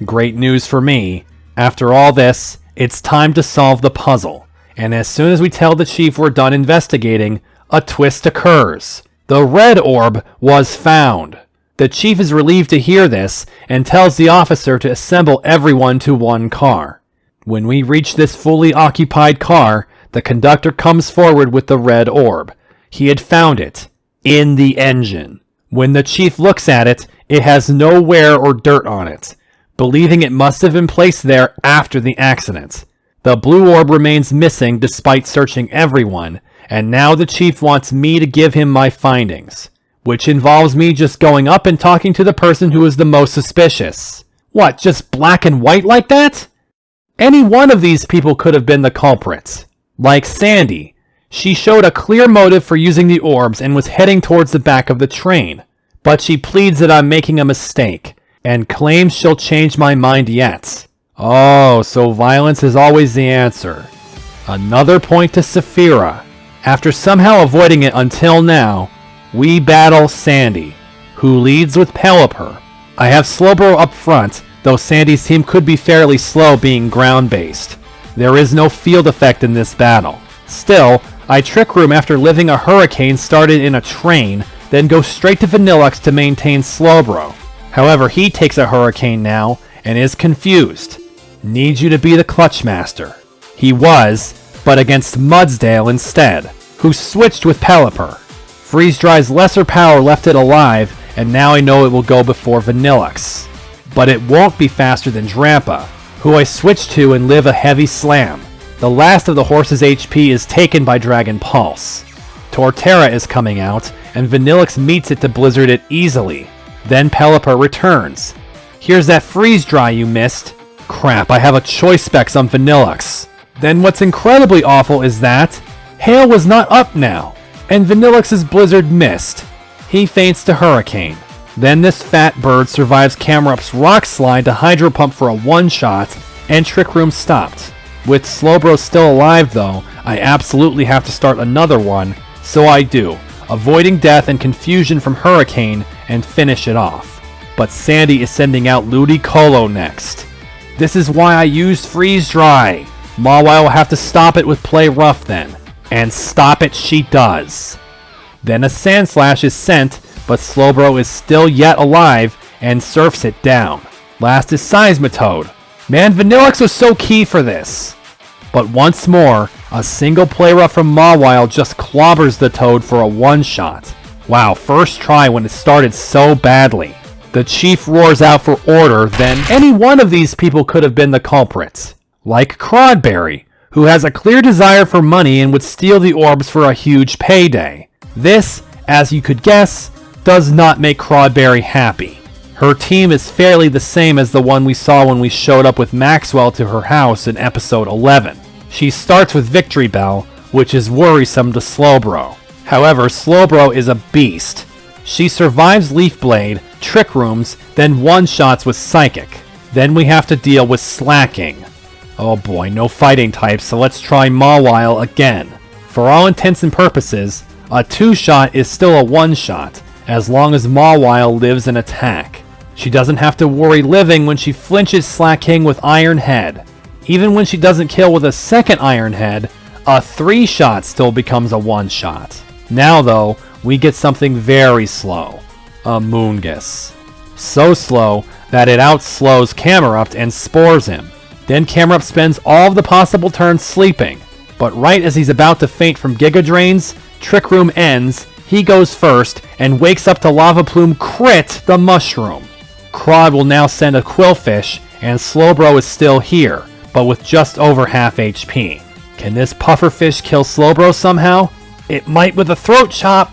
A: Great news for me. After all this, it's time to solve the puzzle, and as soon as we tell the chief we're done investigating, a twist occurs. The red orb was found. The chief is relieved to hear this and tells the officer to assemble everyone to one car. When we reach this fully occupied car, the conductor comes forward with the red orb. He had found it in the engine. When the chief looks at it, it has no wear or dirt on it, believing it must have been placed there after the accident. The blue orb remains missing despite searching everyone, and now the chief wants me to give him my findings, which involves me just going up and talking to the person who is the most suspicious. What, just black and white like that? Any one of these people could have been the culprits. Like Sandy, she showed a clear motive for using the orbs and was heading towards the back of the train, but she pleads that I'm making a mistake, and claims she'll change my mind yet. Oh, so violence is always the answer. Another point to Saphira. After somehow avoiding it until now, we battle Sandy, who leads with Pelipper. I have Slowbro up front, though Sandy's team could be fairly slow being ground-based. There is no field effect in this battle. Still, I Trick Room after living a hurricane started in a train, then go straight to Vanillux to maintain Slowbro. However, he takes a hurricane now, and is confused. Needs you to be the clutch master. He was, but against Mudsdale instead, who switched with Pelipper. Freeze Dry's lesser power left it alive, and now I know it will go before Vanillux. But it won't be faster than Drampa, who I switch to and live a heavy slam. The last of the horse's HP is taken by Dragon Pulse. Torterra is coming out, and Vanillux meets it to blizzard it easily. Then Pelipper returns. Here's that Freeze Dry you missed. Crap, I have a choice specs on Vanillux. Then what's incredibly awful is that Hail was not up now. and Vanillix's blizzard missed. He feints to Hurricane. Then this fat bird survives Camerup's rock slide to Hydro Pump for a one-shot, and Trick Room stopped. With Slowbro still alive though, I absolutely have to start another one, so I do, avoiding death and confusion from Hurricane and finish it off. But Sandy is sending out Ludicolo next. This is why I used Freeze Dry. Mawile will have to stop it with Play Rough then. And stop it she does. Then a Sandslash is sent, but Slowbro is still yet alive and surfs it down. Last is Seismitoad. Man, Vanillix was so key for this. But once more, a single Play Rough from Mawile just clobbers the Toad for a one-shot. Wow, first try when it started so badly. The Chief roars out for order, then any one of these people could have been the culprits. Like Crodberry, who has a clear desire for money and would steal the orbs for a huge payday. This, as you could guess, does not make Crodberry happy. Her team is fairly the same as the one we saw when we showed up with Maxwell to her house in episode 11. She starts with Victory Bell, which is worrisome to Slowbro. However, Slowbro is a beast. She survives Leaf Blade, Trick Rooms, then one-shots with Psychic. Then we have to deal with Slacking. Oh boy, no fighting types, so let's try Mawile again. For all intents and purposes, a two-shot is still a one-shot, as long as Mawile lives an attack. She doesn't have to worry living when she flinches Slacking with Iron Head. Even when she doesn't kill with a second Iron Head, a three-shot still becomes a one-shot. Now though, we get something very slow. A Moongus. So slow that it outslows Camerupt and spores him. Then Camerupt spends all of the possible turns sleeping, but right as he's about to faint from Giga Drains, Trick Room ends, he goes first, and wakes up to Lava Plume crit the Mushroom. Crod will now send a Quillfish, and Slowbro is still here, but with just over half HP. Can this Pufferfish kill Slowbro somehow? It might with a Throat Chop!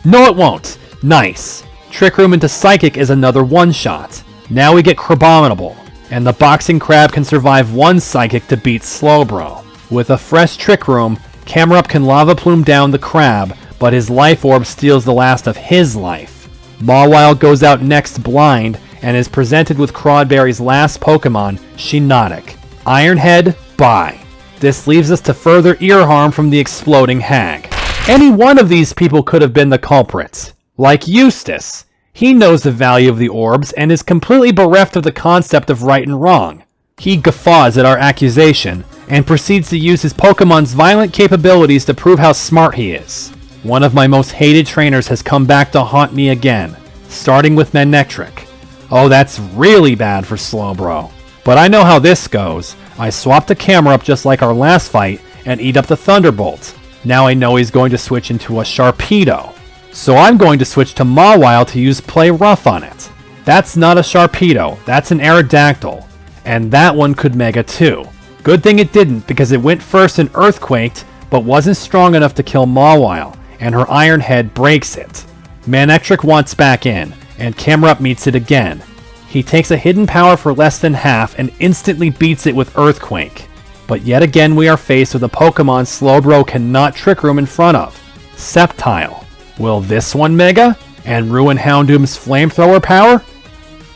A: No it won't! Nice! Trick Room into Psychic is another one-shot. Now we get Crabominable, and the Boxing Crab can survive one Psychic to beat Slowbro. With a fresh Trick Room, Camerupt can Lava Plume down the Crab, but his Life Orb steals the last of his life. Mawile goes out next blind, and is presented with Crodberry's last Pokemon, Shiinotic. Iron Head, bye. This leaves us to further ear harm from the exploding hag. Any one of these people could have been the culprits. Like Eustace. He knows the value of the orbs and is completely bereft of the concept of right and wrong. He guffaws at our accusation and proceeds to use his Pokemon's violent capabilities to prove how smart he is. One of my most hated trainers has come back to haunt me again, starting with Manectric. Oh, that's really bad for Slowbro. But I know how this goes. I swap to Camerupt just like our last fight and eat up the Thunderbolt. Now I know he's going to switch into a Sharpedo. So I'm going to switch to Mawile to use Play Rough on it. That's not a Sharpedo, that's an Aerodactyl. And that one could Mega too. Good thing it didn't, because it went first and Earthquaked, but wasn't strong enough to kill Mawile, and her Iron Head breaks it. Manectric wants back in, and Camerupt meets it again. He takes a hidden power for less than half and instantly beats it with Earthquake. But yet again we are faced with a Pokemon Slowbro cannot Trick Room in front of. Sceptile. Will this one Mega? And ruin Houndoom's Flamethrower power?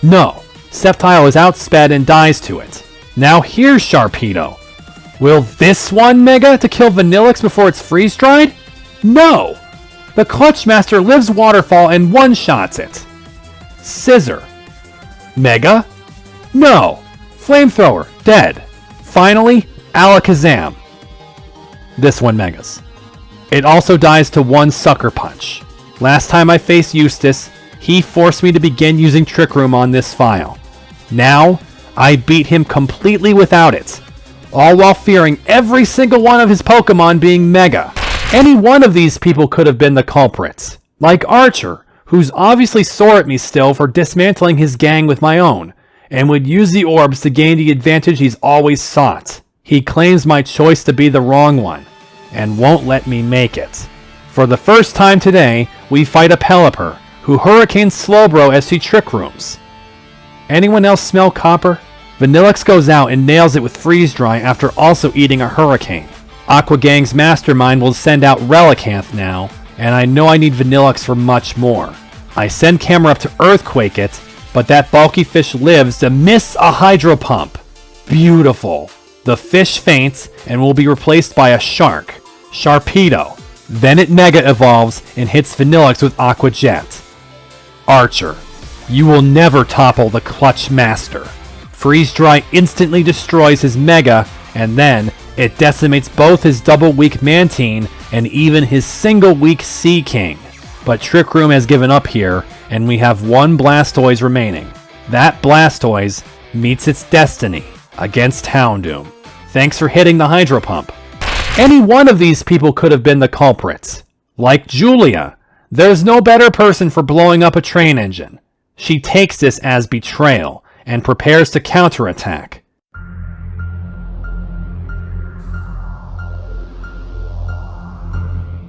A: No. Sceptile is outsped and dies to it. Now here's Sharpedo. Will this one Mega to kill Vanillix before it's freeze-dried? No! The Clutch Master lives Waterfall and one-shots it. Scissor. Mega? No! Flamethrower. Dead. Finally, Alakazam. This one Megas. It also dies to one Sucker Punch. Last time I faced Eustace, he forced me to begin using Trick Room on this file. Now, I beat him completely without it, all while fearing every single one of his Pokemon being Mega. Any one of these people could have been the culprits, like Archer, who's obviously sore at me still for dismantling his gang with my own, and would use the orbs to gain the advantage he's always sought. He claims my choice to be the wrong one, and won't let me make it. For the first time today, we fight a Pelipper, who hurricanes Slowbro as she Trick Rooms. Anyone else smell copper? Vanillix goes out and nails it with Freeze Dry after also eating a Hurricane. Aqua Gang's mastermind will send out Relicanth now, and I know I need Vanillux for much more. I send Camera up to Earthquake it, but that bulky fish lives to miss a Hydro Pump. Beautiful. The fish faints and will be replaced by a shark, Sharpedo. Then it Mega Evolves and hits Vanillux with Aqua Jet. Archer, you will never topple the Clutch Master. Freeze Dry instantly destroys his Mega, and then it decimates both his double weak Mantine and even his single weak Sea King. But Trick Room has given up here, and we have one Blastoise remaining. That Blastoise meets its destiny against Houndoom. Thanks for hitting the Hydro Pump. Any one of these people could have been the culprits. Like Julia. There's no better person for blowing up a train engine. She takes this as betrayal and prepares to counterattack.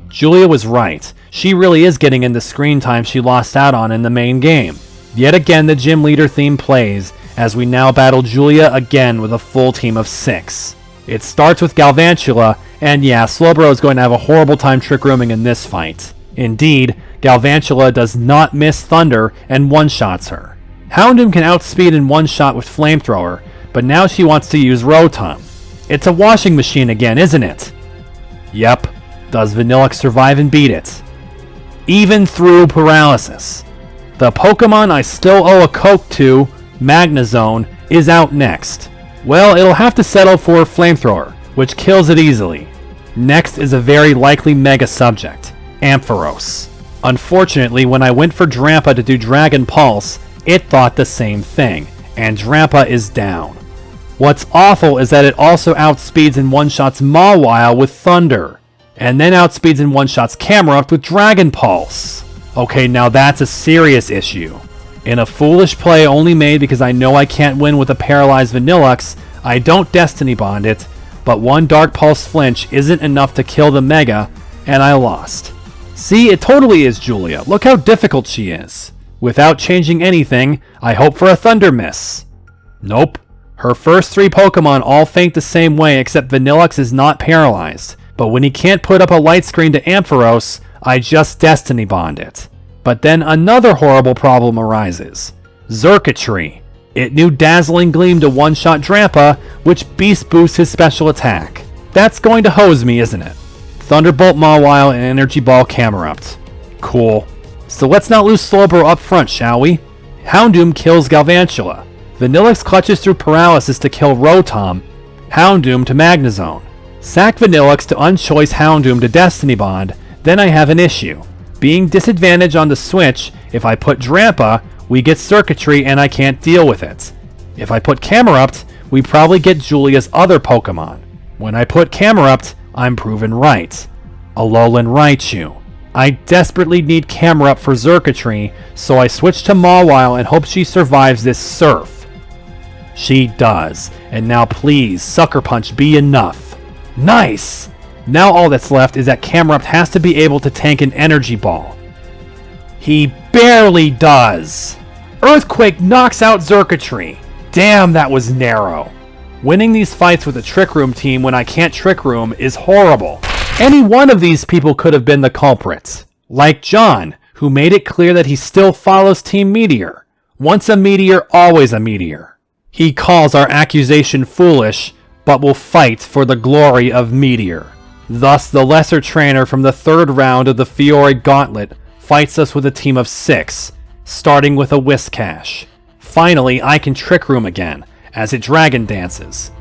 A: Julia was right. She really is getting in the screen time she lost out on in the main game. Yet again the gym leader theme plays, as we now battle Julia again with a full team of 6. It starts with Galvantula, and yeah, Slowbro is going to have a horrible time trick rooming in this fight. Indeed, Galvantula does not miss Thunder and one-shots her. Houndoom can outspeed in one-shot with Flamethrower, but now she wants to use Rotom. It's a washing machine again, isn't it? Yep. Does Vanillux survive and beat it? Even through paralysis. The Pokemon I still owe a Coke to, Magnezone, is out next. Well, it'll have to settle for Flamethrower, which kills it easily. Next is a very likely Mega subject, Ampharos. Unfortunately, when I went for Drampa to do Dragon Pulse, it thought the same thing, and Drampa is down. What's awful is that it also outspeeds and one-shots Mawile with Thunder, and then outspeeds and one-shots Camerupt with Dragon Pulse. Okay, now that's a serious issue. In a foolish play only made because I know I can't win with a paralyzed Vanillux, I don't Destiny Bond it, but one Dark Pulse flinch isn't enough to kill the Mega, and I lost. See, it totally is Julia. Look how difficult she is. Without changing anything, I hope for a Thunder Miss. Nope. Her first 3 Pokemon all faint the same way except Vanillux is not paralyzed, but when he can't put up a light screen to Ampharos, I just Destiny Bond it. But then another horrible problem arises. Xurkitree. It knew Dazzling Gleam to one-shot Drampa, which beast boosts his special attack. That's going to hose me, isn't it? Thunderbolt Mawile and Energy Ball Camerupt. Cool. So let's not lose Slowbro up front, shall we? Houndoom kills Galvantula. Vanillux clutches through paralysis to kill Rotom. Houndoom to Magnezone. Sack Vanillux to unchoice Houndoom to Destiny Bond, then I have an issue. Being disadvantaged on the switch, if I put Drampa, we get Xurkitree and I can't deal with it. If I put Camerupt, we probably get Julia's other Pokemon. When I put Camerupt, I'm proven right. Alolan Raichu. I desperately need Camerupt for Xurkitree, so I switch to Mawile and hope she survives this Surf. She does, and now please, Sucker Punch be enough. Nice! Now all that's left is that Camerupt has to be able to tank an Energy Ball. He barely does! Earthquake knocks out Xurkitree. Damn, that was narrow. Winning these fights with a Trick Room team when I can't Trick Room is horrible. Any one of these people could have been the culprits. Like John, who made it clear that he still follows Team Meteor. Once a Meteor, always a Meteor. He calls our accusation foolish, but will fight for the glory of Meteor. Thus, the lesser trainer from the 3rd round of the Fiore Gauntlet fights us with a team of 6, starting with a Whiscash. Finally, I can Trick Room again, as it Dragon Dances.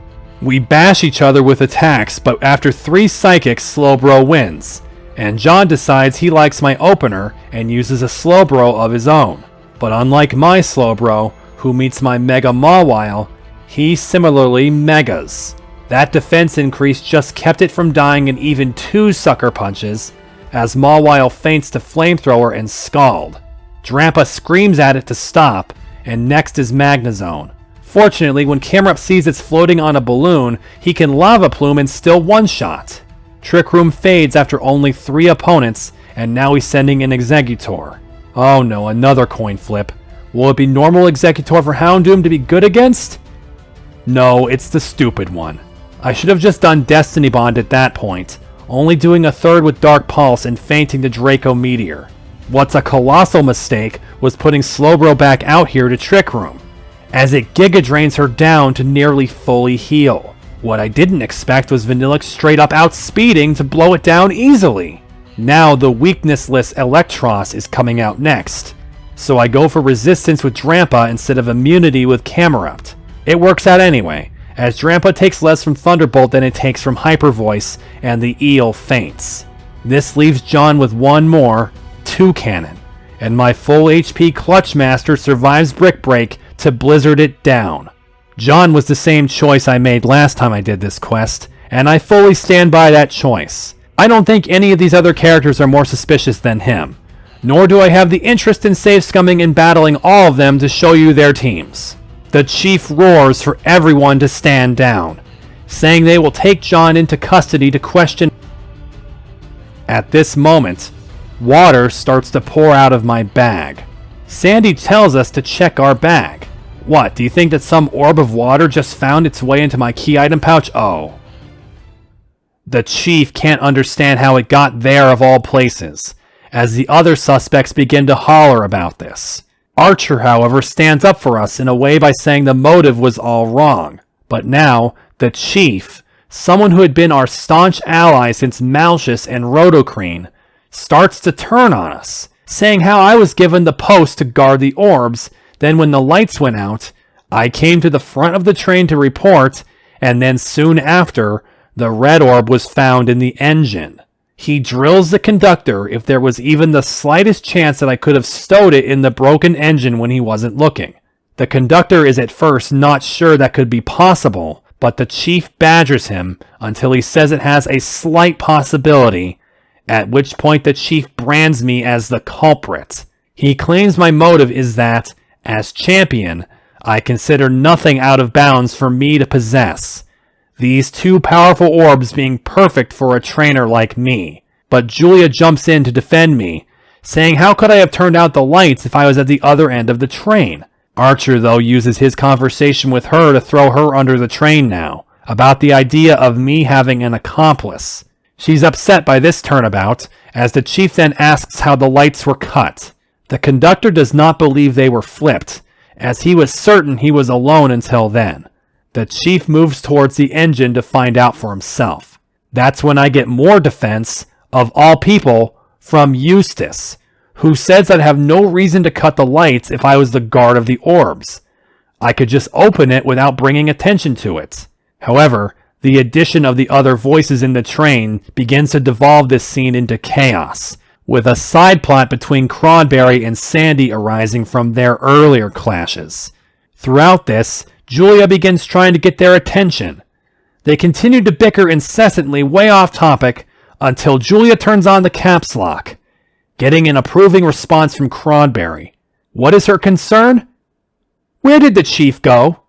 A: We bash each other with attacks, but after 3 Psychics, Slowbro wins, and John decides he likes my opener and uses a Slowbro of his own. But unlike my Slowbro, who meets my Mega Mawile, he similarly Megas. That defense increase just kept it from dying in even 2 Sucker Punches, as Mawile feints to Flamethrower and Scald. Drampa screams at it to stop, and next is Magnezone. Fortunately, when Camerupt sees it's floating on a balloon, he can Lava Plume and still one-shot. Trick Room fades after only 3 opponents, and now he's sending an Exeggutor. Oh no, another coin flip. Will it be normal Exeggutor for Houndoom to be good against? No, it's the stupid one. I should have just done Destiny Bond at that point, only doing a third with Dark Pulse and fainting the Draco Meteor. What's a colossal mistake was putting Slowbro back out here to Trick Room, as it Giga Drains her down to nearly fully heal. What I didn't expect was Vanillix straight up outspeeding to blow it down easily. Now the weaknessless Electros is coming out next, so I go for resistance with Drampa instead of immunity with Camerupt. It works out anyway, as Drampa takes less from Thunderbolt than it takes from Hyper Voice, and the eel faints. This leaves John with one more, 2 cannon, and my full HP Clutch Master survives Brick Break to blizzard it down. John was the same choice I made last time I did this quest, and I fully stand by that choice. I don't think any of these other characters are more suspicious than him, nor do I have the interest in save scumming and battling all of them to show you their teams. The Chief roars for everyone to stand down, saying they will take John into custody to question. At this moment, water starts to pour out of my bag. Sandy tells us to check our bag. What, do you think that some orb of water just found its way into my key item pouch? Oh. The Chief can't understand how it got there of all places, as the other suspects begin to holler about this. Archer, however, stands up for us in a way by saying the motive was all wrong. But now, the Chief, someone who had been our staunch ally since Malchus and Rotocrene, starts to turn on us, saying how I was given the post to guard the orbs, then when the lights went out, I came to the front of the train to report, and then soon after, the red orb was found in the engine. He drills the conductor if there was even the slightest chance that I could have stowed it in the broken engine when he wasn't looking. The conductor is at first not sure that could be possible, but the Chief badgers him until he says it has a slight possibility, at which point the Chief brands me as the culprit. He claims my motive is that, as champion, I consider nothing out of bounds for me to possess, these 2 powerful orbs being perfect for a trainer like me. But Julia jumps in to defend me, saying how could I have turned out the lights if I was at the other end of the train? Archer, though, uses his conversation with her to throw her under the train now, about the idea of me having an accomplice. She's upset by this turnabout, as the Chief then asks how the lights were cut. The conductor does not believe they were flipped, as he was certain he was alone until then. The Chief moves towards the engine to find out for himself. That's when I get more defense, of all people, from Eustace, who says I'd have no reason to cut the lights if I was the guard of the orbs. I could just open it without bringing attention to it. However, the addition of the other voices in the train begins to devolve this scene into chaos, with a side plot between Cronberry and Sandy arising from their earlier clashes. Throughout this, Julia begins trying to get their attention. They continue to bicker incessantly way off topic until Julia turns on the caps lock, getting an approving response from Cronberry. What is her concern? Where did the Chief go?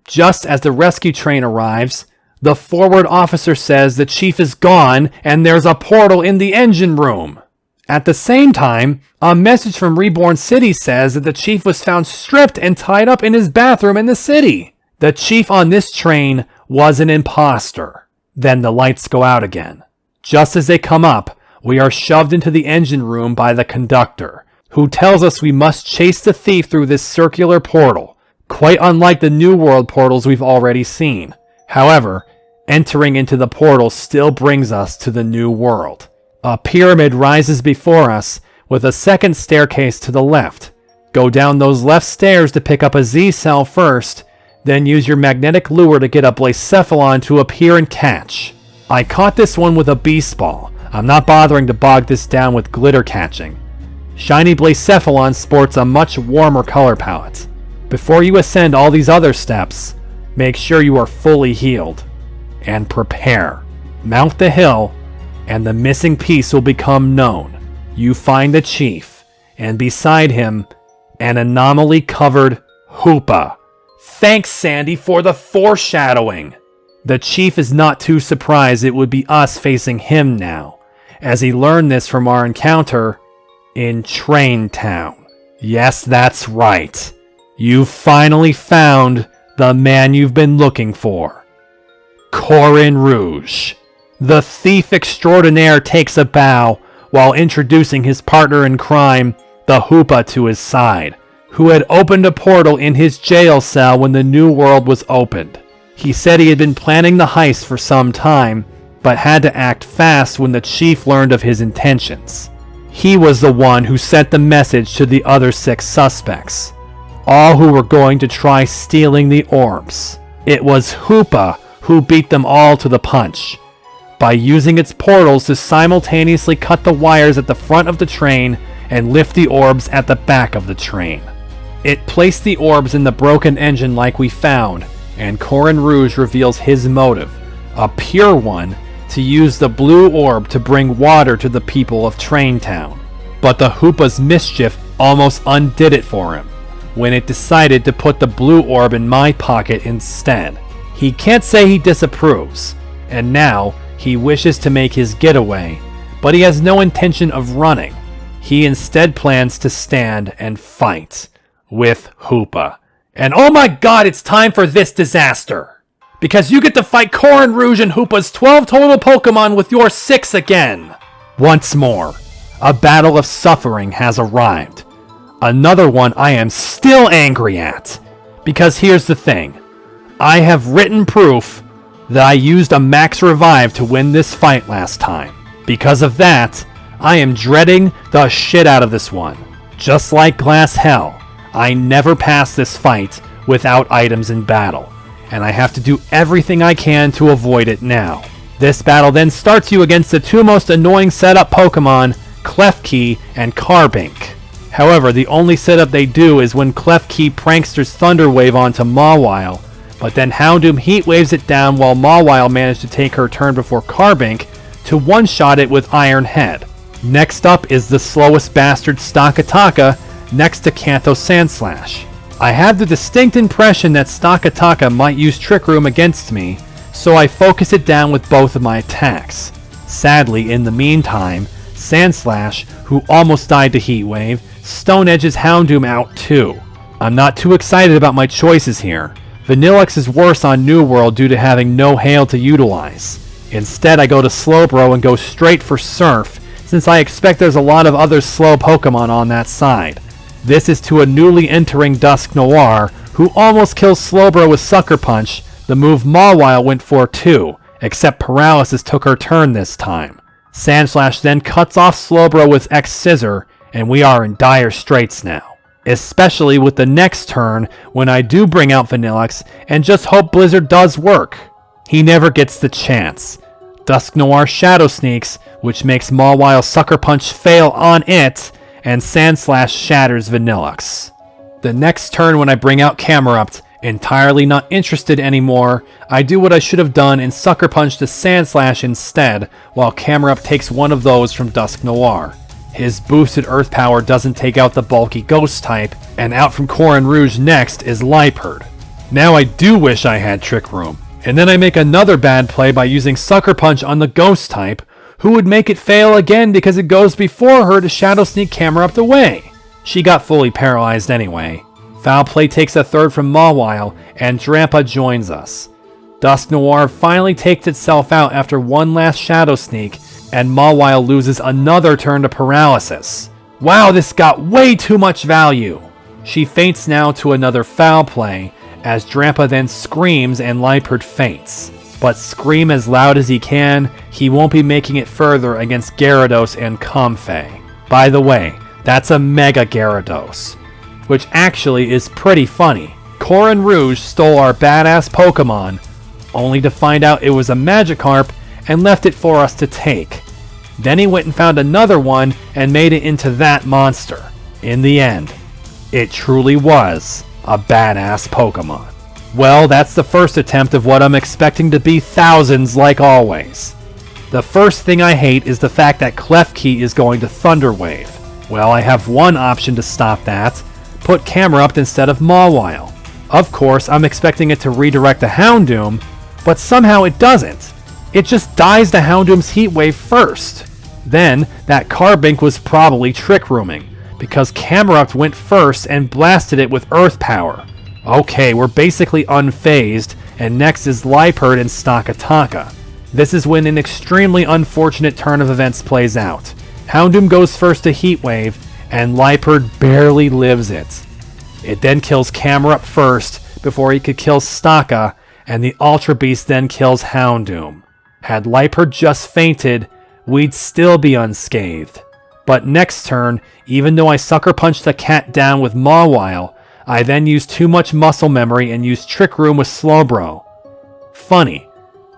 A: Just as the rescue train arrives, the forward officer says the Chief is gone and there's a portal in the engine room. At the same time, a message from Reborn City says that the Chief was found stripped and tied up in his bathroom in the city. The Chief on this train was an imposter. Then the lights go out again. Just as they come up, we are shoved into the engine room by the conductor, who tells us we must chase the thief through this circular portal, quite unlike the New World portals we've already seen. However, entering into the portal still brings us to the New World. A pyramid rises before us, with a second staircase to the left. Go down those left stairs to pick up a Z-cell first, then use your magnetic lure to get a Blacephalon to appear and catch. I caught this one with a Beast Ball. I'm not bothering to bog this down with glitter catching. Shiny Blacephalon sports a much warmer color palette. Before you ascend all these other steps, make sure you are fully healed. And prepare. Mount the hill, and the missing piece will become known. You find the Chief, and beside him, an anomaly-covered Hoopa. Thanks, Sandy, for the foreshadowing! The Chief is not too surprised it would be us facing him now, as he learned this from our encounter in Train Town. Yes, that's right. You've finally found the man you've been looking for. Corin Rouge. The thief extraordinaire takes a bow while introducing his partner in crime, the Hoopa, to his side, who had opened a portal in his jail cell when the new world was opened. He said he had been planning the heist for some time, but had to act fast when the chief learned of his intentions. He was the one who sent the message to the other 6 suspects, all who were going to try stealing the orbs. It was Hoopa who beat them all to the punch, by using its portals to simultaneously cut the wires at the front of the train and lift the orbs at the back of the train. It placed the orbs in the broken engine like we found, and Corin Rouge reveals his motive, a pure one, to use the blue orb to bring water to the people of Train Town. But the Hoopa's mischief almost undid it for him, when it decided to put the blue orb in my pocket instead. He can't say he disapproves, and now he wishes to make his getaway, but he has no intention of running. He instead plans to stand and fight with Hoopa. And oh my god, it's time for this disaster! Because you get to fight Corin Rouge and Hoopa's 12 total Pokemon with your 6 again! Once more, a battle of suffering has arrived. Another one I am still angry at. Because here's the thing. I have written proof that I used a max revive to win this fight last time. Because of that, I am dreading the shit out of this one. Just like Glass Hell, I never pass this fight without items in battle, and I have to do everything I can to avoid it now. This battle then starts you against the 2 most annoying setup Pokemon, Klefki and Carbink. However, the only setup they do is when Klefki pranksters Thunder Wave onto Mawile, but then Houndoom Heat Waves it down while Mawile managed to take her turn before Carbink to one-shot it with Iron Head. Next up is the slowest bastard Stakataka next to Kanto Sandslash. I have the distinct impression that Stakataka might use Trick Room against me, so I focus it down with both of my attacks. Sadly, in the meantime, Sandslash, who almost died to Heat Wave, Stone Edges Houndoom out too. I'm not too excited about my choices here. Vanillix is worse on New World due to having no Hail to utilize. Instead, I go to Slowbro and go straight for Surf, since I expect there's a lot of other slow Pokemon on that side. This is to a newly entering Dusknoir, who almost kills Slowbro with Sucker Punch, the move Mawile went for too, except Paralysis took her turn this time. Sandslash then cuts off Slowbro with X-Scissor, and we are in dire straits now. Especially with the next turn when I do bring out Vanillix and just hope Blizzard does work. He never gets the chance. Dusknoir Shadow Sneaks, which makes Mawile Sucker Punch fail on it, and Sandslash shatters Vanillix. The next turn when I bring out Camerupt, entirely not interested anymore, I do what I should have done and Sucker Punch to Sandslash instead, while Camerupt takes one of those from Dusknoir. His boosted Earth Power doesn't take out the bulky Ghost type, and out from Corin Rouge next is Liepard. Now I do wish I had Trick Room, and then I make another bad play by using Sucker Punch on the Ghost type, who would make it fail again because it goes before her to Shadow Sneak Camerupt away. She got fully paralyzed anyway. Foul Play takes a third from Mawile, and Drampa joins us. Dusknoir finally takes itself out after one last Shadow Sneak, and Mawile loses another turn to Paralysis. Wow, this got way too much value! She faints now to another Foul Play, as Drampa then screams and Liepard faints. But scream as loud as he can, he won't be making it further against Gyarados and Comfey. By the way, that's a Mega Gyarados, which actually is pretty funny. Corin Rouge stole our badass Pokemon, only to find out it was a Magikarp and left it for us to take. Then he went and found another one and made it into that monster. In the end, it truly was a badass Pokemon. Well, that's the first attempt of what I'm expecting to be thousands like always. The first thing I hate is the fact that Klefki is going to Thunder Wave. Well, I have one option to stop that. Put Camerupt instead of Mawile. Of course, I'm expecting it to redirect the Houndoom, but somehow it doesn't. It just dies the Houndoom's Heat Wave first. Then, that Carbink was probably Trick Rooming, because Camerupt went first and blasted it with Earth Power. Okay, we're basically unfazed, and next is Liepard and Stakataka. This is when an extremely unfortunate turn of events plays out. Houndoom goes first to Heatwave, and Liepard barely lives it. It then kills Camerupt first, before he could kill Staka, and the Ultra Beast then kills Houndoom. Had Liepard just fainted, we'd still be unscathed. But next turn, even though I sucker punched the cat down with Mawile, I then used too much muscle memory and used Trick Room with Slowbro. Funny,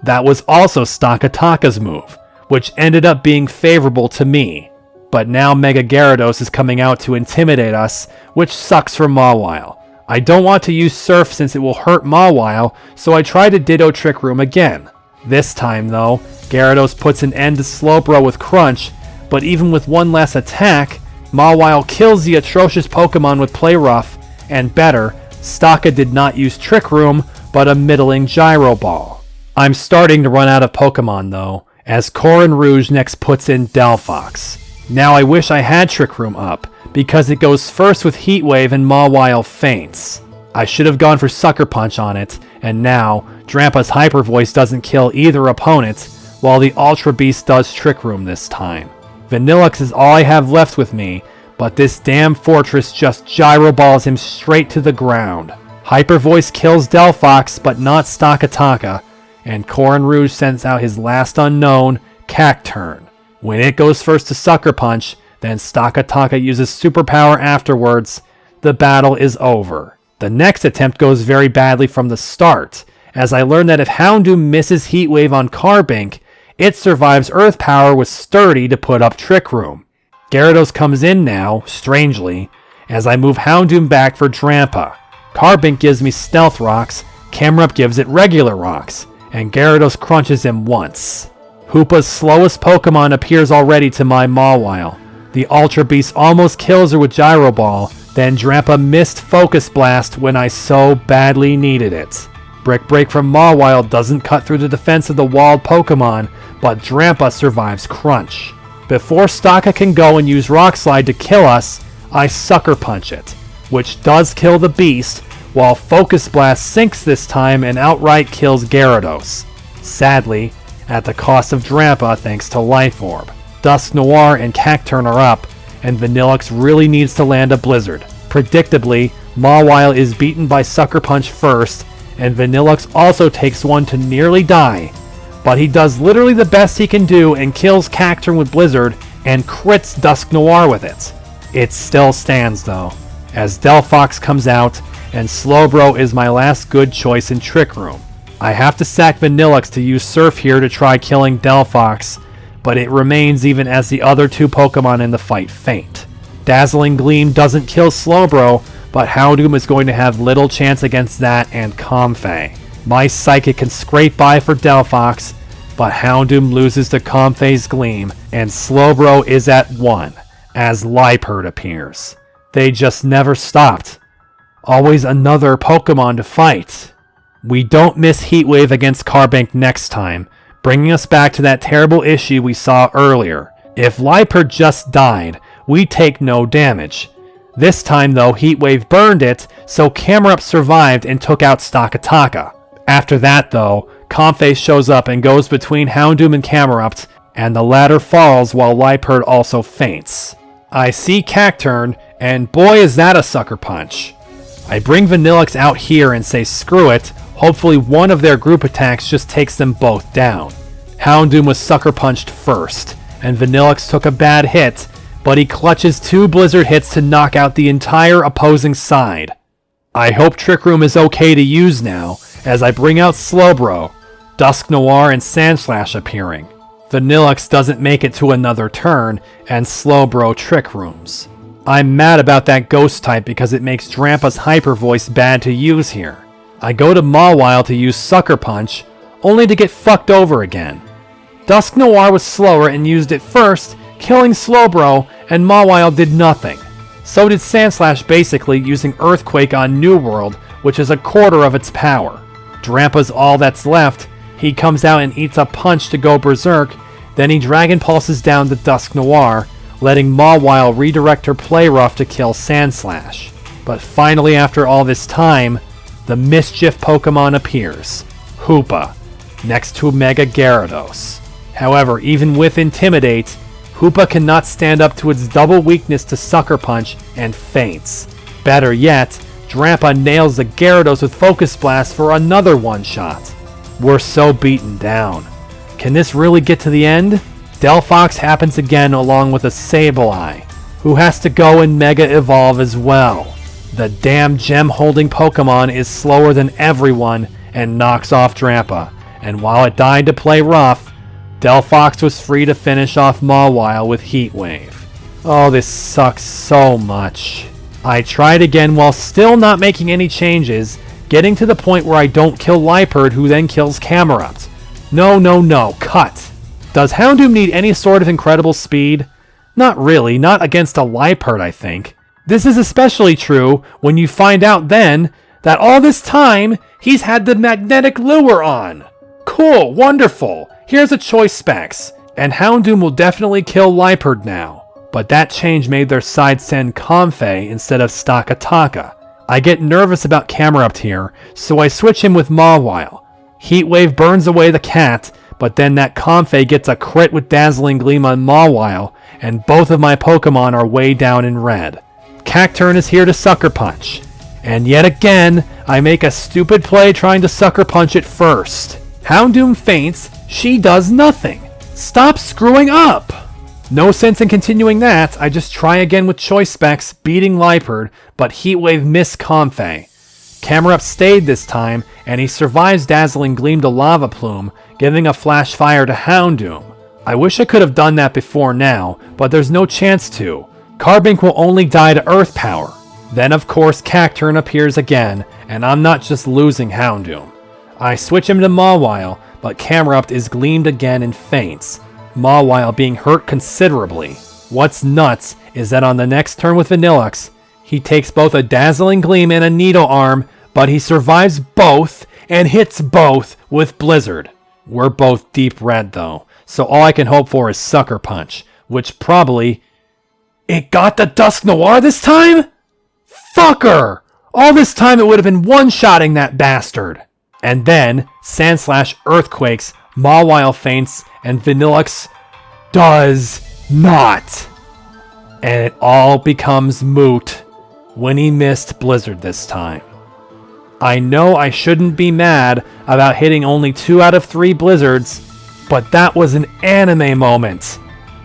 A: that was also Stakataka's move, which ended up being favorable to me. But now Mega Gyarados is coming out to intimidate us, which sucks for Mawile. I don't want to use Surf since it will hurt Mawile, so I try to Ditto Trick Room again. This time though, Gyarados puts an end to Slowbro with Crunch, but even with one less attack, Mawile kills the atrocious Pokemon with Play Rough, and better, Staka did not use Trick Room, but a middling Gyro Ball. I'm starting to run out of Pokemon though, as Corin Rouge next puts in Delphox. Now I wish I had Trick Room up, because it goes first with Heat Wave and Mawile faints. I should have gone for Sucker Punch on it, and now, Drampa's Hyper Voice doesn't kill either opponent, while the Ultra Beast does Trick Room this time. Vanillux is all I have left with me, but this damn fortress just Gyro Balls him straight to the ground. Hyper Voice kills Delphox, but not Stakataka, and Corin Rouge sends out his last unknown, Cacturn. When it goes first to Sucker Punch, then Stakataka uses Superpower afterwards, the battle is over. The next attempt goes very badly from the start, as I learned that if Houndoom misses Heat Wave on Carbink, it survives Earth Power with Sturdy to put up Trick Room. Gyarados comes in now, strangely, as I move Houndoom back for Drampa. Carbink gives me Stealth Rocks, Camerupt gives it Regular Rocks, and Gyarados crunches him once. Hoopa's slowest Pokemon appears already to my Mawile. The Ultra Beast almost kills her with Gyro Ball, then Drampa missed Focus Blast when I so badly needed it. Brick Break from Mawile doesn't cut through the defense of the walled Pokemon, but Drampa survives Crunch. Before Staka can go and use Rock Slide to kill us, I Sucker Punch it, which does kill the beast, while Focus Blast sinks this time and outright kills Gyarados. Sadly, at the cost of Drampa thanks to Life Orb. Dusk Noir and Cacturn are up, and Vanillux really needs to land a Blizzard. Predictably, Mawile is beaten by Sucker Punch first, and Vanillux also takes one to nearly die. But he does literally the best he can do and kills Cacturn with Blizzard and crits Dusk Noir with it. It still stands though, as Delphox comes out, and Slowbro is my last good choice in Trick Room. I have to sack Vanillux to use Surf here to try killing Delphox, but it remains even as the other two Pokemon in the fight faint. Dazzling Gleam doesn't kill Slowbro, but Houndoom is going to have little chance against that and Comfey. My Psychic can scrape by for Delphox, but Houndoom loses to Comfey's Gleam, and Slowbro is at 1, as Liepard appears. They just never stopped. Always another Pokemon to fight. We don't miss Heat Wave against Carbink next time, bringing us back to that terrible issue we saw earlier. If Liepard just died, we take no damage. This time though, Heat Wave burned it, so Camerupt survived and took out Stakataka. After that though, Comfey shows up and goes between Houndoom and Camerupt, and the latter falls while Liepard also faints. I see Cacturn, and boy is that a sucker punch. I bring Vanillux out here and say screw it, hopefully one of their group attacks just takes them both down. Houndoom was sucker punched first, and Vanillux took a bad hit, but he clutches 2 Blizzard hits to knock out the entire opposing side. I hope Trick Room is okay to use now, as I bring out Slowbro, Dusk Noir and Sandslash appearing. Vanillux doesn't make it to another turn, and Slowbro Trick Rooms. I'm mad about that Ghost type because it makes Drampa's Hyper Voice bad to use here. I go to Mawile to use Sucker Punch, only to get fucked over again. Dusk Noir was slower and used it first, killing Slowbro, and Mawile did nothing. So did Sandslash basically using Earthquake on New World, which is a quarter of its power. Drampa's all that's left. He comes out and eats a punch to go berserk, then he Dragon Pulses down to Dusk Noir, letting Mawile redirect her Play Rough to kill Sandslash. But finally after all this time, the Mischief Pokemon appears, Hoopa, next to Mega Gyarados. However, even with Intimidate, Hoopa cannot stand up to its double weakness to Sucker Punch and faints. Better yet, Drampa nails the Gyarados with Focus Blast for another one-shot. We're so beaten down. Can this really get to the end? Delphox happens again along with a Sableye, who has to go and Mega Evolve as well. The damn gem-holding Pokemon is slower than everyone and knocks off Drampa, and while it died to play rough, Delphox was free to finish off Mawile with Heat Wave. Oh, this sucks so much. I tried again while still not making any changes, getting to the point where I don't kill Liepard, who then kills Camerupt. No, cut. Does Houndoom need any sort of incredible speed? Not really, not against a Liepard, I think. This is especially true when you find out then that all this time he's had the magnetic lure on. Cool, wonderful. Here's a choice specs, and Houndoom will definitely kill Liepard now. But that change made their side send Comfey instead of Stakataka. I get nervous about Camerupt here, so I switch him with Mawile. Heatwave burns away the cat, but then that Comfey gets a crit with Dazzling Gleam on Mawile, and both of my Pokemon are way down in red. Cacturne is here to Sucker Punch. And yet again, I make a stupid play trying to Sucker Punch it first. Houndoom faints, she does nothing. Stop screwing up! No sense in continuing that, I just try again with choice specs, beating Liepard, but Heatwave missed Comfey. Camerupt stayed this time, and he survives Dazzling Gleam to Lava Plume, giving a Flash Fire to Houndoom. I wish I could have done that before now, but there's no chance to. Carbink will only die to Earth Power. Then of course Cacturne appears again, and I'm not just losing Houndoom. I switch him to Mawile, but Camerupt is gleamed again and faints, Mawile being hurt considerably. What's nuts is that on the next turn with Vanillux, he takes both a Dazzling Gleam and a Needle Arm, but he survives both and hits both with Blizzard. We're both deep red though, so all I can hope for is Sucker Punch, which probably... It got the Dusk Noir this time? Fucker! All this time it would have been one-shotting that bastard. And then, Sandslash Earthquakes, Mawile faints, and Vanillux does not. And it all becomes moot when he missed Blizzard this time. I know I shouldn't be mad about hitting only 2 out of 3 Blizzards, but that was an anime moment,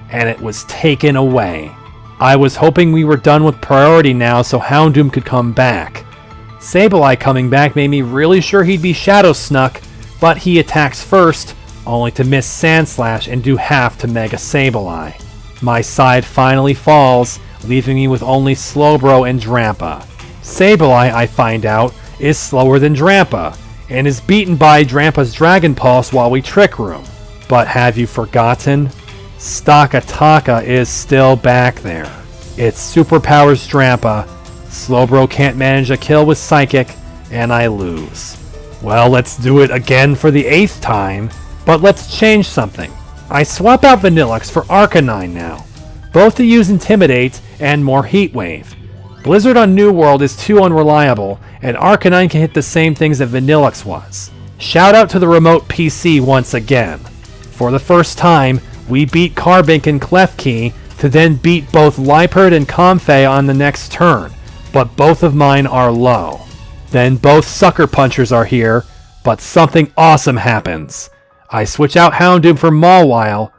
A: and it was taken away. I was hoping we were done with priority now so Houndoom could come back. Sableye coming back made me really sure he'd be Shadow Snuck, but he attacks first, only to miss Sandslash and do half to Mega Sableye. My side finally falls, leaving me with only Slowbro and Drampa. Sableye, I find out, is slower than Drampa, and is beaten by Drampa's Dragon Pulse while we Trick Room. But have you forgotten? Stakataka is still back there. It superpowers Drampa, Slowbro can't manage a kill with Psychic, and I lose. Well, let's do it again for the 8th time, but let's change something. I swap out Vanillux for Arcanine now, both to use Intimidate and more Heat Wave. Blizzard on New World is too unreliable, and Arcanine can hit the same things that Vanillux was. Shout out to the remote PC once again. For the first time, we beat Carbink and Klefki to then beat both Liepard and Comfey on the next turn, but both of mine are low. Then both Sucker Punchers are here, but something awesome happens. I switch out Houndoom for Mawile,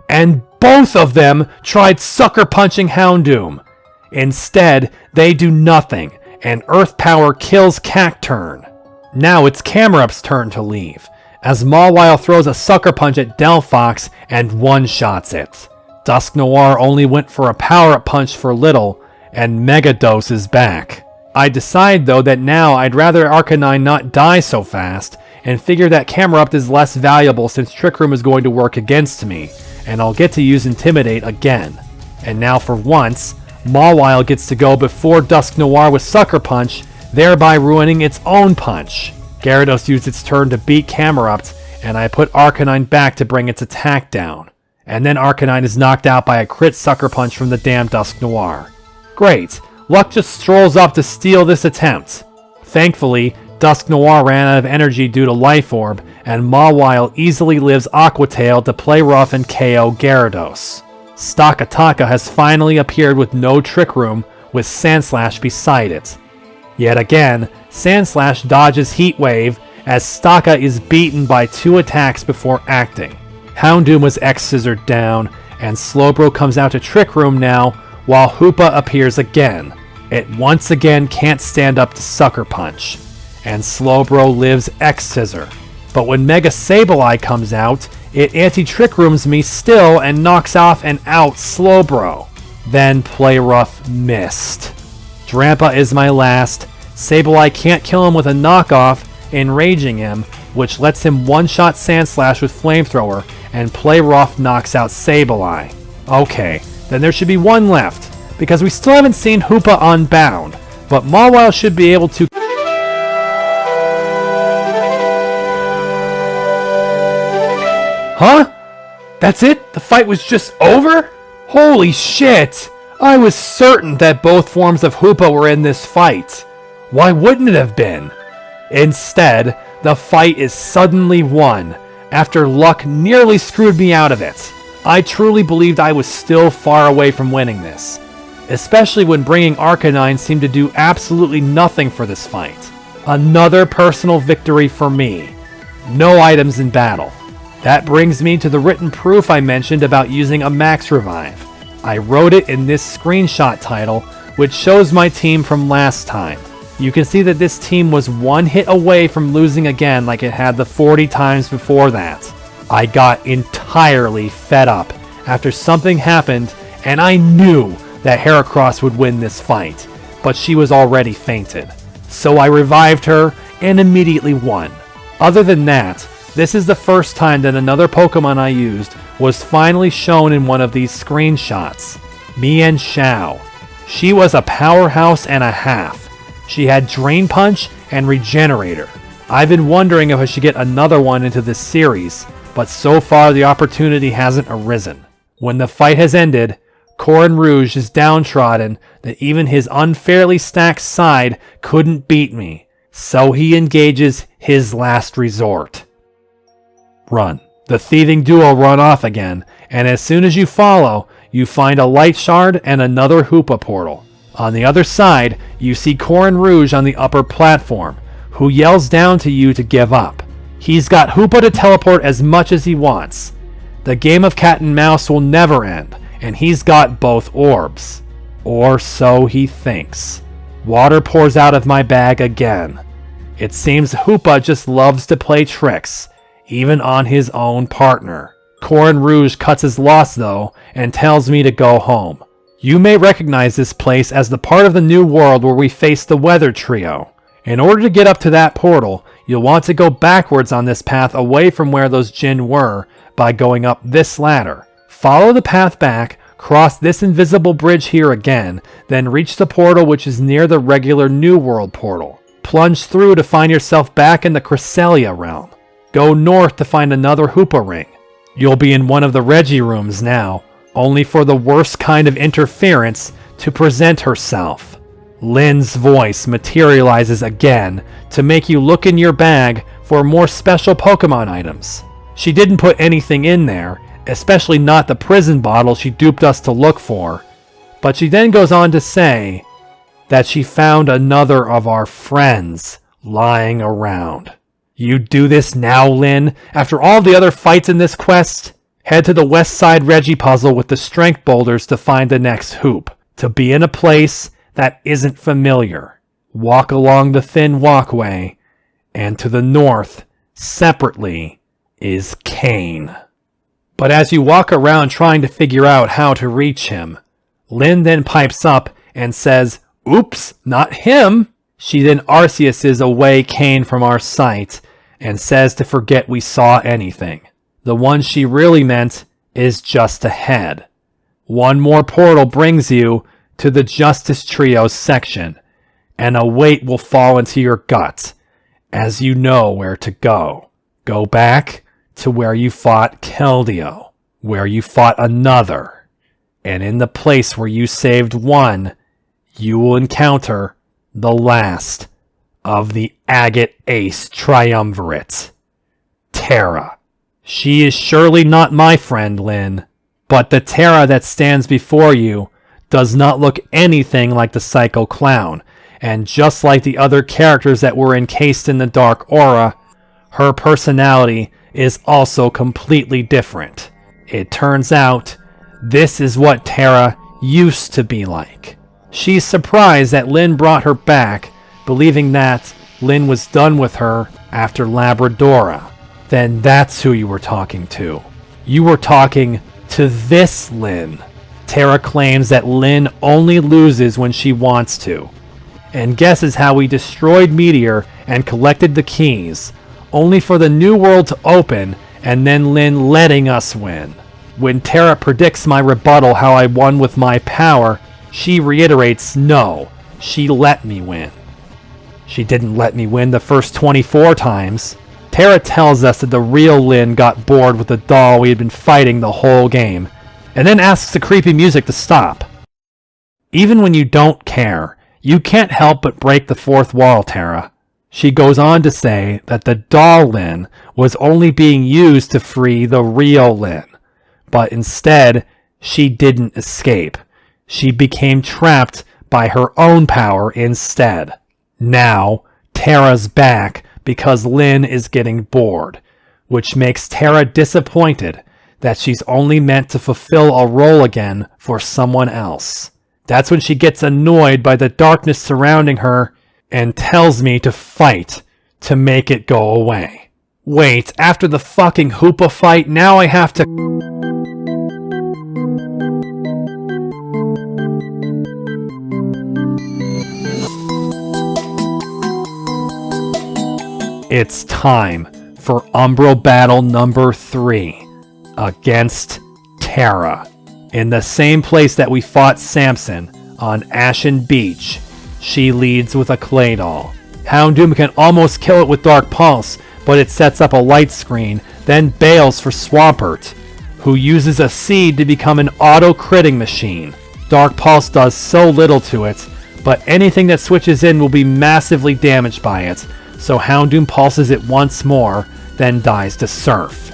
A: and both of them tried Sucker Punching Houndoom. Instead, they do nothing, and Earth Power kills Cacturne. Now it's Camerupt's turn to leave, as Mawile throws a Sucker Punch at Delphox and one-shots it. Dusk Noir only went for a power-up punch for little, and Megadose is back. I decide though that now I'd rather Arcanine not die so fast, and figure that Camerupt is less valuable since Trick Room is going to work against me, and I'll get to use Intimidate again. And now for once, Mawile gets to go before Dusk Noir with Sucker Punch, thereby ruining its own punch. Gyarados used its turn to beat Camerupt, and I put Arcanine back to bring its attack down. And then Arcanine is knocked out by a crit Sucker Punch from the damn Dusk Noir. Great, luck just strolls up to steal this attempt. Thankfully, Dusk Noir ran out of energy due to Life Orb, and Mawile easily lives Aquatail to play rough and KO Gyarados. Stakataka has finally appeared with no Trick Room, with Sandslash beside it. Yet again, Sandslash dodges Heat Wave, as Staka is beaten by 2 attacks before acting. Houndoom was X-Scissored down, and Slowbro comes out to Trick Room now, while Hoopa appears again. It once again can't stand up to Sucker Punch, and Slowbro lives X-Scissor. But when Mega Sableye comes out, it anti-Trick Rooms me still and knocks off and out Slowbro. Then Play Rough missed. Drampa is my last. Sableye can't kill him with a knockoff, enraging him, which lets him one-shot Sandslash with Flamethrower, and Play Rough knocks out Sableye. Okay, then there should be one left, because we still haven't seen Hoopa Unbound, but Mawile should be able to... Huh? That's it? The fight was just over? Holy shit! I was certain that both forms of Hoopa were in this fight. Why wouldn't it have been? Instead, the fight is suddenly won, after luck nearly screwed me out of it. I truly believed I was still far away from winning this, especially when bringing Arcanine seemed to do absolutely nothing for this fight. Another personal victory for me. No items in battle. That brings me to the written proof I mentioned about using a Max Revive. I wrote it in this screenshot title, which shows my team from last time. You can see that this team was one hit away from losing again like it had the 40 times before that. I got entirely fed up after something happened, and I knew that Heracross would win this fight, but she was already fainted. So I revived her and immediately won. Other than that, this is the first time that another Pokemon I used was finally shown in one of these screenshots. Mian Xiao. She was a powerhouse and a half. She had Drain Punch and Regenerator. I've been wondering if I should get another one into this series, but so far the opportunity hasn't arisen. When the fight has ended, Corin Rouge is downtrodden that even his unfairly stacked side couldn't beat me, so he engages his last resort. Run. The thieving duo run off again, and as soon as you follow, you find a light shard and another Hoopa portal. On the other side, you see Corin Rouge on the upper platform, who yells down to you to give up. He's got Hoopa to teleport as much as he wants. The game of cat and mouse will never end, and he's got both orbs. Or so he thinks. Water pours out of my bag again. It seems Hoopa just loves to play tricks, even on his own partner. Corin Rouge cuts his loss though, and tells me to go home. You may recognize this place as the part of the new world where we face the Weather Trio. In order to get up to that portal, you'll want to go backwards on this path away from where those Jin were by going up this ladder. Follow the path back, cross this invisible bridge here again, then reach the portal which is near the regular New World portal. Plunge through to find yourself back in the Cresselia realm. Go north to find another Hoopa ring. You'll be in one of the Regi rooms now, only for the worst kind of interference to present herself. Lynn's voice materializes again to make you look in your bag for more special Pokemon items. She didn't put anything in there, especially not the prison bottle she duped us to look for, but she then goes on to say that she found another of our friends lying around. You do this now, Lynn? After all the other fights in this quest? Head to the West Side Regi puzzle with the strength boulders to find the next hoop. To be in a place that isn't familiar. Walk along the thin walkway, and to the north, separately, is Kane. But as you walk around trying to figure out how to reach him, Lynn then pipes up and says, "Oops, not him!" She then Arceuses away Kane from our sight, and says to forget we saw anything. The one she really meant is just ahead. One more portal brings you to the Justice Trio section, and a weight will fall into your gut, as you know where to go. Go back to where you fought Keldeo, where you fought another, and in the place where you saved one, you will encounter the last of the Agate Ace Triumvirate, Terra. She is surely not my friend, Lyn, but the Terra that stands before you does not look anything like the Psycho Clown, and just like the other characters that were encased in the Dark Aura, her personality is also completely different. It turns out, this is what Terra used to be like. She's surprised that Lyn brought her back, believing that Lyn was done with her after Labradora. Then that's who you were talking to. You were talking to this Lyn. Terra claims that Lyn only loses when she wants to, and guesses how we destroyed Meteor and collected the keys, only for the new world to open and then Lyn letting us win. When Terra predicts my rebuttal how I won with my power, she reiterates no, she let me win. She didn't let me win the first 24 times. Terra tells us that the real Lyn got bored with the doll we had been fighting the whole game, and then asks the creepy music to stop. Even when you don't care, you can't help but break the fourth wall, Terra. She goes on to say that the doll Lyn was only being used to free the real Lyn, but instead, she didn't escape. She became trapped by her own power instead. Now, Terra's back because Lyn is getting bored, which makes Terra disappointed that she's only meant to fulfill a role again for someone else. That's when she gets annoyed by the darkness surrounding her and tells me to fight to make it go away. Wait, after the fucking Hoopa fight, now I have to... It's time for Umbral Battle number 3 against Terra. In the same place that we fought Samson, on Ashen Beach, she leads with a clay doll. Houndoom can almost kill it with Dark Pulse, but it sets up a light screen, then bails for Swampert, who uses a seed to become an auto-critting machine. Dark Pulse does so little to it, but anything that switches in will be massively damaged by it, so Houndoom pulses it once more, then dies to Surf.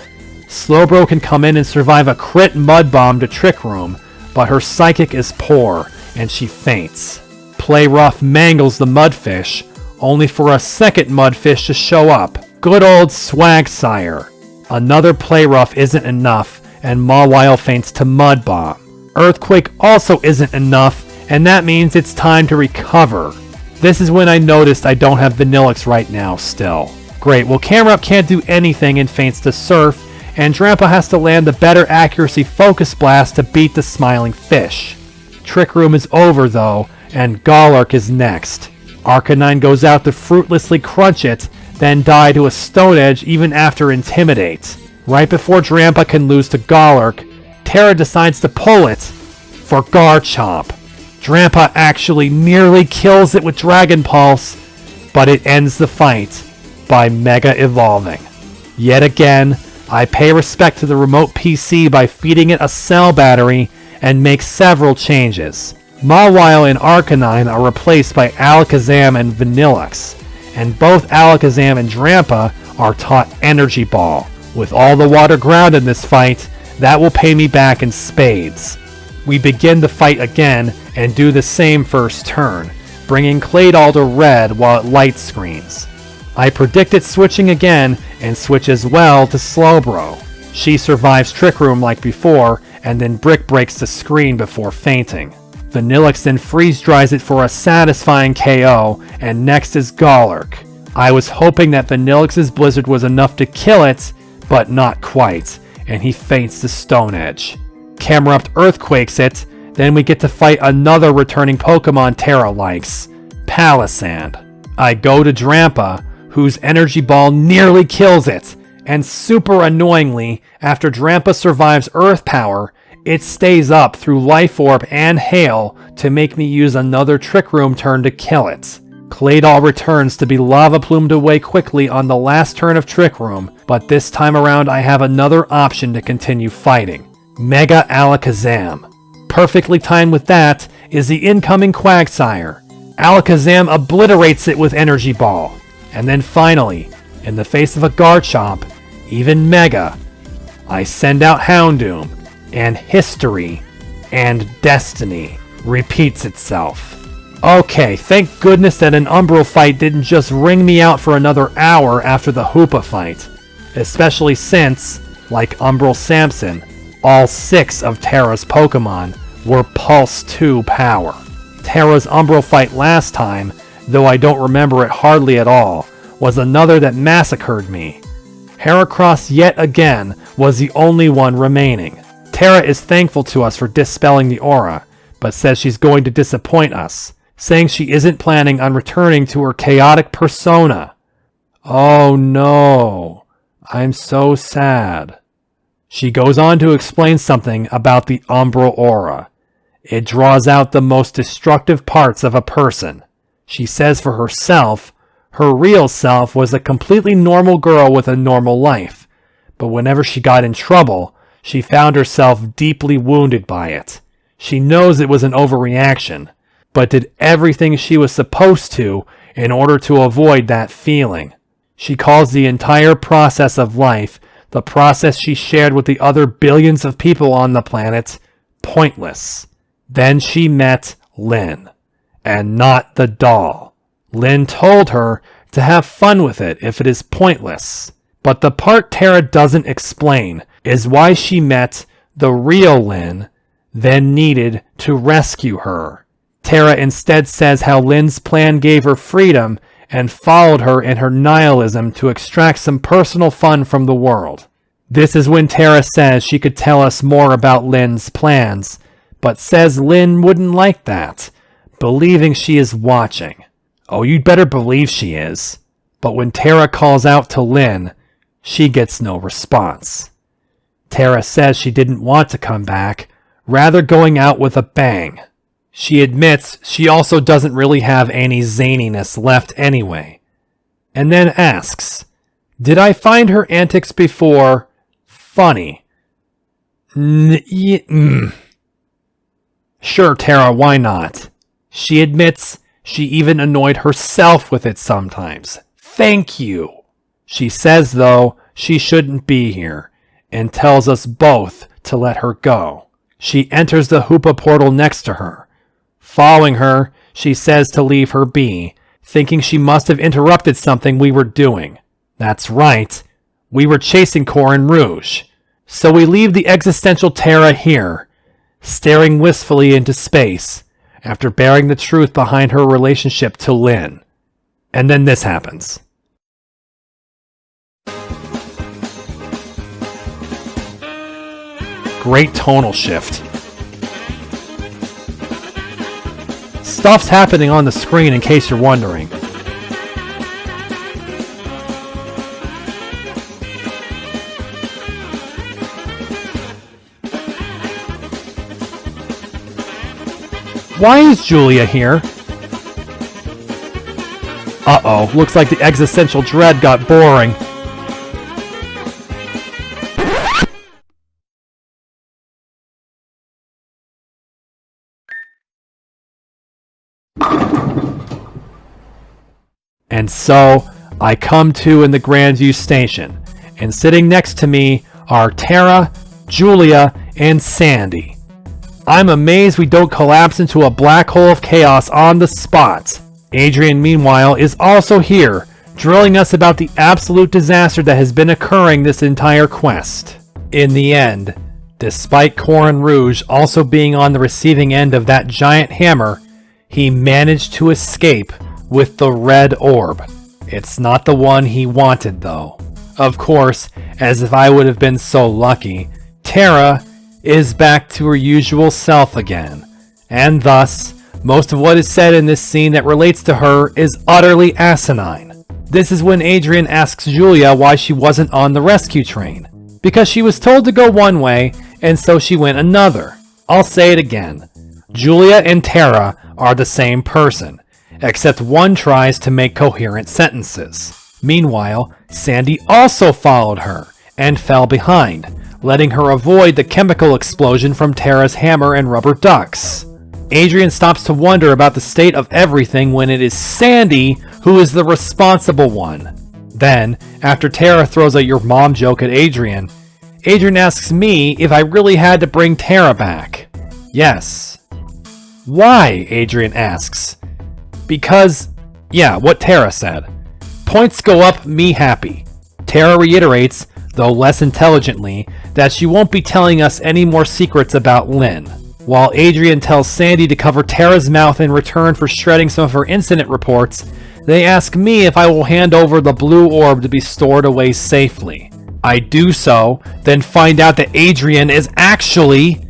A: Slowbro can come in and survive a crit mud bomb to Trick Room, but her psychic is poor, and she faints. Play Rough mangles the Mudfish, only for a second Mudfish to show up. Good old Swagsire. Another Play Rough isn't enough, and Mawile faints to Mud Bomb. Earthquake also isn't enough, and that means it's time to recover. This is when I noticed I don't have Vanillix right now still. Great, well Camera Up can't do anything and faints to Surf, and Drampa has to land the better accuracy Focus Blast to beat the Smiling Fish. Trick Room is over though, and Golurk is next. Arcanine goes out to fruitlessly crunch it, then die to a Stone Edge even after Intimidate. Right before Drampa can lose to Golurk, Terra decides to pull it for Garchomp. Drampa actually nearly kills it with Dragon Pulse, but it ends the fight by Mega Evolving. Yet again, I pay respect to the remote PC by feeding it a cell battery and make several changes. Mawile and Arcanine are replaced by Alakazam and Vanillix, and both Alakazam and Drampa are taught Energy Ball. With all the water ground in this fight, that will pay me back in spades. We begin the fight again and do the same first turn, bringing Claydol to red while it light screens. I predict it switching again and switch as well to Slowbro. She survives Trick Room like before and then Brick breaks the screen before fainting. Vanillix then freeze dries it for a satisfying KO, and next is Golurk. I was hoping that Vanillix's Blizzard was enough to kill it, but not quite, and he faints to Stone Edge. Camerupt Earthquakes it, then we get to fight another returning Pokemon Terra likes, Palisand. I go to Drampa, whose Energy Ball nearly kills it, and super annoyingly, after Drampa survives Earth Power, it stays up through Life Orb and Hail to make me use another Trick Room turn to kill it. Claydol returns to be Lava Plumed away quickly on the last turn of Trick Room, but this time around I have another option to continue fighting. Mega Alakazam. Perfectly timed with that is the incoming Quagsire. Alakazam obliterates it with Energy Ball. And then finally, in the face of a Garchomp, even Mega, I send out Houndoom, and history and destiny repeats itself. Okay, thank goodness that an Umbral fight didn't just wring me out for another hour after the Hoopa fight. Especially since, like Umbral Samson, all 6 of Terra's Pokemon were Pulse 2 power. Terra's Umbral fight last time, though I don't remember it hardly at all, was another that massacred me. Heracross yet again was the only one remaining. Terra is thankful to us for dispelling the aura, but says she's going to disappoint us, saying she isn't planning on returning to her chaotic persona. Oh no, I'm so sad. She goes on to explain something about the Umbral aura. It draws out the most destructive parts of a person. She says for herself, her real self was a completely normal girl with a normal life, but whenever she got in trouble, she found herself deeply wounded by it. She knows it was an overreaction, but did everything she was supposed to in order to avoid that feeling. She calls the entire process of life, the process she shared with the other billions of people on the planet, pointless. Then she met Lynn, and not the doll. Lynn told her to have fun with it if it is pointless. But the part Terra doesn't explain is why she met the real Lynn, then needed to rescue her. Terra instead says how Lynn's plan gave her freedom and followed her in her nihilism to extract some personal fun from the world. This is when Terra says she could tell us more about Lynn's plans, but says Lynn wouldn't like that, believing she is watching. Oh, you'd better believe she is. But when Terra calls out to Lynn, she gets no response. Terra says she didn't want to come back, rather going out with a bang. She admits she also doesn't really have any zaniness left anyway, and then asks, "Did I find her antics before funny?" Sure, Terra, why not? She admits she even annoyed herself with it sometimes. Thank you. She says, though, she shouldn't be here, and tells us both to let her go. She enters the Hoopa portal next to her. Following her, she says to leave her be, thinking she must have interrupted something we were doing. That's right, we were chasing Corin Rouge. So we leave the existential Terra here, staring wistfully into space, after bearing the truth behind her relationship to Lynn. And then this happens. Great tonal shift. Stuff's happening on the screen in case you're wondering. Why is Julia here? Uh-oh, looks like the existential dread got boring. And so, I come to in the Grandview Station, and sitting next to me are Terra, Julia, and Sandy. I'm amazed we don't collapse into a black hole of chaos on the spot. Adrian, meanwhile, is also here, drilling us about the absolute disaster that has been occurring this entire quest. In the end, despite Corin Rouge also being on the receiving end of that giant hammer, he managed to escape with the red orb. It's not the one he wanted, though. Of course, as if I would have been so lucky, Terra is back to her usual self again, and thus, most of what is said in this scene that relates to her is utterly asinine. This is when Adrian asks Julia why she wasn't on the rescue train. Because she was told to go one way, and so she went another. I'll say it again. Julia and Terra are the same person, except one tries to make coherent sentences. Meanwhile, Sandy also followed her, and fell behind, letting her avoid the chemical explosion from Terra's hammer and rubber ducks. Adrian stops to wonder about the state of everything when it is Sandy who is the responsible one. Then, after Tara throws a "your mom" joke at Adrian, Adrian asks me if I really had to bring Tara back. Yes. Why? Adrian asks. Because, yeah, what Tara said. Points go up, me happy. Tara reiterates, though less intelligently, that she won't be telling us any more secrets about Lynn. While Adrian tells Sandy to cover Tara's mouth in return for shredding some of her incident reports, they ask me if I will hand over the blue orb to be stored away safely. I do so, then find out that Adrian is actually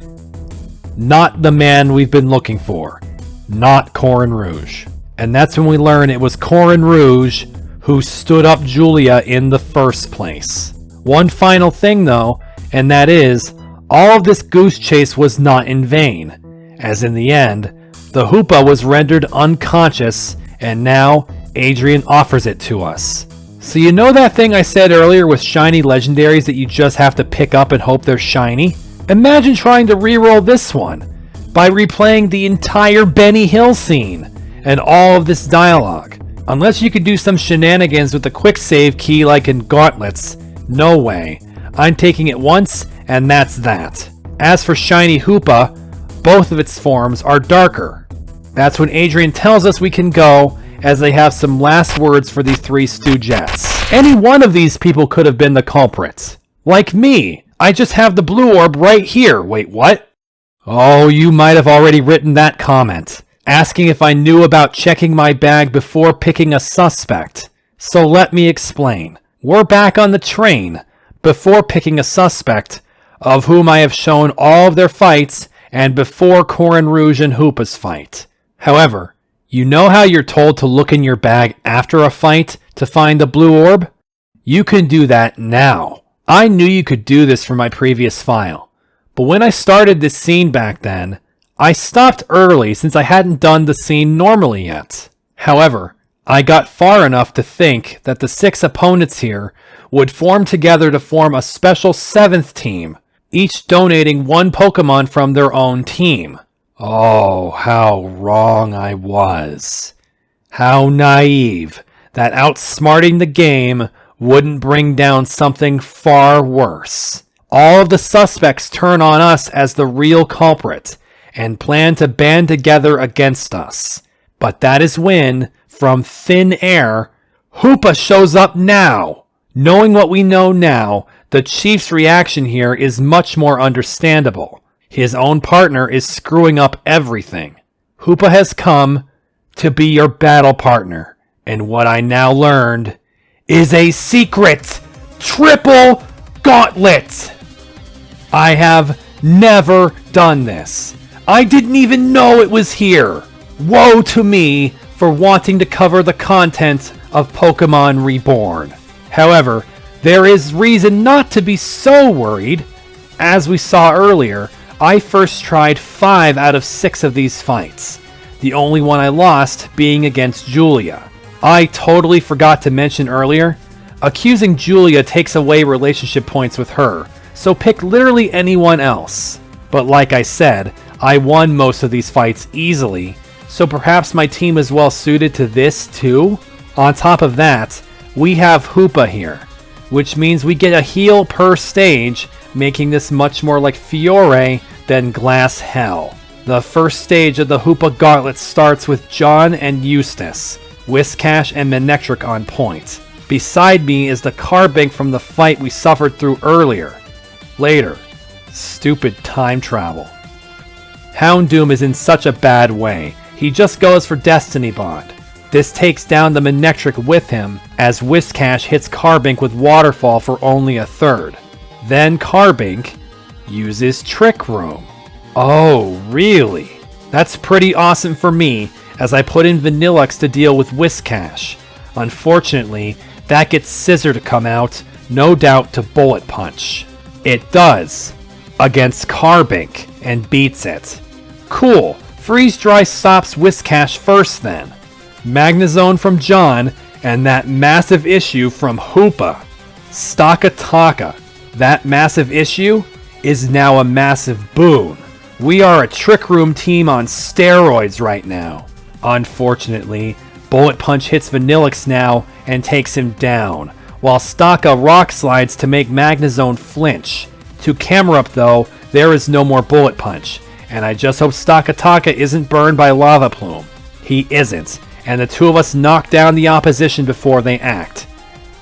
A: not the man we've been looking for. Not Corin Rouge. And that's when we learn it was Corin Rouge who stood up Julia in the first place. One final thing though, and that is, all of this goose chase was not in vain, as in the end, the Hoopa was rendered unconscious, and now Adrian offers it to us. So you know that thing I said earlier with shiny legendaries that you just have to pick up and hope they're shiny? Imagine trying to reroll this one by replaying the entire Benny Hill scene and all of this dialogue. Unless you could do some shenanigans with the quick save key like in Gauntlets, no way. I'm taking it once and that's that. As for shiny Hoopa, both of its forms are darker. That's when Adrian tells us we can go, as they have some last words for the three stoogettes. Any one of these people could have been the culprit. Like me, I just have the blue orb right here. Wait, what? Oh, you might have already written that comment, asking if I knew about checking my bag before picking a suspect. So let me explain. We're back on the train, before picking a suspect, of whom I have shown all of their fights, and before Corin Rouge and Hoopa's fight. However, you know how you're told to look in your bag after a fight to find the blue orb? You can do that now. I knew you could do this for my previous file, but when I started this scene back then, I stopped early since I hadn't done the scene normally yet. However, I got far enough to think that the 6 opponents here would form together to form a special 7th team, each donating 1 Pokemon from their own team. Oh, how wrong I was. How naive that outsmarting the game wouldn't bring down something far worse. All of the suspects turn on us as the real culprit and plan to band together against us. But that is when, from thin air, Hoopa shows up now. Knowing what we know now, the Chief's reaction here is much more understandable. His own partner is screwing up everything. Hoopa has come to be your battle partner, and what I now learned is a secret triple gauntlet. I have never done this. I didn't even know it was here. Woe to me for wanting to cover the content of Pokemon Reborn. However, there is reason not to be so worried. As we saw earlier, I first tried 5 out of 6 of these fights, the only one I lost being against Julia. I totally forgot to mention earlier, accusing Julia takes away relationship points with her, so pick literally anyone else. But like I said, I won most of these fights easily, so perhaps my team is well suited to this too? On top of that, we have Hoopa here, which means we get a heal per stage, making this much more like Fiore than Glass Hell. The first stage of the Hoopa Gauntlet starts with John and Eustace, Whiscash and Manectric on point. Beside me is the Carbink from the fight we suffered through earlier. Later. Stupid time travel. Houndoom is in such a bad way. He just goes for Destiny Bond. This takes down the Manectric with him, as Whiscash hits Carbink with Waterfall for only a third. Then Carbink uses Trick Room. Oh, really? That's pretty awesome for me, as I put in Vanillux to deal with Whiscash. Unfortunately, that gets Scissor to come out, no doubt to Bullet Punch. It does, against Carbink, and beats it. Cool, Freeze Dry stops Whiscash first then. Magnezone from John, and that massive issue from Hoopa. Stakataka. That massive issue is now a massive boon. We are a Trick Room team on steroids right now. Unfortunately, Bullet Punch hits Vanillix now and takes him down, while Staka rock slides to make Magnezone flinch. To Camerupt though, there is no more Bullet Punch, and I just hope Stakataka isn't burned by Lava Plume. He isn't, and the two of us knock down the opposition before they act.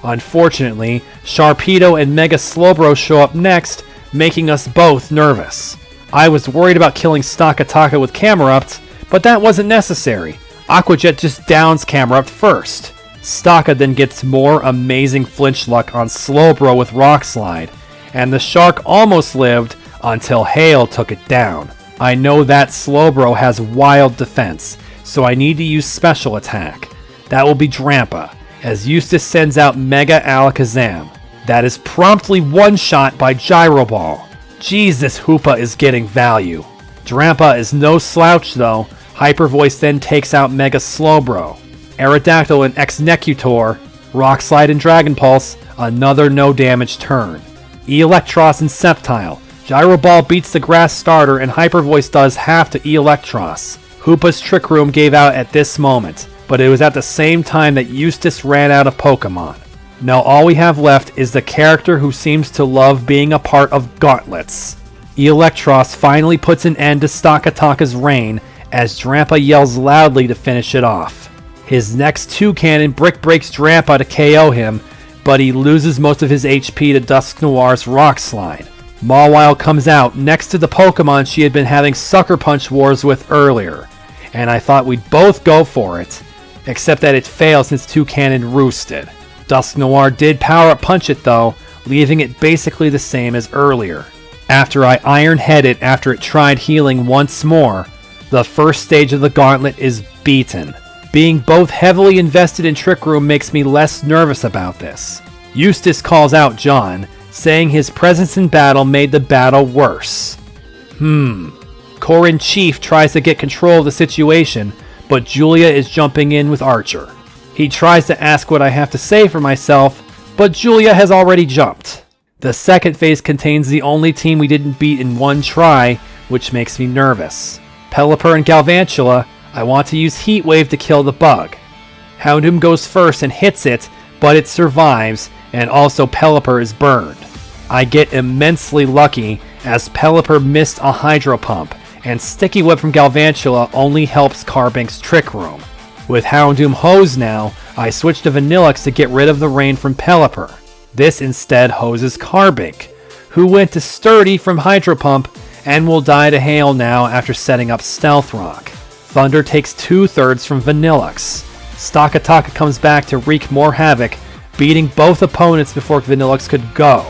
A: Unfortunately, Sharpedo and Mega Slowbro show up next, making us both nervous. I was worried about killing Stakataka with Camerupt, but that wasn't necessary. Aqua Jet just downs Camerupt first. Staka then gets more amazing flinch luck on Slowbro with Rock Slide, and the Shark almost lived until Hail took it down. I know that Slowbro has wild defense, so I need to use special attack. That will be Drampa, as Eustace sends out Mega Alakazam. That is promptly one-shot by Gyro Ball. Jesus, Hoopa is getting value. Drampa is no slouch though. Hyper Voice then takes out Mega Slowbro. Aerodactyl and Executor, Rock Slide and Dragon Pulse, another no damage turn. Electros and Sceptile. Gyro Ball beats the Grass starter and Hyper Voice does half to Electros. Hoopa's Trick Room gave out at this moment, but it was at the same time that Eustace ran out of Pokemon. Now all we have left is the character who seems to love being a part of Gauntlets. Electros finally puts an end to Stakataka's reign as Drampa yells loudly to finish it off. His next two-cannon Brick breaks Drampa to KO him, but he loses most of his HP to Dusknoir's Rock Slide. Mawile comes out next to the Pokemon she had been having Sucker Punch wars with earlier, and I thought we'd both go for it, except that it failed since two-cannon roosted. Dusknoir did power-up punch it though, leaving it basically the same as earlier. After I Iron-Head it after it tried healing once more, the first stage of the gauntlet is beaten. Being both heavily invested in Trick Room makes me less nervous about this. Eustace calls out John, saying his presence in battle made the battle worse. Corin Chief tries to get control of the situation, but Julia is jumping in with Archer. He tries to ask what I have to say for myself, but Julia has already jumped. The second phase contains the only team we didn't beat in one try, which makes me nervous. Pelipper and Galvantula, I want to use Heat Wave to kill the bug. Houndoom goes first and hits it, but it survives, and also Pelipper is burned. I get immensely lucky as Pelipper missed a Hydro Pump, and Sticky Web from Galvantula only helps Carbink's Trick Room. With Houndoom Hose now, I switch to Vanillix to get rid of the rain from Pelipper. This instead hoses Carbink, who went to Sturdy from Hydro Pump and will die to Hail now after setting up Stealth Rock. Thunder takes 2/3 from Vanillix. Stakataka comes back to wreak more havoc, beating both opponents before Vanillix could go.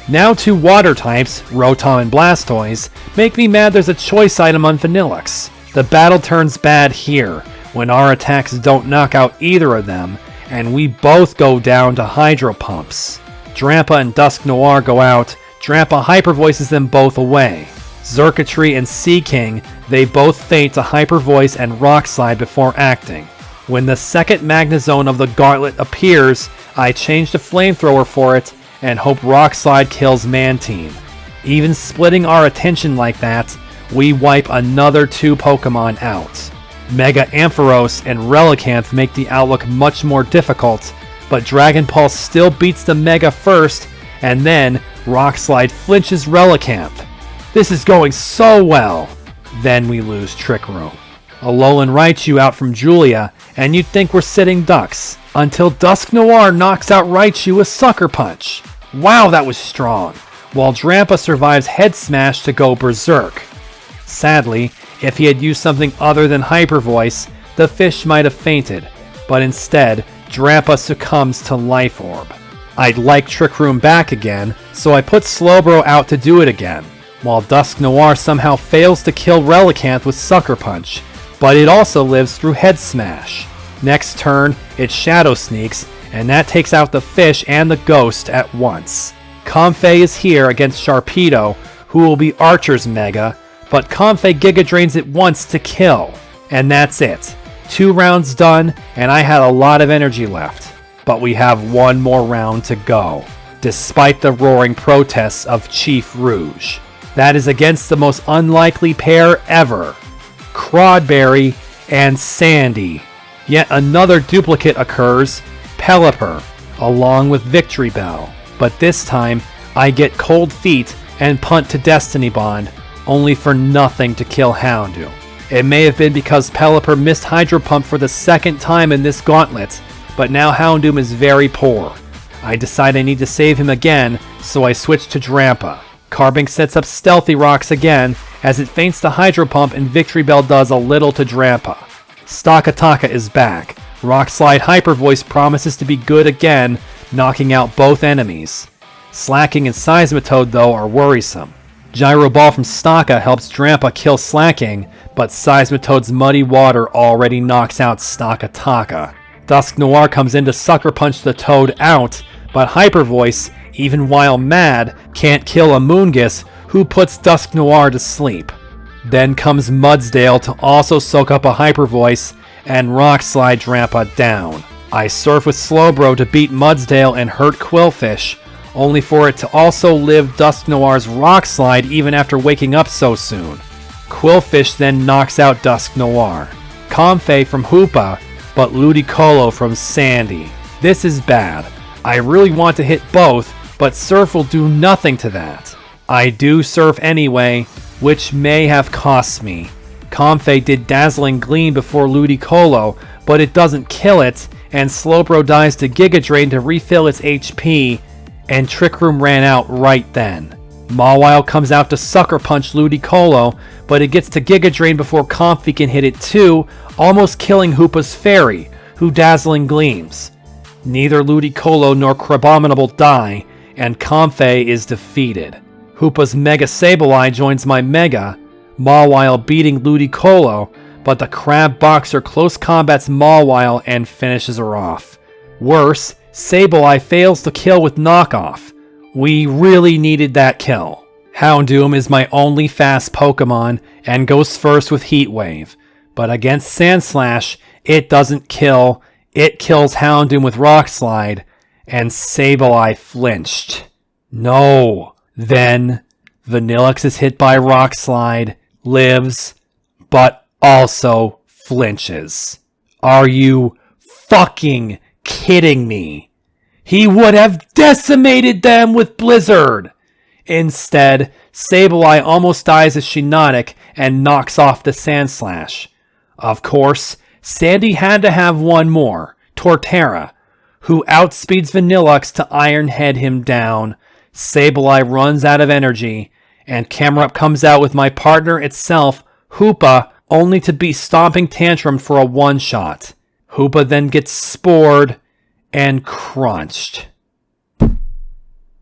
A: Now two water types, Rotom and Blastoise, make me mad there's a choice item on Vanillix. The battle turns bad here, when our attacks don't knock out either of them, and we both go down to Hydro Pumps. Drampa and Dusknoir go out, Drampa Hyper Voices them both away. Xurkitree and Seaking, they both feint to Hyper Voice and Rock Slide before acting. When the second Magnezone of the Gauntlet appears, I change to Flamethrower for it, and hope Rock Slide kills Mantine. Even splitting our attention like that, we wipe another two Pokemon out. Mega Ampharos and Relicanth make the outlook much more difficult, but Dragon Pulse still beats the Mega first, and then Rock Slide flinches Relicanth. This is going so well! Then we lose Trick Room. Alolan Raichu out from Julia, and you'd think we're sitting ducks, until Dusknoir knocks out Raichu with Sucker Punch. Wow, that was strong! While Drampa survives Head Smash to go Berserk. Sadly, if he had used something other than Hyper Voice, the fish might have fainted, but instead, Drampa succumbs to Life Orb. I'd like Trick Room back again, so I put Slowbro out to do it again, while Dusknoir somehow fails to kill Relicanth with Sucker Punch, but it also lives through Head Smash. Next turn, it Shadow Sneaks, and that takes out the fish and the ghost at once. Comfey is here against Sharpedo, who will be Archer's Mega, but Comfey Giga Drains it once to kill. And that's it. 2 rounds done, and I had a lot of energy left. But we have one more round to go, despite the roaring protests of Chief Rouge. That is against the most unlikely pair ever, Crodberry and Sandy. Yet another duplicate occurs, Pelipper, along with Victory Bell. But this time, I get Cold Feet and punt to Destiny Bond, only for nothing to kill Houndoom. It may have been because Pelipper missed Hydro Pump for the second time in this gauntlet, but now Houndoom is very poor. I decide I need to save him again, so I switch to Drampa. Carbink sets up Stealthy Rocks again, as it feints the Hydro Pump and Victory Bell does a little to Drampa. Stakataka is back. Rock Slide Hyper Voice promises to be good again, knocking out both enemies. Slacking and Seismitoad, though, are worrisome. Gyro Ball from Staka helps Drampa kill Slacking, but Seismitoad's Muddy Water already knocks out Stakataka. Dusk Noir comes in to Sucker Punch the Toad out, but Hyper Voice, even while mad, can't kill a Moongus, who puts Dusk Noir to sleep. Then comes Mudsdale to also soak up a Hyper Voice, and Rock Slide Drampa down. I surf with Slowbro to beat Mudsdale and hurt Quillfish, only for it to also live Dusk Noir's Rock Slide even after waking up so soon. Quillfish then knocks out Dusk Noir. Comfey from Hoopa, but Ludicolo from Sandy. This is bad. I really want to hit both, but Surf will do nothing to that. I do Surf anyway, which may have cost me. Comfey did Dazzling Gleam before Ludicolo, but it doesn't kill it, and Slowbro dies to Giga Drain to refill its HP, and Trick Room ran out right then. Mawile comes out to Sucker Punch Ludicolo, but it gets to Giga Drain before Comfey can hit it too, almost killing Hoopa's Fairy, who Dazzling Gleams. Neither Ludicolo nor Crabominable die, and Comfey is defeated. Hoopa's Mega Sableye joins my Mega, Mawile beating Ludicolo, but the Crab Boxer close combats Mawile and finishes her off. Worse, Sableye fails to kill with Knockoff. We really needed that kill. Houndoom is my only fast Pokemon and goes first with Heat Wave, but against Sandslash, it doesn't kill. It kills Houndoom with Rock Slide, and Sableye flinched. No. Then, Vanillix is hit by Rock Slide, lives, but also flinches. Are you fucking kidding me? He would have decimated them with Blizzard! Instead, Sableye almost dies as Shiinotic and knocks off the Sandslash. Of course, Sandy had to have one more, Torterra, who outspeeds Vanillux to Iron Head him down. Sableye runs out of energy, and Camerupt comes out with my partner itself, Hoopa, only to be Stomping Tantrum for a one-shot. Hoopa then gets spored and crunched.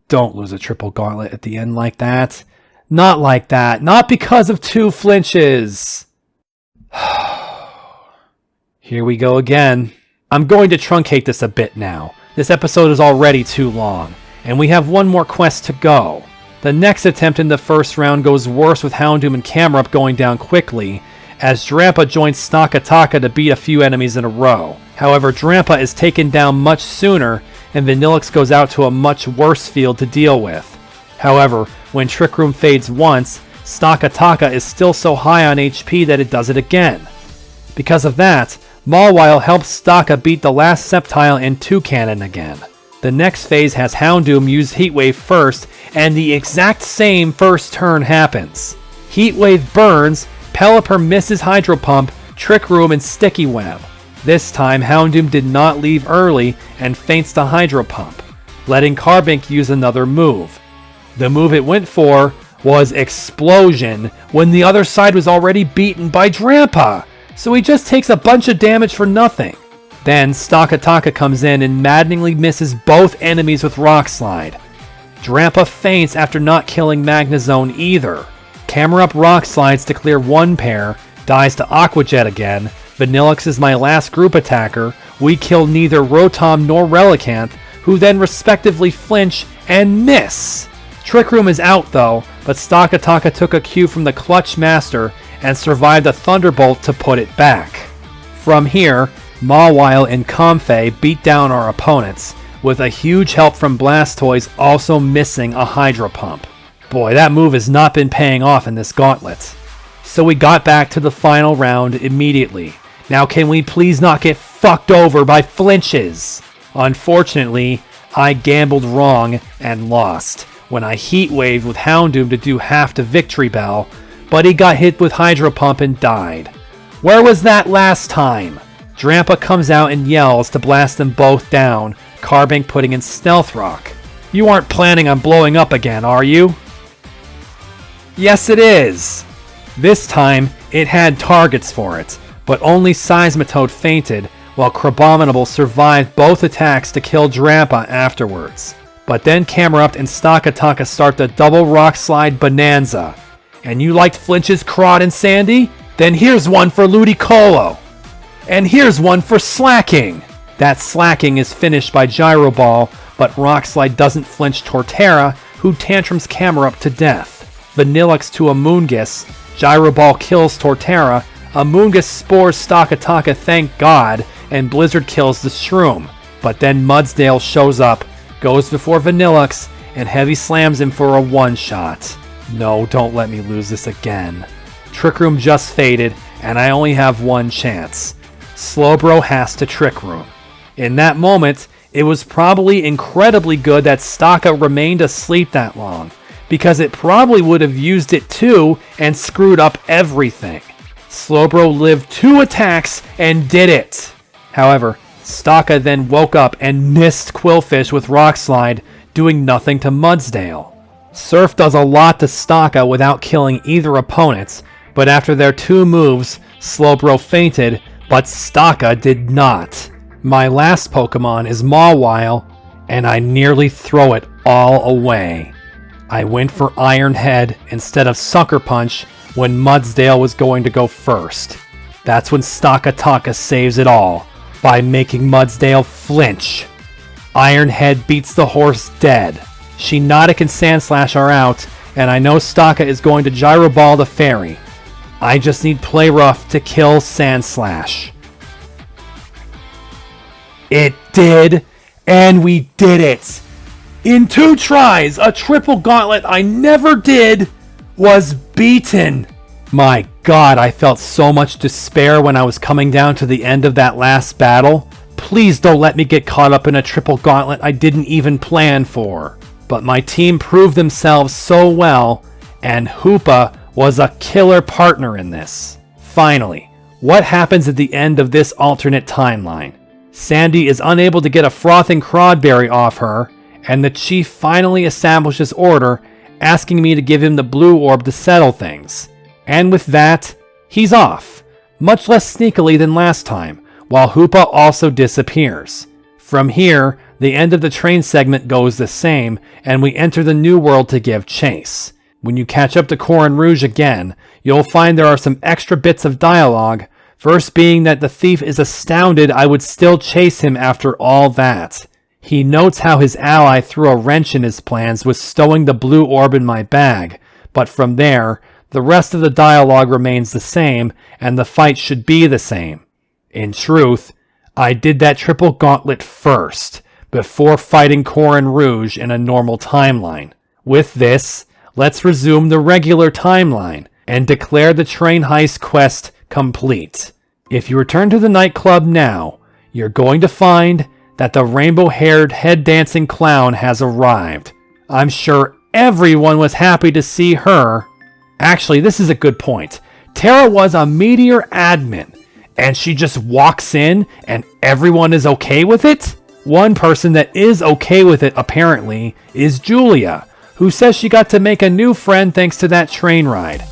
A: Don't lose a triple gauntlet at the end like that. Not like that. Not because of 2 flinches. Here we go again. I'm going to truncate this a bit now. This episode is already too long, and we have one more quest to go. The next attempt in the first round goes worse with Houndoom and Camerupt going down quickly, as Drampa joins Stakataka to beat a few enemies in a row. However, Drampa is taken down much sooner, and Vanillix goes out to a much worse field to deal with. However, when Trick Room fades once, Stakataka is still so high on HP that it does it again. Because of that, Mawile helps Staka beat the last Sceptile and Toucannon again. The next phase has Houndoom use Heat Wave first, and the exact same first turn happens. Heat Wave burns, Pelipper misses Hydro Pump, Trick Room, and Sticky Web. This time, Houndoom did not leave early and feints the Hydro Pump, letting Carbink use another move. The move it went for was Explosion when the other side was already beaten by Drampa, so he just takes a bunch of damage for nothing. Then Stakataka comes in and maddeningly misses both enemies with Rock Slide. Drampa faints after not killing Magnezone either. Camerupt Rock Slides to clear one pair, dies to Aqua Jet again. Vanillix is my last group attacker. We kill neither Rotom nor Relicanth, who then respectively flinch and miss. Trick Room is out though, but Stakataka took a cue from the Clutch Master and survived a Thunderbolt to put it back. From here, Mawile and Comfey beat down our opponents, with a huge help from Blastoise also missing a Hydro Pump. Boy, that move has not been paying off in this gauntlet. So we got back to the final round immediately. Now can we please not get fucked over by flinches? Unfortunately, I gambled wrong and lost when I heat waved with Houndoom to do half to Victory Bell, but he got hit with Hydro Pump and died. Where was that last time? Drampa comes out and yells to blast them both down, Carbink putting in Stealth Rock. You aren't planning on blowing up again, are you? Yes, it is. This time, it had targets for it, but only Seismitoad fainted, while Crabominable survived both attacks to kill Drampa afterwards. But then Camerupt and Stakataka start the double rock slide bonanza. And you liked Flinch's Crod and Sandy? Then here's one for Ludicolo. And here's one for Slacking. That Slacking is finished by Gyro Ball, but Rock Slide doesn't flinch Torterra, who tantrums Camerupt to death. Vanillux to Amoonguss, Gyro Ball kills Torterra, Amoonguss spores Stakataka, thank God, and Blizzard kills the Shroom. But then Mudsdale shows up, goes before Vanillux, and heavy slams him for a one-shot. No, don't let me lose this again. Trick Room just faded, and I only have one chance. Slowbro has to Trick Room. In that moment, it was probably incredibly good that Staka remained asleep that long, because it probably would have used it too and screwed up everything. Slowbro lived 2 attacks and did it. However, Staka then woke up and missed Quillfish with Rock Slide, doing nothing to Mudsdale. Surf does a lot to Staka without killing either opponent, but after their 2 moves, Slowbro fainted, but Staka did not. My last Pokemon is Mawile, and I nearly throw it all away. I went for Iron Head instead of Sucker Punch when Mudsdale was going to go first. That's when Stakataka saves it all, by making Mudsdale flinch. Iron Head beats the horse dead. Shiinotic and Sandslash are out, and I know Staka is going to Gyro Ball the Fairy. I just need Play Rough to kill Sandslash. It did, and we did it! In 2 tries, a triple gauntlet I never did was beaten! My God, I felt so much despair when I was coming down to the end of that last battle. Please don't let me get caught up in a triple gauntlet I didn't even plan for. But my team proved themselves so well, and Hoopa was a killer partner in this. Finally, what happens at the end of this alternate timeline? Sandy is unable to get a frothing Crodberry off her, and the chief finally establishes order, asking me to give him the blue orb to settle things. And with that, he's off, much less sneakily than last time, while Hoopa also disappears. From here, the end of the train segment goes the same, and we enter the new world to give chase. When you catch up to Corin Rouge again, you'll find there are some extra bits of dialogue, first being that the thief is astounded I would still chase him after all that. He notes how his ally threw a wrench in his plans with stowing the blue orb in my bag, but from there, the rest of the dialogue remains the same, and the fight should be the same. In truth, I did that triple gauntlet first, before fighting Corin Rouge in a normal timeline. With this, let's resume the regular timeline, and declare the train heist quest complete. If you return to the nightclub now, you're going to find that the rainbow-haired head-dancing clown has arrived. I'm sure everyone was happy to see her. Actually, this is a good point. Tara was a Meteor admin, and she just walks in and everyone is okay with it? One person that is okay with it, apparently, is Julia, who says she got to make a new friend thanks to that train ride.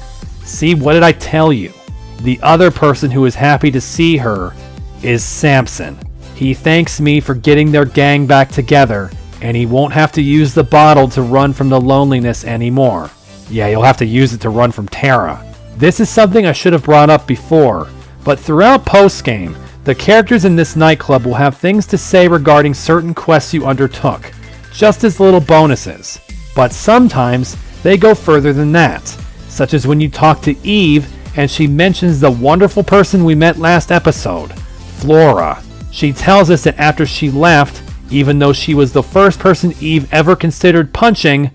A: See, what did I tell you? The other person who is happy to see her is Samson. He thanks me for getting their gang back together, and he won't have to use the bottle to run from the loneliness anymore. Yeah, you'll have to use it to run from Tara. This is something I should have brought up before, but throughout postgame, the characters in this nightclub will have things to say regarding certain quests you undertook, just as little bonuses. But sometimes, they go further than that, such as when you talk to Eve and she mentions the wonderful person we met last episode, Flora. She tells us that after she left, even though she was the first person Eve ever considered punching,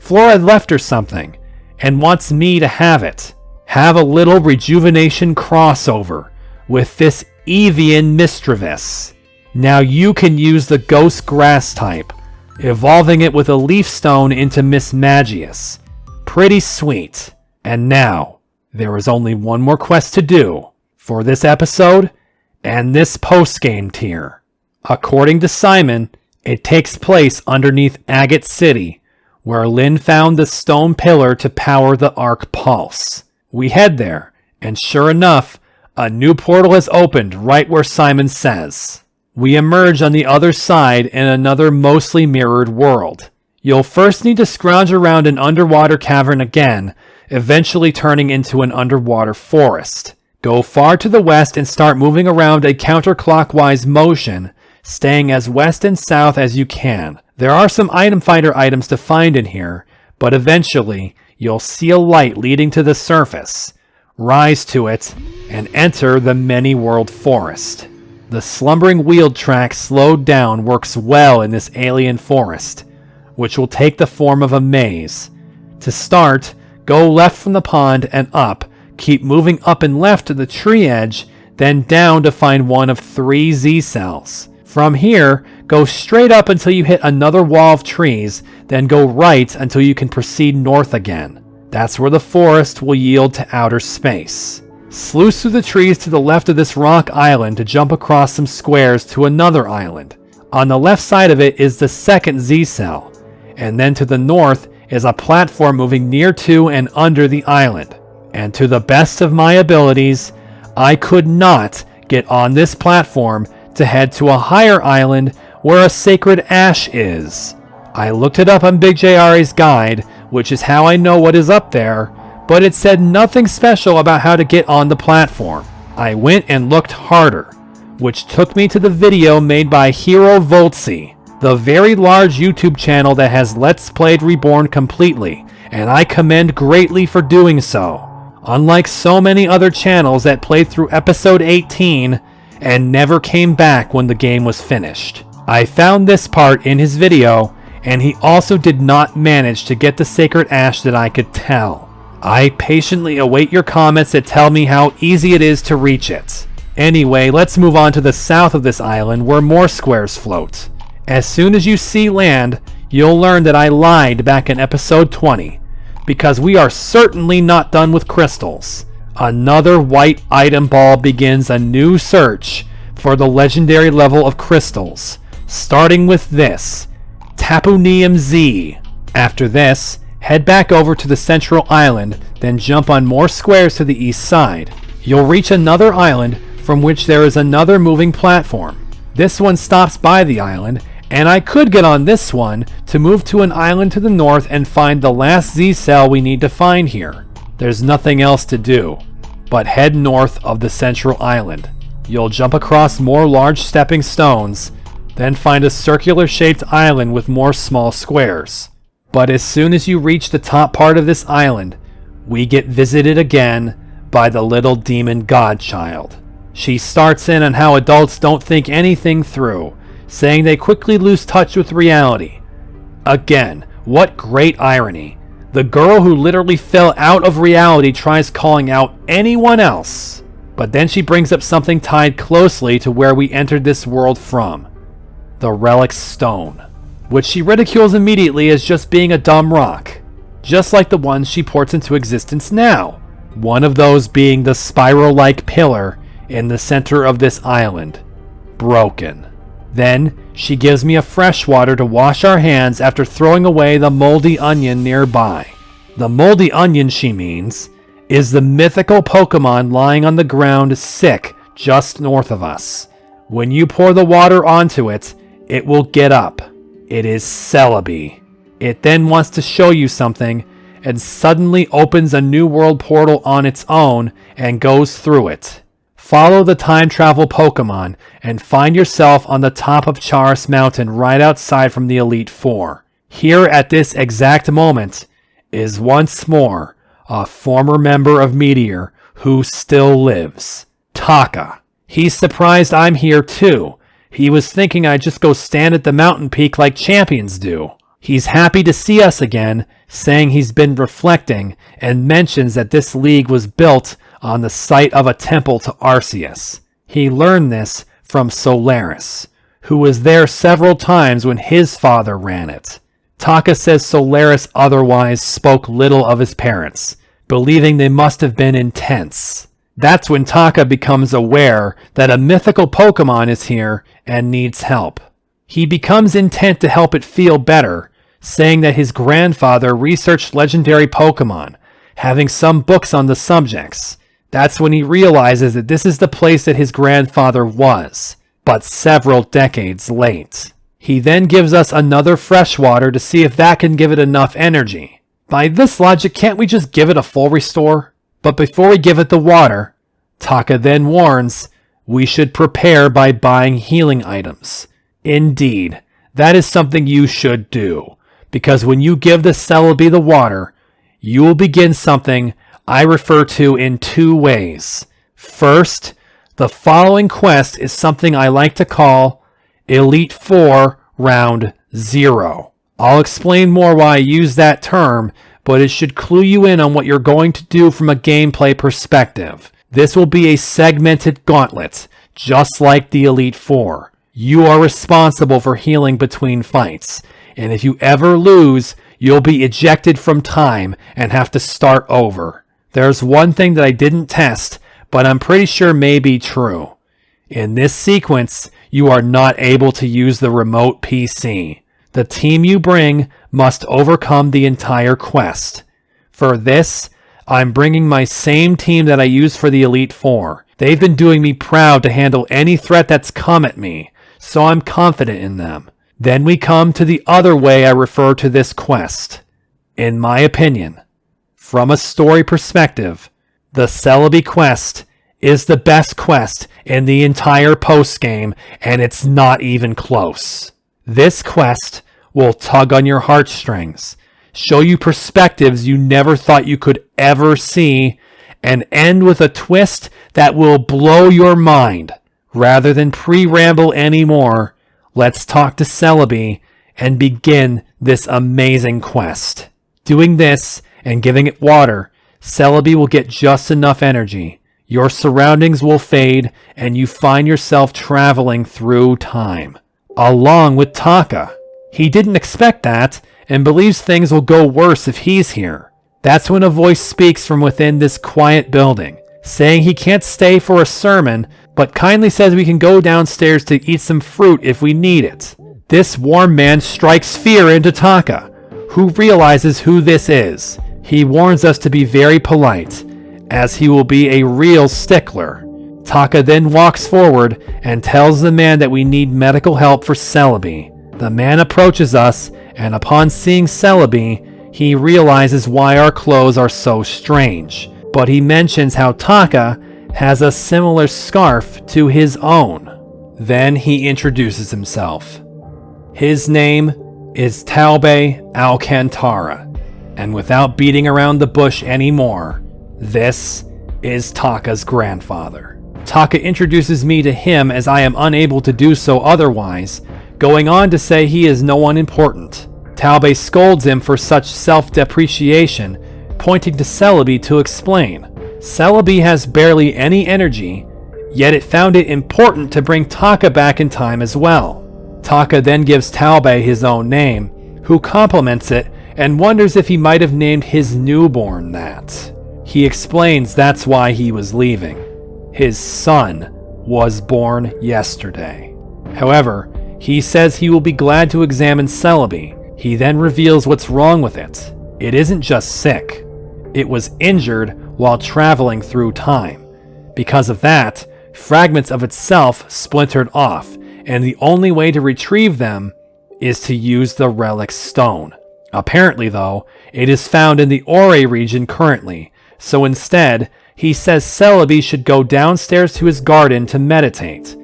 A: Flora had left her something, and wants me to have it. Have a little rejuvenation crossover with this Evian Mischievous. Now you can use the Ghost Grass type, evolving it with a Leaf Stone into Miss Magius. Pretty sweet. And now, there is only one more quest to do for this episode and this post-game tier. According to Simon, it takes place underneath Agate City, where Lynn found the stone pillar to power the Arc Pulse. We head there, and sure enough, a new portal has opened right where Simon says. We emerge on the other side in another mostly mirrored world. You'll first need to scrounge around an underwater cavern again, eventually turning into an underwater forest. Go far to the west and start moving around a counterclockwise motion, staying as west and south as you can. There are some item finder items to find in here, but eventually you'll see a light leading to the surface. Rise to it and enter the many-world forest. The slumbering wheeled track slowed down works well in this alien forest, which will take the form of a maze. To start, go left from the pond and up. Keep moving up and left to the tree edge, then down to find one of 3 Z cells. From here, go straight up until you hit another wall of trees, then go right until you can proceed north again. That's where the forest will yield to outer space. Sluice through the trees to the left of this rock island to jump across some squares to another island. On the left side of it is the second Z cell, and then to the north is a platform moving near to and under the island. And to the best of my abilities, I could not get on this platform to head to a higher island where a sacred ash is. I looked it up on Big JR's guide, which is how I know what is up there, but it said nothing special about how to get on the platform. I went and looked harder, which took me to the video made by Hero Voltzy, the very large YouTube channel that has Let's Played Reborn completely, and I commend greatly for doing so. Unlike so many other channels that played through episode 18 and never came back when the game was finished. I found this part in his video, and he also did not manage to get the sacred ash that I could tell. I patiently await your comments that tell me how easy it is to reach it. Anyway, let's move on to the south of this island where more squares float. As soon as you see land, you'll learn that I lied back in episode 20. Because we are certainly not done with crystals. Another white item ball begins a new search for the legendary level of crystals, starting with this, Tapunium Z. After this, head back over to the central island, then jump on more squares to the east side. You'll reach another island from which there is another moving platform. This one stops by the island, and I could get on this one to move to an island to the north and find the last Z cell we need to find here. There's nothing else to do, but head north of the central island. You'll jump across more large stepping stones, then find a circular shaped island with more small squares. But as soon as you reach the top part of this island, we get visited again by the little demon godchild. She starts in on how adults don't think anything through, saying they quickly lose touch with reality. Again, what great irony. The girl who literally fell out of reality tries calling out anyone else. But then she brings up something tied closely to where we entered this world from. The Relic Stone, which she ridicules immediately as just being a dumb rock. Just like the ones she ports into existence now. One of those being the spiral-like pillar in the center of this island. Broken. Then, she gives me a fresh water to wash our hands after throwing away the moldy onion nearby. The moldy onion, she means, is the mythical Pokemon lying on the ground sick just north of us. When you pour the water onto it, it will get up. It is Celebi. It then wants to show you something, and suddenly opens a new world portal on its own and goes through it. Follow the time travel Pokemon and find yourself on the top of Charis Mountain right outside from the Elite Four. Here at this exact moment is once more a former member of Meteor who still lives. Taka. He's surprised I'm here too. He was thinking I'd just go stand at the mountain peak like champions do. He's happy to see us again saying he's been reflecting and mentions that this league was built on the site of a temple to Arceus. He learned this from Solaris, who was there several times when his father ran it. Taka says Solaris otherwise spoke little of his parents, believing they must have been intense. That's when Taka becomes aware that a mythical Pokemon is here and needs help. He becomes intent to help it feel better, saying that his grandfather researched legendary Pokemon, having some books on the subjects. That's when he realizes that this is the place that his grandfather was, but several decades late. He then gives us another freshwater to see if that can give it enough energy. By this logic, can't we just give it a full restore? But before we give it the water, Taka then warns, we should prepare by buying healing items. Indeed, that is something you should do, because when you give the Celebi the water, you will begin something I refer to in two ways. First, the following quest is something I like to call Elite Four Round Zero. I'll explain more why I use that term, but it should clue you in on what you're going to do from a gameplay perspective. This will be a segmented gauntlet, just like the Elite Four. You are responsible for healing between fights, and if you ever lose, you'll be ejected from time and have to start over. There's one thing that I didn't test, but I'm pretty sure may be true. In this sequence, you are not able to use the remote PC. The team you bring must overcome the entire quest. For this, I'm bringing my same team that I used for the Elite Four. They've been doing me proud to handle any threat that's come at me, so I'm confident in them. Then we come to the other way I refer to this quest. In my opinion, from a story perspective, the Celebi quest is the best quest in the entire post-game, and it's not even close. This quest will tug on your heartstrings, show you perspectives you never thought you could ever see, and end with a twist that will blow your mind. Rather than pre-ramble anymore, let's talk to Celebi and begin this amazing quest. Doing this and giving it water, Celebi will get just enough energy. Your surroundings will fade, and you find yourself traveling through time, along with Taka. He didn't expect that, and believes things will go worse if he's here. That's when a voice speaks from within this quiet building, saying he can't stay for a sermon, but kindly says we can go downstairs to eat some fruit if we need it. This warm man strikes fear into Taka, who realizes who this is. He warns us to be very polite, as he will be a real stickler. Taka then walks forward and tells the man that we need medical help for Celebi. The man approaches us, and upon seeing Celebi, he realizes why our clothes are so strange. But he mentions how Taka has a similar scarf to his own. Then he introduces himself. His name is Taube Alcantara, and without beating around the bush anymore, this is Taka's grandfather. Taka introduces me to him as I am unable to do so otherwise, going on to say he is no one important. Taube scolds him for such self-depreciation, pointing to Celebi to explain. Celebi has barely any energy, yet it found it important to bring Taka back in time as well. Taka then gives Taube his own name, who compliments it and wonders if he might have named his newborn that. He explains that's why he was leaving. His son was born yesterday. However, he says he will be glad to examine Celebi. He then reveals what's wrong with it. It isn't just sick. It was injured while traveling through time. Because of that, fragments of itself splintered off, and the only way to retrieve them is to use the relic stone. Apparently, though, it is found in the Ore region currently, so instead, he says Celebi should go downstairs to his garden to meditate.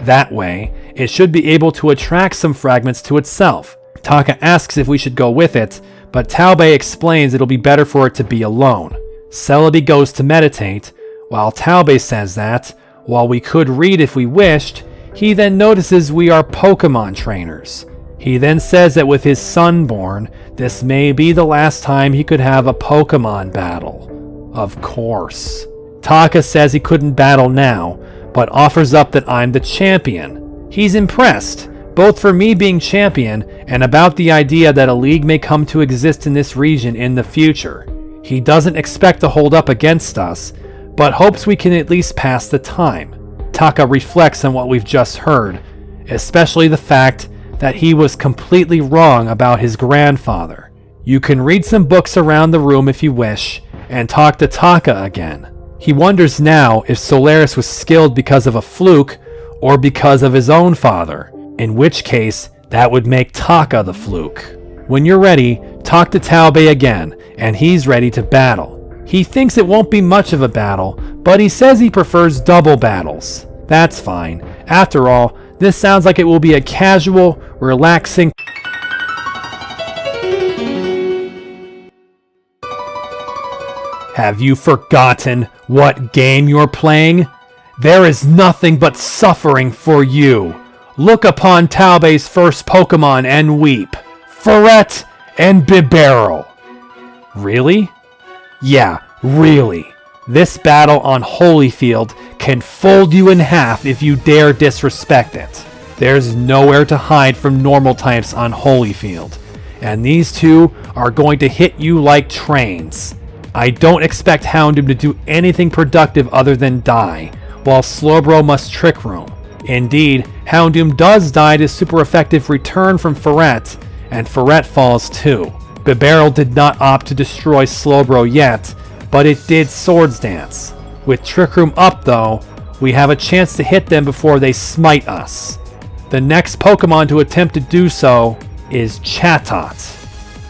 A: That way, it should be able to attract some fragments to itself. Taka asks if we should go with it, but Taube explains it'll be better for it to be alone. Celebi goes to meditate, while Taube says that, while we could read if we wished, he then notices we are Pokemon trainers. He then says that with his son born, this may be the last time he could have a Pokemon battle. Of course. Taka says he couldn't battle now, but offers up that I'm the champion. He's impressed, both for me being champion and about the idea that a league may come to exist in this region in the future. He doesn't expect to hold up against us, but hopes we can at least pass the time. Taka reflects on what we've just heard, especially the fact that he was completely wrong about his grandfather. You can read some books around the room if you wish, and talk to Taka again. He wonders now if Solaris was skilled because of a fluke, or because of his own father, in which case that would make Taka the fluke. When you're ready, talk to Taubei again, and he's ready to battle. He thinks it won't be much of a battle, but he says he prefers double battles. That's fine. After all, this sounds like it will be a casual, relaxing... Have you forgotten what game you're playing? There is nothing but suffering for you. Look upon Taubei's first Pokemon and weep. Ferret and Bibarel. Really? Yeah, really. This battle on Holyfield can fold you in half if you dare disrespect it. There's nowhere to hide from normal types on Holyfield, and these two are going to hit you like trains. I don't expect Houndoom to do anything productive other than die, while Slowbro must Trick Room. Indeed, Houndoom does die to super effective return from Ferret, and Ferret falls too. Bibarel did not opt to destroy Slowbro yet, but it did Swords Dance. With Trick Room up though, we have a chance to hit them before they smite us. The next Pokemon to attempt to do so is Chatot.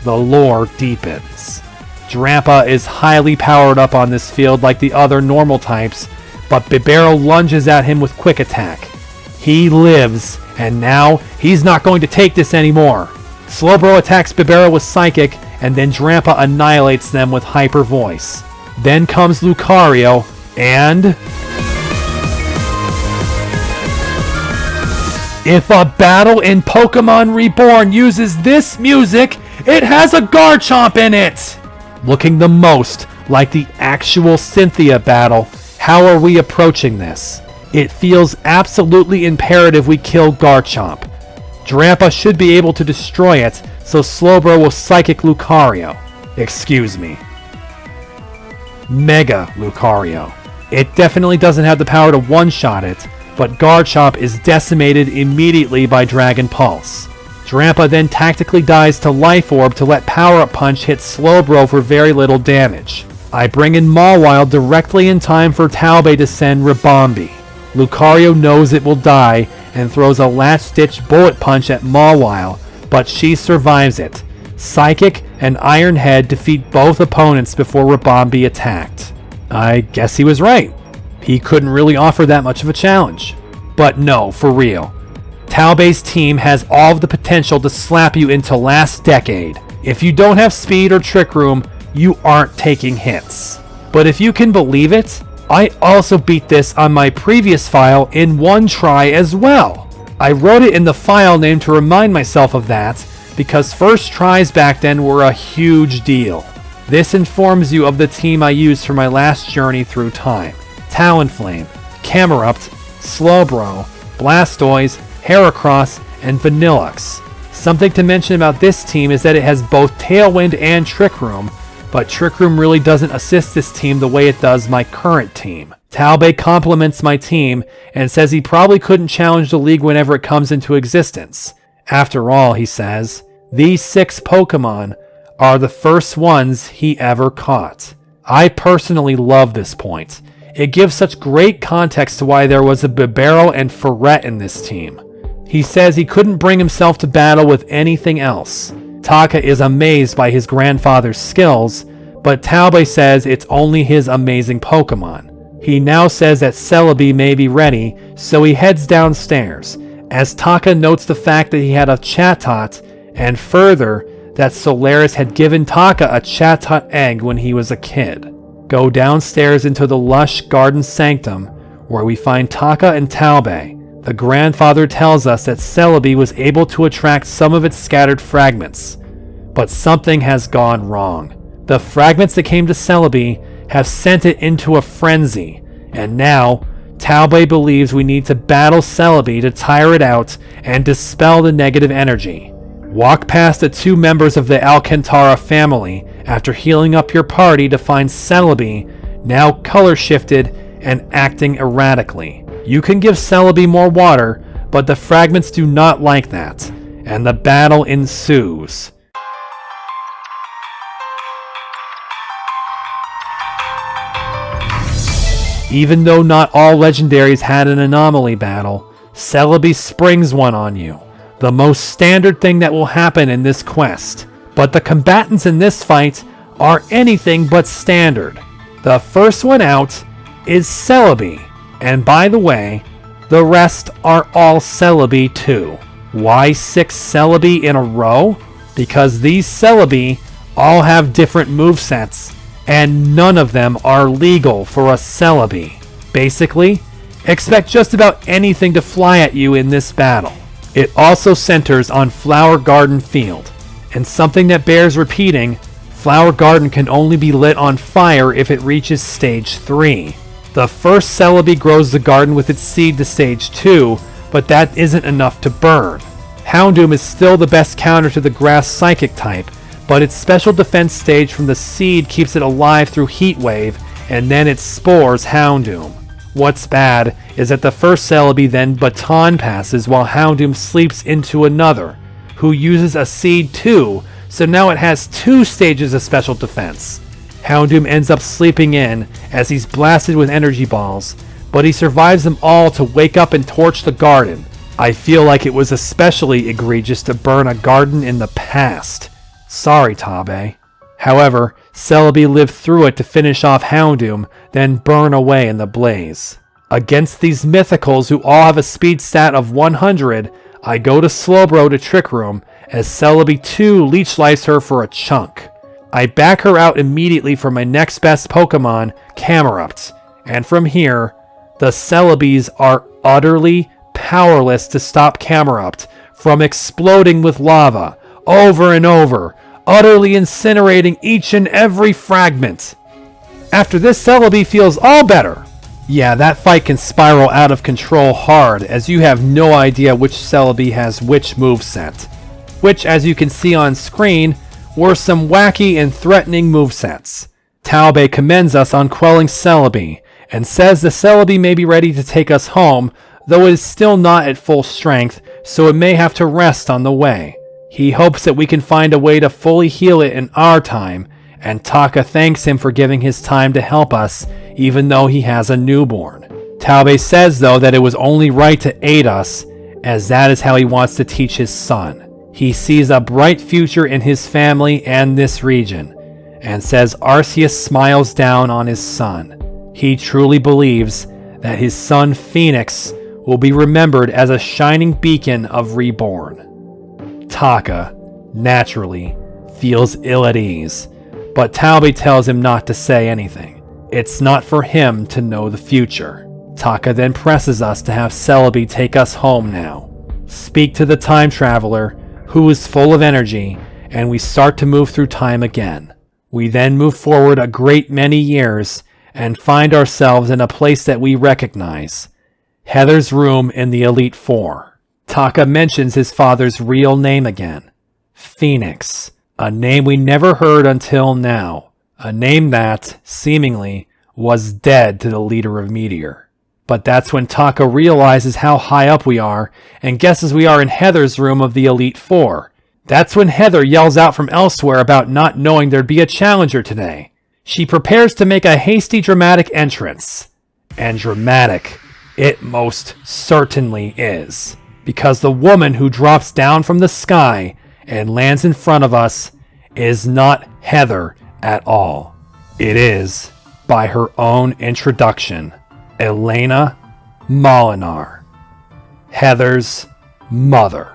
A: The lore deepens. Drampa is highly powered up on this field like the other normal types, but Bibarel lunges at him with Quick Attack. He lives, and now he's not going to take this anymore. Slowbro attacks Bibarel with Psychic, and then Drampa annihilates them with Hyper Voice. Then comes Lucario, and... If a battle in Pokemon Reborn uses this music, it has a Garchomp in it! Looking the most like the actual Cynthia battle, how are we approaching this? It feels absolutely imperative we kill Garchomp. Drampa should be able to destroy it, so Slowbro will Psychic Lucario. Excuse me. Mega Lucario. It definitely doesn't have the power to one-shot it, but Garchomp is decimated immediately by Dragon Pulse. Drampa then tactically dies to Life Orb to let Power Up Punch hit Slowbro for very little damage. I bring in Mawile directly in time for Taubei to send Ribombee. Lucario knows it will die and throws a last-ditch Bullet Punch at Mawile, but she survives it. Psychic and Iron Head defeat both opponents before Ribombee attacked. I guess he was right. He couldn't really offer that much of a challenge. But no, for real. Taubei's team has all of the potential to slap you into last decade. If you don't have speed or Trick Room, you aren't taking hits. But if you can believe it, I also beat this on my previous file in one try as well. I wrote it in the file name to remind myself of that, because first tries back then were a huge deal. This informs you of the team I used for my last journey through time. Talonflame, Camerupt, Slowbro, Blastoise, Heracross, and Vanillux. Something to mention about this team is that it has both Tailwind and Trick Room, but Trick Room really doesn't assist this team the way it does my current team. Taubei compliments my team and says he probably couldn't challenge the league whenever it comes into existence. After all, he says, these 6 Pokemon are the first ones he ever caught. I personally love this point. It gives such great context to why there was a Bibarel and Ferret in this team. He says he couldn't bring himself to battle with anything else. Taka is amazed by his grandfather's skills, but Taubei says it's only his amazing Pokemon. He now says that Celebi may be ready, so he heads downstairs, as Taka notes the fact that he had a Chatot, and further, that Solaris had given Taka a Chatot egg when he was a kid. Go downstairs into the lush garden sanctum, where we find Taka and Taubei. The grandfather tells us that Celebi was able to attract some of its scattered fragments. But something has gone wrong. The fragments that came to Celebi have sent it into a frenzy, and now Taubei believes we need to battle Celebi to tire it out and dispel the negative energy. Walk past the 2 members of the Alcantara family after healing up your party to find Celebi, now color shifted and acting erratically. You can give Celebi more water, but the fragments do not like that, and the battle ensues. Even though not all legendaries had an anomaly battle, Celebi springs one on you, the most standard thing that will happen in this quest. But the combatants in this fight are anything but standard. The first one out is Celebi, and by the way, the rest are all Celebi too. Why 6 Celebi in a row? Because these Celebi all have different movesets, and none of them are legal for a Celebi. Basically, expect just about anything to fly at you in this battle. It also centers on Flower Garden Field, and something that bears repeating, Flower Garden can only be lit on fire if it reaches stage 3. The first Celebi grows the garden with its seed to stage 2, but that isn't enough to burn. Houndoom is still the best counter to the grass psychic type, but its special defense stage from the seed keeps it alive through heat wave, and then it spores Houndoom. What's bad is that the first Celebi then baton passes while Houndoom sleeps into another, who uses a seed too, so now it has 2 stages of special defense. Houndoom ends up sleeping in as he's blasted with energy balls, but he survives them all to wake up and torch the garden. I feel like it was especially egregious to burn a garden in the past. Sorry, Taubei. However, Celebi lived through it to finish off Houndoom, then burn away in the blaze. Against these mythicals who all have a speed stat of 100, I go to Slowbro to Trick Room, as Celebi 2 leech lice her for a chunk. I back her out immediately for my next best Pokemon, Camerupt, and from here, the Celebis are utterly powerless to stop Camerupt from exploding with lava, over and over, utterly incinerating each and every fragment. After this, Celebi feels all better. Yeah, that fight can spiral out of control hard, as you have no idea which Celebi has which moveset, which, as you can see on screen, were some wacky and threatening movesets. Taubei commends us on quelling Celebi, and says the Celebi may be ready to take us home, though it is still not at full strength, so it may have to rest on the way. He hopes that we can find a way to fully heal it in our time, and Taka thanks him for giving his time to help us, even though he has a newborn. Taubei says, though, that it was only right to aid us, as that is how he wants to teach his son. He sees a bright future in his family and this region, and says Arceus smiles down on his son. He truly believes that his son Phoenix will be remembered as a shining beacon of Reborn. Taka, naturally, feels ill at ease, but Taubei tells him not to say anything. It's not for him to know the future. Taka then presses us to have Celebi take us home now. Speak to the time traveler, who is full of energy, and we start to move through time again. We then move forward a great many years and find ourselves in a place that we recognize. Heather's room in the Elite Four. Taka mentions his father's real name again. Phoenix, a name we never heard until now. A name that, seemingly, was dead to the leader of Meteor. But that's when Taka realizes how high up we are and guesses we are in Heather's room of the Elite Four. That's when Heather yells out from elsewhere about not knowing there'd be a challenger today. She prepares to make a hasty dramatic entrance. And dramatic it most certainly is. Because the woman who drops down from the sky and lands in front of us is not Heather at all. It is, by her own introduction, Elena Molinar, Heather's mother.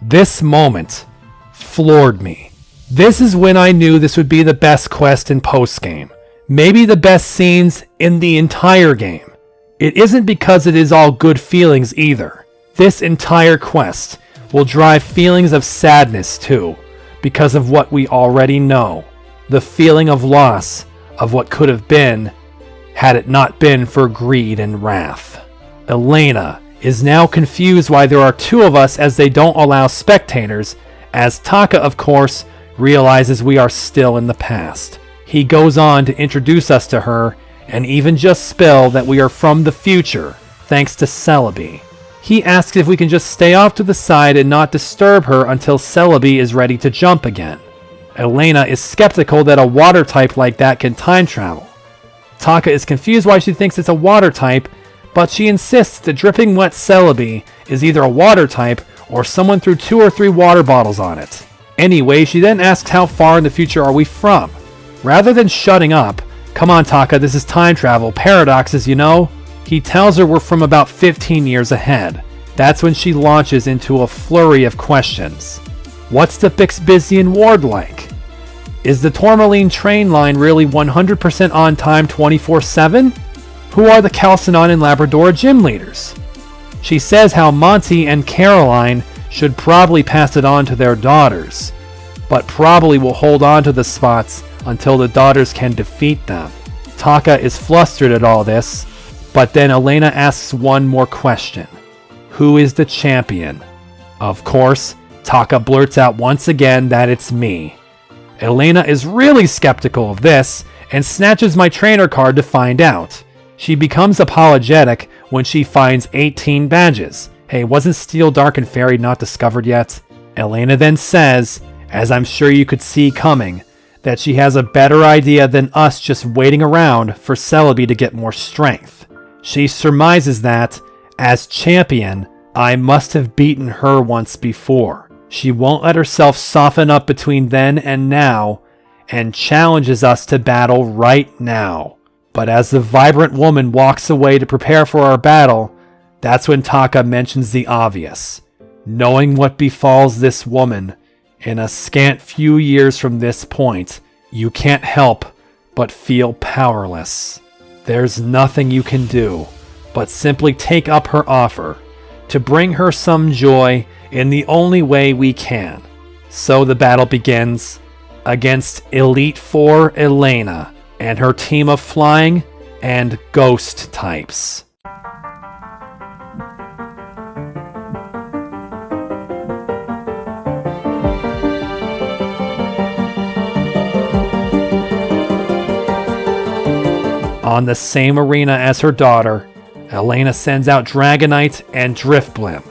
A: This moment floored me. This is when I knew this would be the best quest in post-game. Maybe the best scenes in the entire game. It isn't because it is all good feelings either. This entire quest will drive feelings of sadness too, because of what we already know. The feeling of loss of what could have been had it not been for greed and wrath. Elena is now confused why there are two of us as they don't allow spectators, as Taka, of course, realizes we are still in the past. He goes on to introduce us to her and even just spill that we are from the future, thanks to Celebi. He asks if we can just stay off to the side and not disturb her until Celebi is ready to jump again. Elena is skeptical that a water type like that can time travel. Taka is confused why she thinks it's a water type, but she insists that dripping wet Celebi is either a water type or someone threw 2 or 3 water bottles on it. Anyway, she then asks how far in the future are we from. Rather than shutting up, "Come on Taka, this is time travel, paradoxes, you know," he tells her we're from about 15 years ahead. That's when she launches into a flurry of questions. What's the Bixbysian ward like? Is the Tourmaline train line really 100% on time 24/7? Who are the Chalcedon and Labrador gym leaders? She says how Monty and Caroline should probably pass it on to their daughters, but probably will hold on to the spots until the daughters can defeat them. Taka is flustered at all this, but then Elena asks one more question. Who is the champion? Of course, Taka blurts out once again that it's me. Elena is really skeptical of this and snatches my trainer card to find out. She becomes apologetic when she finds 18 badges. Hey, wasn't Steel, Dark, and Fairy not discovered yet? Elena then says, as I'm sure you could see coming, that she has a better idea than us just waiting around for Celebi to get more strength. She surmises that, as champion, I must have beaten her once before. She won't let herself soften up between then and now, and challenges us to battle right now. But as the vibrant woman walks away to prepare for our battle, that's when Taka mentions the obvious. Knowing what befalls this woman, in a scant few years from this point, you can't help but feel powerless. There's nothing you can do but simply take up her offer to bring her some joy in the only way we can. So the battle begins against Elite Four Elena and her team of flying and ghost types. On the same arena as her daughter, Elena sends out Dragonite and Driftblim,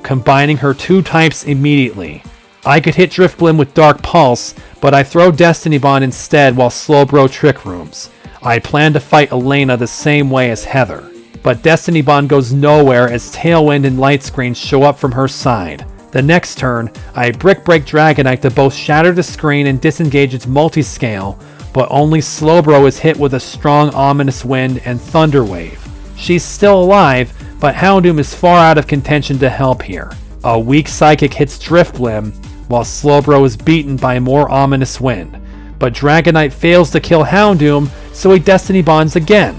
A: combining her 2 types immediately. I could hit Driftblim with Dark Pulse, but I throw Destiny Bond instead while Slowbro Trick Rooms. I plan to fight Elena the same way as Heather, but Destiny Bond goes nowhere as Tailwind and Light Screen show up from her side. The next turn, I Brick Break Dragonite to both shatter the screen and disengage its multiscale, but only Slowbro is hit with a strong Ominous Wind and Thunder Wave. She's still alive, but Houndoom is far out of contention to help here. A weak Psychic hits Driftblim, while Slowbro is beaten by more Ominous Wind. But Dragonite fails to kill Houndoom, so he Destiny Bonds again.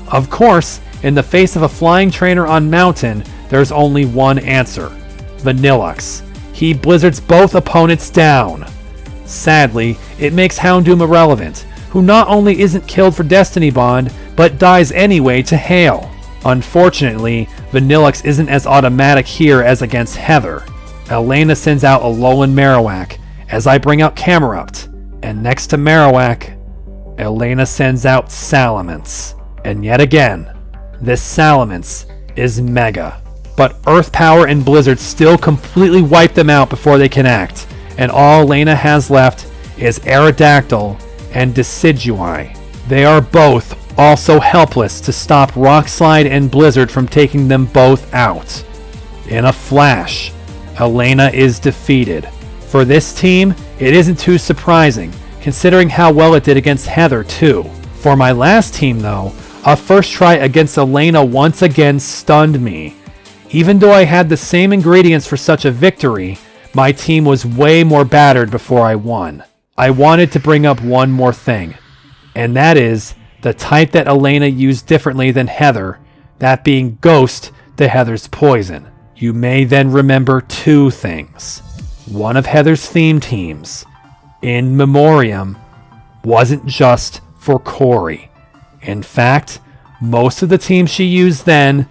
A: Of course, in the face of a flying trainer on Mountain, there's only one answer. Vanillux. He blizzards both opponents down. Sadly, it makes Houndoom irrelevant, who not only isn't killed for Destiny Bond, but dies anyway to Hail. Unfortunately, Vanillux isn't as automatic here as against Heather. Elena sends out Alolan Marowak, as I bring out Camerupt, and next to Marowak, Elena sends out Salamence. And yet again, this Salamence is Mega. But Earth Power and Blizzard still completely wipe them out before they can act, and all Elena has left is Aerodactyl and Decidueye. They are both also helpless to stop Rockslide and Blizzard from taking them both out. In a flash, Elena is defeated. For this team, it isn't too surprising, considering how well it did against Heather too. For my last team though, a first try against Elena once again stunned me. Even though I had the same ingredients for such a victory, my team was way more battered before I won. I wanted to bring up one more thing, and that is the type that Elena used differently than Heather that being Ghost to Heather's poison. You may then remember two things. One of Heather's theme teams, In Memoriam, wasn't just for Corey. In fact, most of the teams she used then,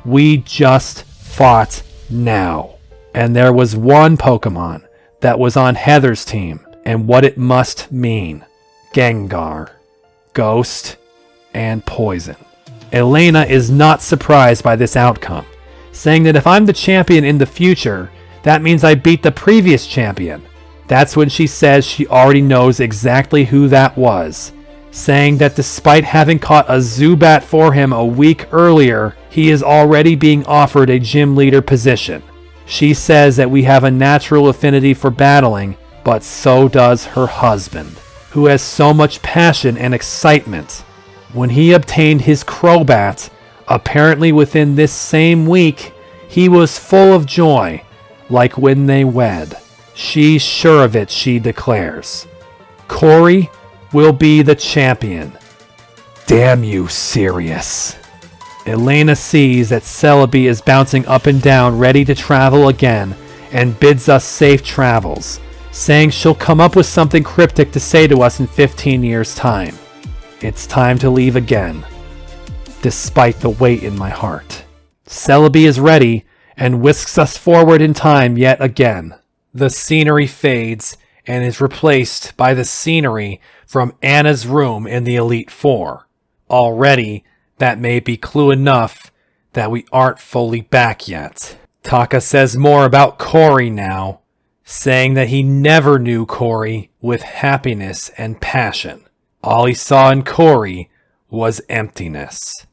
A: we just fought now. And there was one Pokemon that was on Heather's team, and what it must mean. Gengar, Ghost, and Poison. Elena is not surprised by this outcome, saying that if I'm the champion in the future, that means I beat the previous champion. That's when she says she already knows exactly who that was, saying that despite having caught a Zubat for him a week earlier, he is already being offered a gym leader position. She says that we have a natural affinity for battling, but so does her husband, who has so much passion and excitement. When he obtained his Crobat, apparently within this same week, he was full of joy, like when they wed. She's sure of it, she declares. Corey will be the champion. Damn you, Sirius. Elena sees that Celebi is bouncing up and down, ready to travel again, and bids us safe travels, saying she'll come up with something cryptic to say to us in 15 years' time. It's time to leave again, despite the weight in my heart. Celebi is ready and whisks us forward in time yet again. The scenery fades and is replaced by the scenery from Anna's room in the Elite Four. Already, that may be clue enough that we aren't fully back yet. Taka says more about Corey now, saying that he never knew Corey with happiness and passion. All he saw in Corey was emptiness.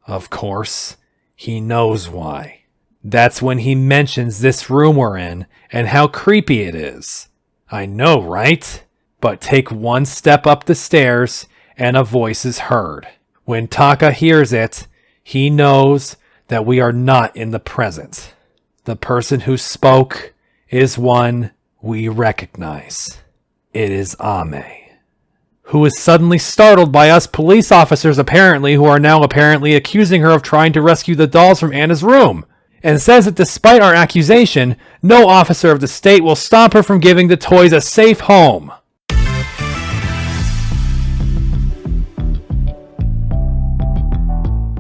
A: Of course, he knows why. That's when he mentions this room we're in and how creepy it is. I know, right? But take one step up the stairs and a voice is heard. When Taka hears it, he knows that we are not in the present. The person who spoke is one we recognize. It is Ame, who is suddenly startled by us police officers who are now apparently accusing her of trying to rescue the dolls from Anna's room, and says that despite our accusation, no officer of the state will stop her from giving the toys a safe home.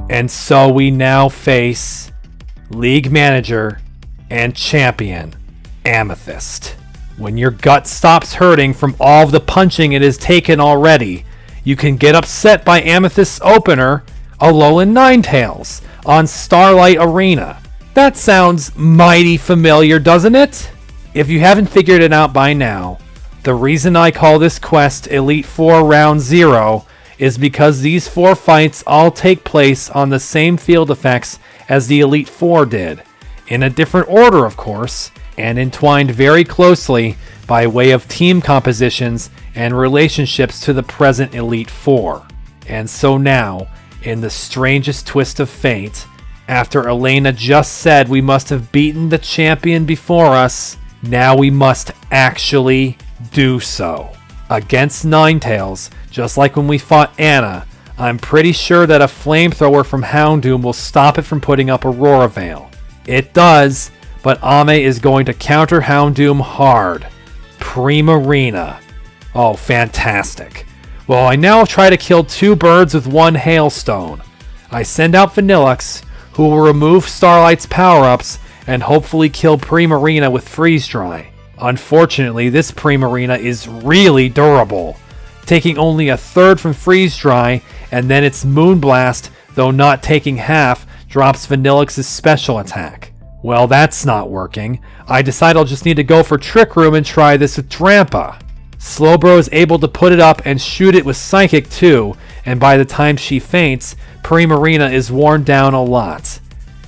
A: And so we now face League Manager and Champion Amethyst. When your gut stops hurting from all of the punching it has taken already, you can get upset by Amethyst's opener, Alolan Ninetales, on Starlight Arena. That sounds mighty familiar, doesn't it? If you haven't figured it out by now, the reason I call this quest Elite Four Round 0 is because these 4 fights all take place on the same field effects as the Elite Four did, in a different order of course, and entwined very closely by way of team compositions and relationships to the present Elite Four. And so now, in the strangest twist of fate, after Elena just said we must have beaten the champion before us, now we must actually do so. Against Ninetales, just like when we fought Anna, I'm pretty sure that a flamethrower from Houndoom will stop it from putting up Aurora Veil. It does, but Ame is going to counter Houndoom hard. Primarina. Oh, fantastic. Well, I now try to kill 2 birds with 1 hailstone. I send out Vanillux, who will remove Starlight's power-ups and hopefully kill Primarina with Freeze Dry. Unfortunately, this Primarina is really durable, taking only a third from Freeze Dry, and then its Moonblast, though not taking half, drops Vanillux's special attack. Well, that's not working. I decide I'll just need to go for Trick Room and try this with Drampa. Slowbro is able to put it up and shoot it with Psychic too, and by the time she faints, Primarina is worn down a lot.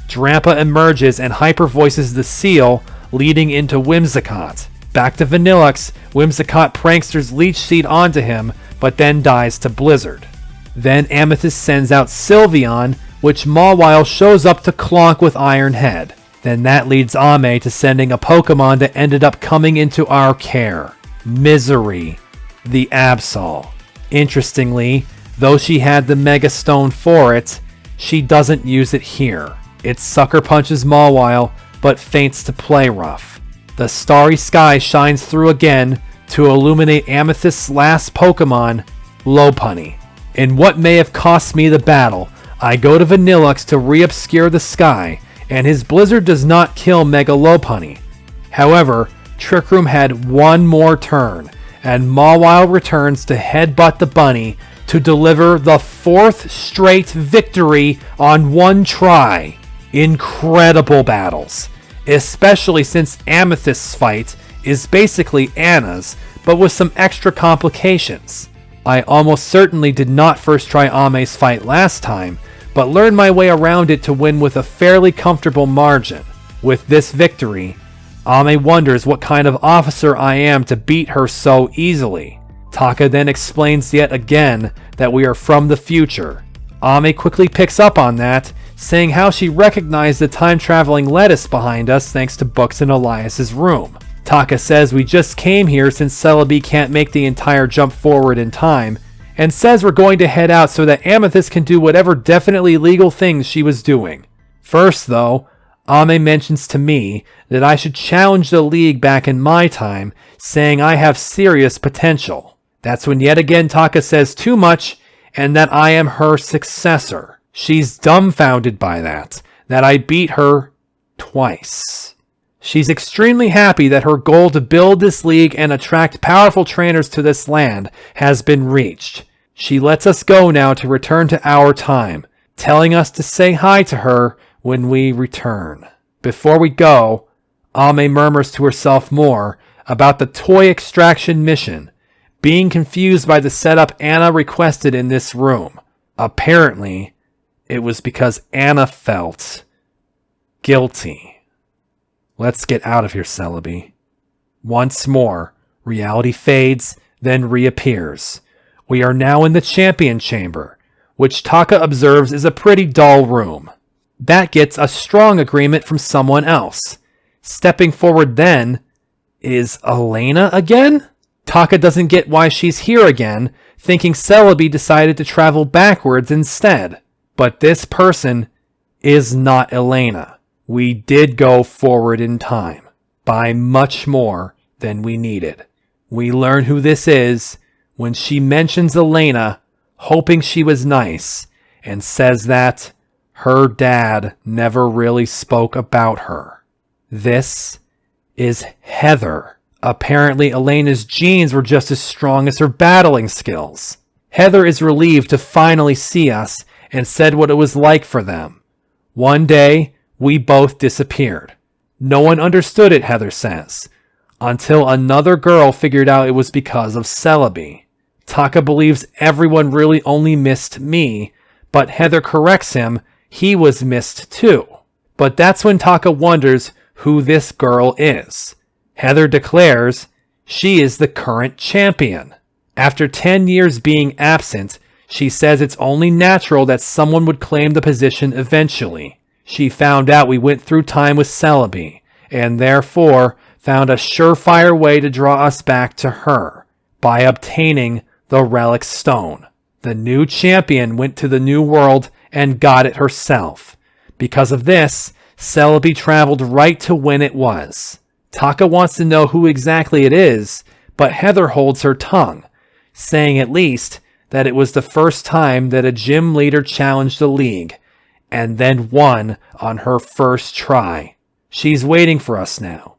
A: Drampa emerges and hyper voices the seal, leading into Whimsicott. Back to Vanillux, Whimsicott pranksters Leech Seed onto him, but then dies to Blizzard. Then Amethyst sends out Sylveon, which Mawile shows up to clonk with Iron Head. Then that leads Ame to sending a Pokemon that ended up coming into our care. Misery, the Absol. Interestingly, though she had the Mega Stone for it, she doesn't use it here. It sucker punches Mawile, but feints to play rough. The starry sky shines through again to illuminate Amethyst's last Pokemon, Lopunny. In what may have cost me the battle, I go to Vanillux to re-obscure the sky, and his blizzard does not kill Mega Lopunny. However, Trick Room had one more turn, and Mawile returns to headbutt the bunny to deliver the 4th straight victory on one try. Incredible battles, especially since Amethyst's fight is basically Anna's, but with some extra complications. I almost certainly did not first try Ame's fight last time, but learned my way around it to win with a fairly comfortable margin. With this victory, Ame wonders what kind of officer I am to beat her so easily. Taka then explains yet again that we are from the future. Ame quickly picks up on that, saying how she recognized the time-traveling lettuce behind us thanks to books in Elias's room. Taka says we just came here since Celebi can't make the entire jump forward in time, and says we're going to head out so that Amethyst can do whatever definitely legal things she was doing. First, though, Ame mentions to me that I should challenge the League back in my time, saying I have serious potential. That's when yet again Taka says too much, and that I am her successor. She's dumbfounded by that I beat her twice. She's extremely happy that her goal to build this league and attract powerful trainers to this land has been reached. She lets us go now to return to our time, telling us to say hi to her when we return. Before we go, Ame murmurs to herself more about the toy extraction mission, being confused by the setup Anna requested in this room. Apparently, it was because Anna felt guilty. Let's get out of here, Celebi. Once more, reality fades, then reappears. We are now in the champion chamber, which Taka observes is a pretty dull room. That gets a strong agreement from someone else. Stepping forward then is Elena again? Taka doesn't get why she's here again, thinking Celebi decided to travel backwards instead. But this person is not Elena. We did go forward in time, by much more than we needed. We learn who this is when she mentions Elena, hoping she was nice, and says that her dad never really spoke about her. This is Heather. Apparently Elena's genes were just as strong as her battling skills. Heather is relieved to finally see us and said what it was like for them. One day, we both disappeared. No one understood it, Heather says, until another girl figured out it was because of Celebi. Taka believes everyone really only missed me, but Heather corrects him, he was missed too. But that's when Taka wonders who this girl is. Heather declares she is the current champion. After 10 years being absent, she says it's only natural that someone would claim the position eventually. She found out we went through time with Celebi, and therefore found a surefire way to draw us back to her, by obtaining the Relic Stone. The new champion went to the new world and got it herself. Because of this, Celebi traveled right to when it was. Taka wants to know who exactly it is, but Heather holds her tongue, saying at least that it was the first time that a gym leader challenged the league, and then won on her first try. She's waiting for us now,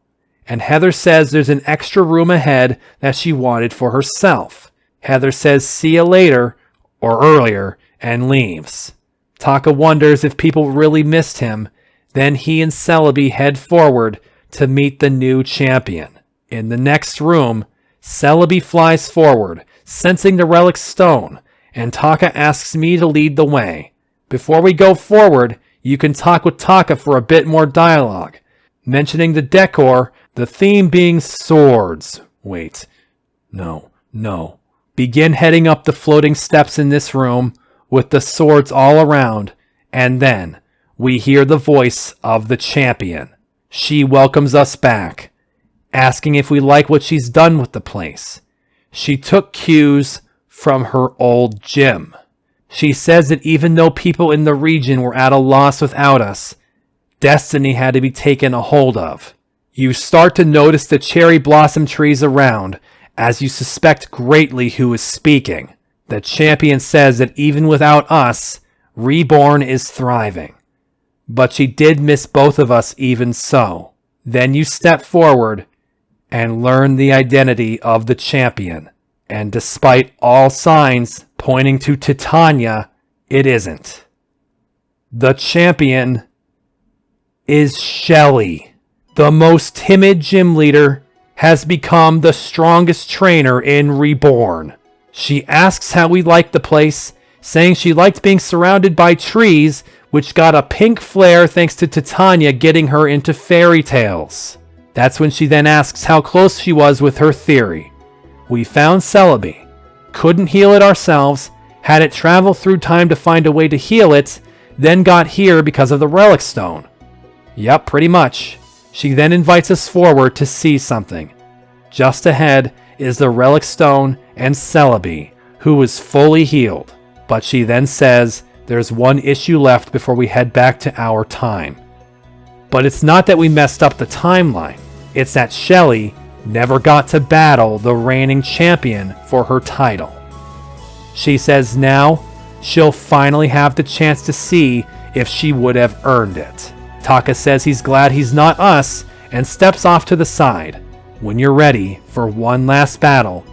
A: and Heather says there's an extra room ahead that she wanted for herself. Heather says see you later, or earlier, and leaves. Taka wonders if people really missed him, then he and Celebi head forward to meet the new champion. In the next room, Celebi flies forward, sensing the Relic Stone, and Taka asks me to lead the way. Before we go forward, you can talk with Taka for a bit more dialogue, mentioning the decor, the theme being swords. Wait, no. Begin heading up the floating steps in this room with the swords all around, and then we hear the voice of the champion. She welcomes us back, asking if we like what she's done with the place. She took cues from her old gym. She says that even though people in the region were at a loss without us, destiny had to be taken a hold of. You start to notice the cherry blossom trees around, as you suspect greatly who is speaking. The champion says that even without us, Reborn is thriving. But she did miss both of us even so. Then you step forward and learn the identity of the champion. And despite all signs pointing to Titania, it isn't. The champion is Shelly. The most timid gym leader has become the strongest trainer in Reborn. She asks how we liked the place, saying she liked being surrounded by trees, which got a pink flare thanks to Titania getting her into fairy tales. That's when she then asks how close she was with her theory. We found Celebi, couldn't heal it ourselves, had it travel through time to find a way to heal it, then got here because of the relic stone. Yep, pretty much. She then invites us forward to see something. Just ahead is the relic stone and Celebi, who is fully healed. But she then says there's one issue left before we head back to our time. But it's not that we messed up the timeline. It's that Shelly never got to battle the reigning champion for her title. She says now she'll finally have the chance to see if she would have earned it. Taka says he's glad he's not us and steps off to the side. When you're ready for one last battle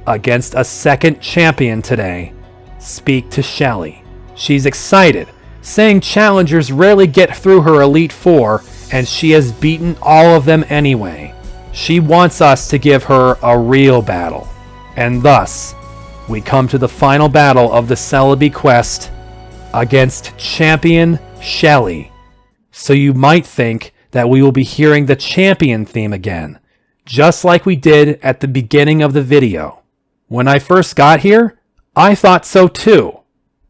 A: against a second champion today, speak to Shelly. She's excited, saying challengers rarely get through her Elite Four, and she has beaten all of them anyway. She wants us to give her a real battle. And thus, we come to the final battle of the Celebi quest against Champion Shelly. So you might think that we will be hearing the champion theme again, just like we did at the beginning of the video. When I first got here, I thought so too.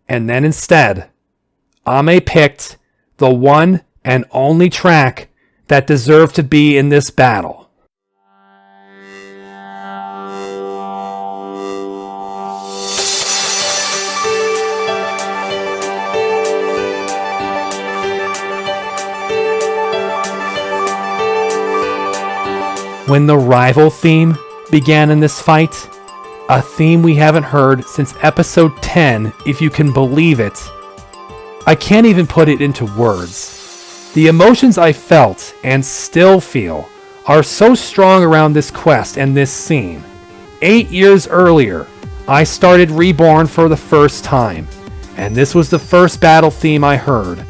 A: And then instead, Ame picked the one and only track that deserved to be in this battle. When the rival theme began in this fight, a theme we haven't heard since episode 10, if you can believe it. I can't even put it into words. The emotions I felt and still feel are so strong around this quest and this scene. 8 years earlier, I started Reborn for the first time, and this was the first battle theme I heard.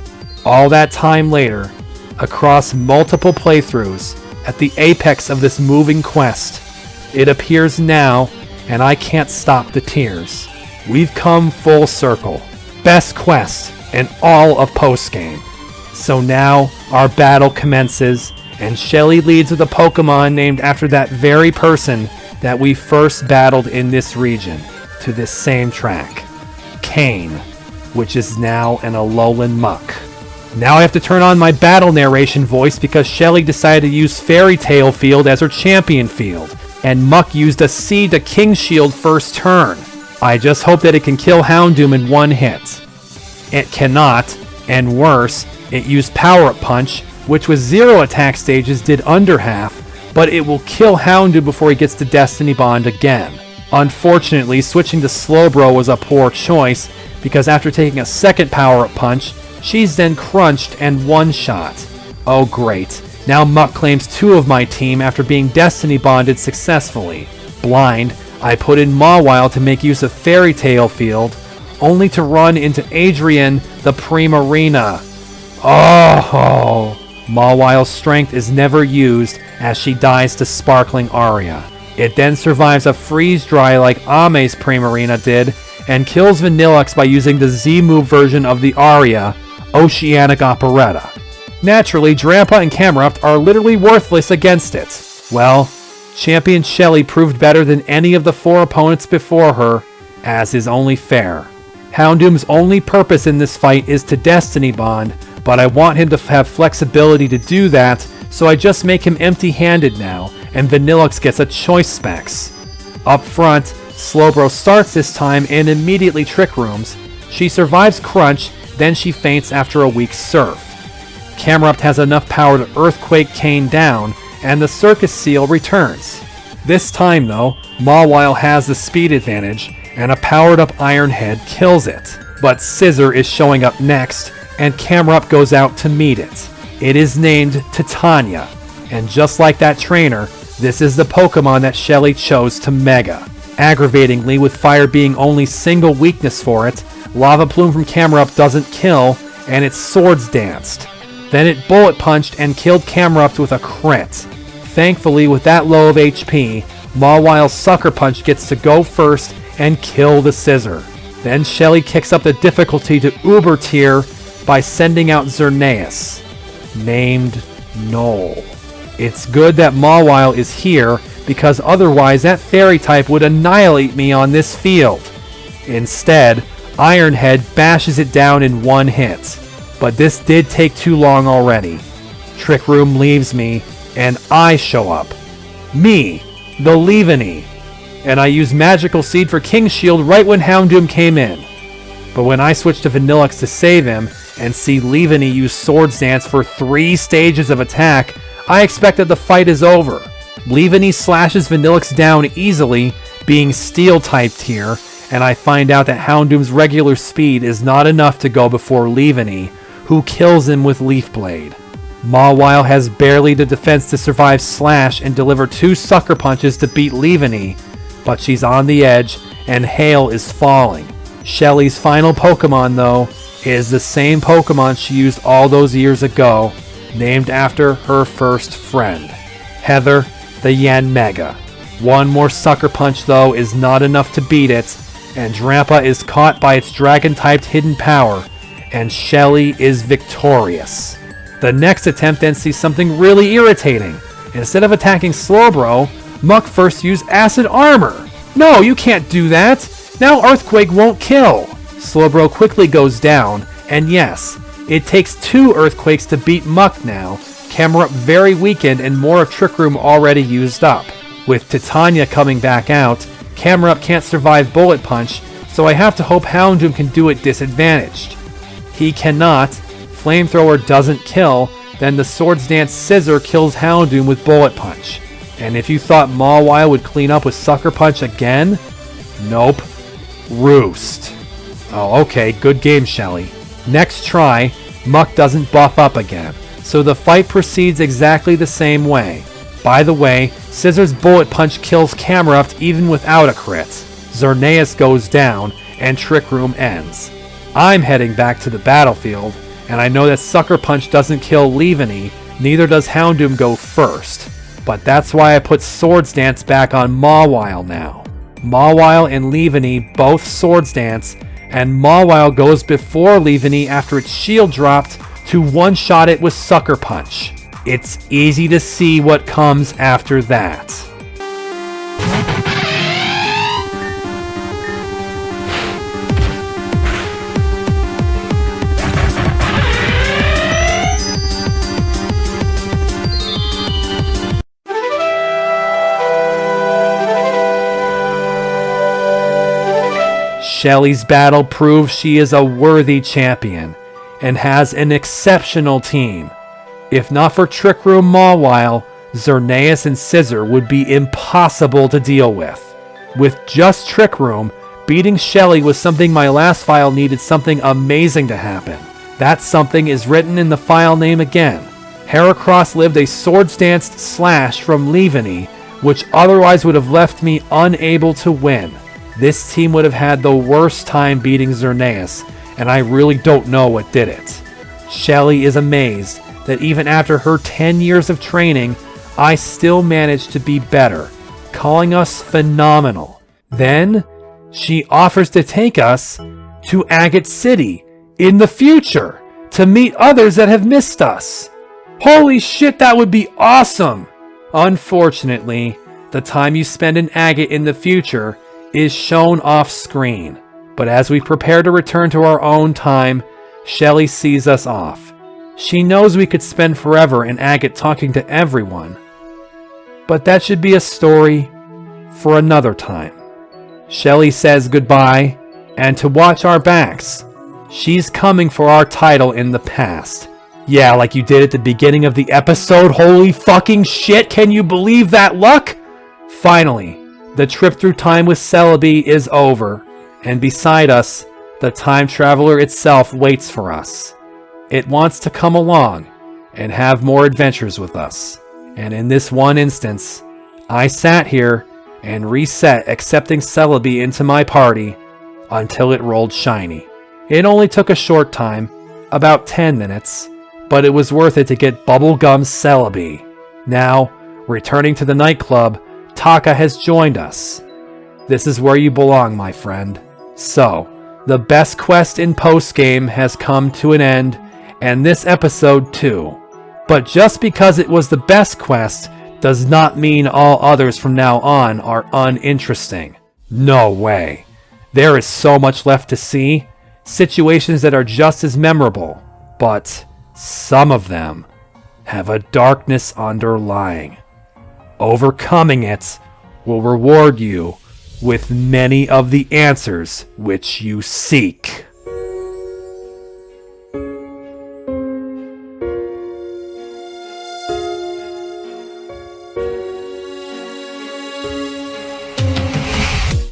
A: All that time later, across multiple playthroughs, at the apex of this moving quest, it appears now, and I can't stop the tears. We've come full circle. Best quest in all of postgame. So now our battle commences, and Shelly leads with a Pokemon named after that very person that we first battled in this region, to this same track. Kane, which is now an Alolan Muck. Now I have to turn on my battle narration voice because Shelly decided to use Fairy Tail Field as her champion field, and Muck used a C to King Shield first turn. I just hope that it can kill Houndoom in one hit. It cannot, and worse, it used Power Up Punch, which with 0 attack stages did under half, but it will kill Houndoom before he gets to Destiny Bond again. Unfortunately, switching to Slowbro was a poor choice, because after taking a second Power Up Punch, she's then crunched and one-shot. Oh great, now Muck claims 2 of my team after being Destiny Bonded successfully. Blind, I put in Mawile to make use of Fairy Tail Field, only to run into Adrian the Primarina. Oh! Mawile's strength is never used as she dies to Sparkling Aria. It then survives a freeze dry like Ame's Primarina did, and kills Vanilluxe by using the Z-move version of the Aria, Oceanic Operetta. Naturally, Drampa and Camerupt are literally worthless against it. Well, Champion Shelly proved better than any of the 4 opponents before her, as is only fair. Houndoom's only purpose in this fight is to Destiny Bond, but I want him to have flexibility to do that, so I just make him empty-handed now, and Vanilluxe gets a choice specs. Up front, Slowbro starts this time and immediately Trick Rooms, She survives Crunch, then she faints after a week's surf. Camerupt has enough power to earthquake Kane down, and the circus seal returns. This time though, Mawile has the speed advantage, and a powered up Ironhead kills it. But Scissor is showing up next, and Camerupt goes out to meet it. It is named Titania, and just like that trainer, this is the Pokemon that Shelly chose to Mega. Aggravatingly, with fire being only single weakness for it, Lava Plume from Camerupt doesn't kill, and it Swords Danced. Then it Bullet Punched and killed Camerupt with a crit. Thankfully, with that low of HP, Mawile's Sucker Punch gets to go first and kill the Scissor. Then Shelly kicks up the difficulty to Uber tier by sending out Xerneas, named Knoll. It's good that Mawile is here, because otherwise that fairy type would annihilate me on this field. Instead, Ironhead bashes it down in one hit. But this did take too long already. Trick Room leaves me, and I show up. Me, the Leaveney. And I use Magical Seed for King's Shield right when Houndoom came in. But when I switch to Vanillix to save him, and see Leaveney use Swords Dance for 3 stages of attack, I expect that the fight is over. Leaveney slashes Vanillix down easily, being Steel-typed here, and I find out that Houndoom's regular speed is not enough to go before Leaveney, who kills him with Leaf Blade. Mawile has barely the defense to survive Slash and deliver 2 Sucker Punches to beat Leaveney, but she's on the edge, and Hail is falling. Shelly's final Pokemon, though, is the same Pokemon she used all those years ago, named after her first friend, Heather the Yanmega. One more Sucker Punch, though, is not enough to beat it, and Drampa is caught by its Dragon-typed hidden power, and Shelly is victorious. The next attempt then sees something really irritating. Instead of attacking Slowbro, Muck first used Acid Armor. No, you can't do that! Now Earthquake won't kill! Slowbro quickly goes down, and yes, it takes 2 Earthquakes to beat Muck now. Camerupt very weakened and more of Trick Room already used up. With Titania coming back out, Camerupt can't survive Bullet Punch, so I have to hope Houndoom can do it disadvantaged. He cannot, Flamethrower doesn't kill, then the Swords Dance Scissor kills Houndoom with Bullet Punch. And if you thought Mawile would clean up with Sucker Punch again, nope. Roost. Oh, okay, good game, Shelly. Next try, Muck doesn't buff up again, so the fight proceeds exactly the same way. By the way, Scissor's Bullet Punch kills Camerupt even without a crit. Xerneas goes down, and Trick Room ends. I'm heading back to the battlefield, and I know that Sucker Punch doesn't kill Leaveney, neither does Houndoom go first. But that's why I put Swords Dance back on Mawile now. Mawile and Leaveney both Swords Dance, and Mawile goes before Leaveney after its shield dropped to one-shot it with Sucker Punch. It's easy to see what comes after that. Shelly's battle proves she is a worthy champion and has an exceptional team. If not for Trick Room Mawile, Xerneas and Scissor would be impossible to deal with. With just Trick Room, beating Shelly was something my last file needed something amazing to happen. That something is written in the file name again. Heracross lived a Swords Danced Slash from Leaveney, which otherwise would have left me unable to win. This team would have had the worst time beating Xerneas, and I really don't know what did it. Shelly is amazed that even after her 10 years of training, I still managed to be better, calling us phenomenal. Then, she offers to take us to Agate City in the future to meet others that have missed us. Holy shit, that would be awesome! Unfortunately, the time you spend in Agate in the future is shown off screen, but as we prepare to return to our own time, Shelly sees us off. She knows we could spend forever in Agate talking to everyone, but that should be a story for another time. Shelly says goodbye, And to watch our backs. She's coming for our title in the past. Yeah, like you did at the beginning of the episode. Holy fucking shit, can you believe that luck? Finally, the trip through time with Celebi is over, and beside us, the time traveler itself waits for us. It wants to come along and have more adventures with us. And in this one instance, I sat here and reset accepting Celebi into my party until it rolled shiny. It only took a short time, about 10 minutes, but it was worth it to get Bubblegum Celebi. Now, returning to the nightclub, Taka has joined us. This is where you belong, my friend. So, the best quest in postgame has come to an end, and this episode too. But just because it was the best quest does not mean all others from now on are uninteresting. No way. There is so much left to see, situations that are just as memorable, but some of them have a darkness underlying. Overcoming it will reward you with many of the answers which you seek.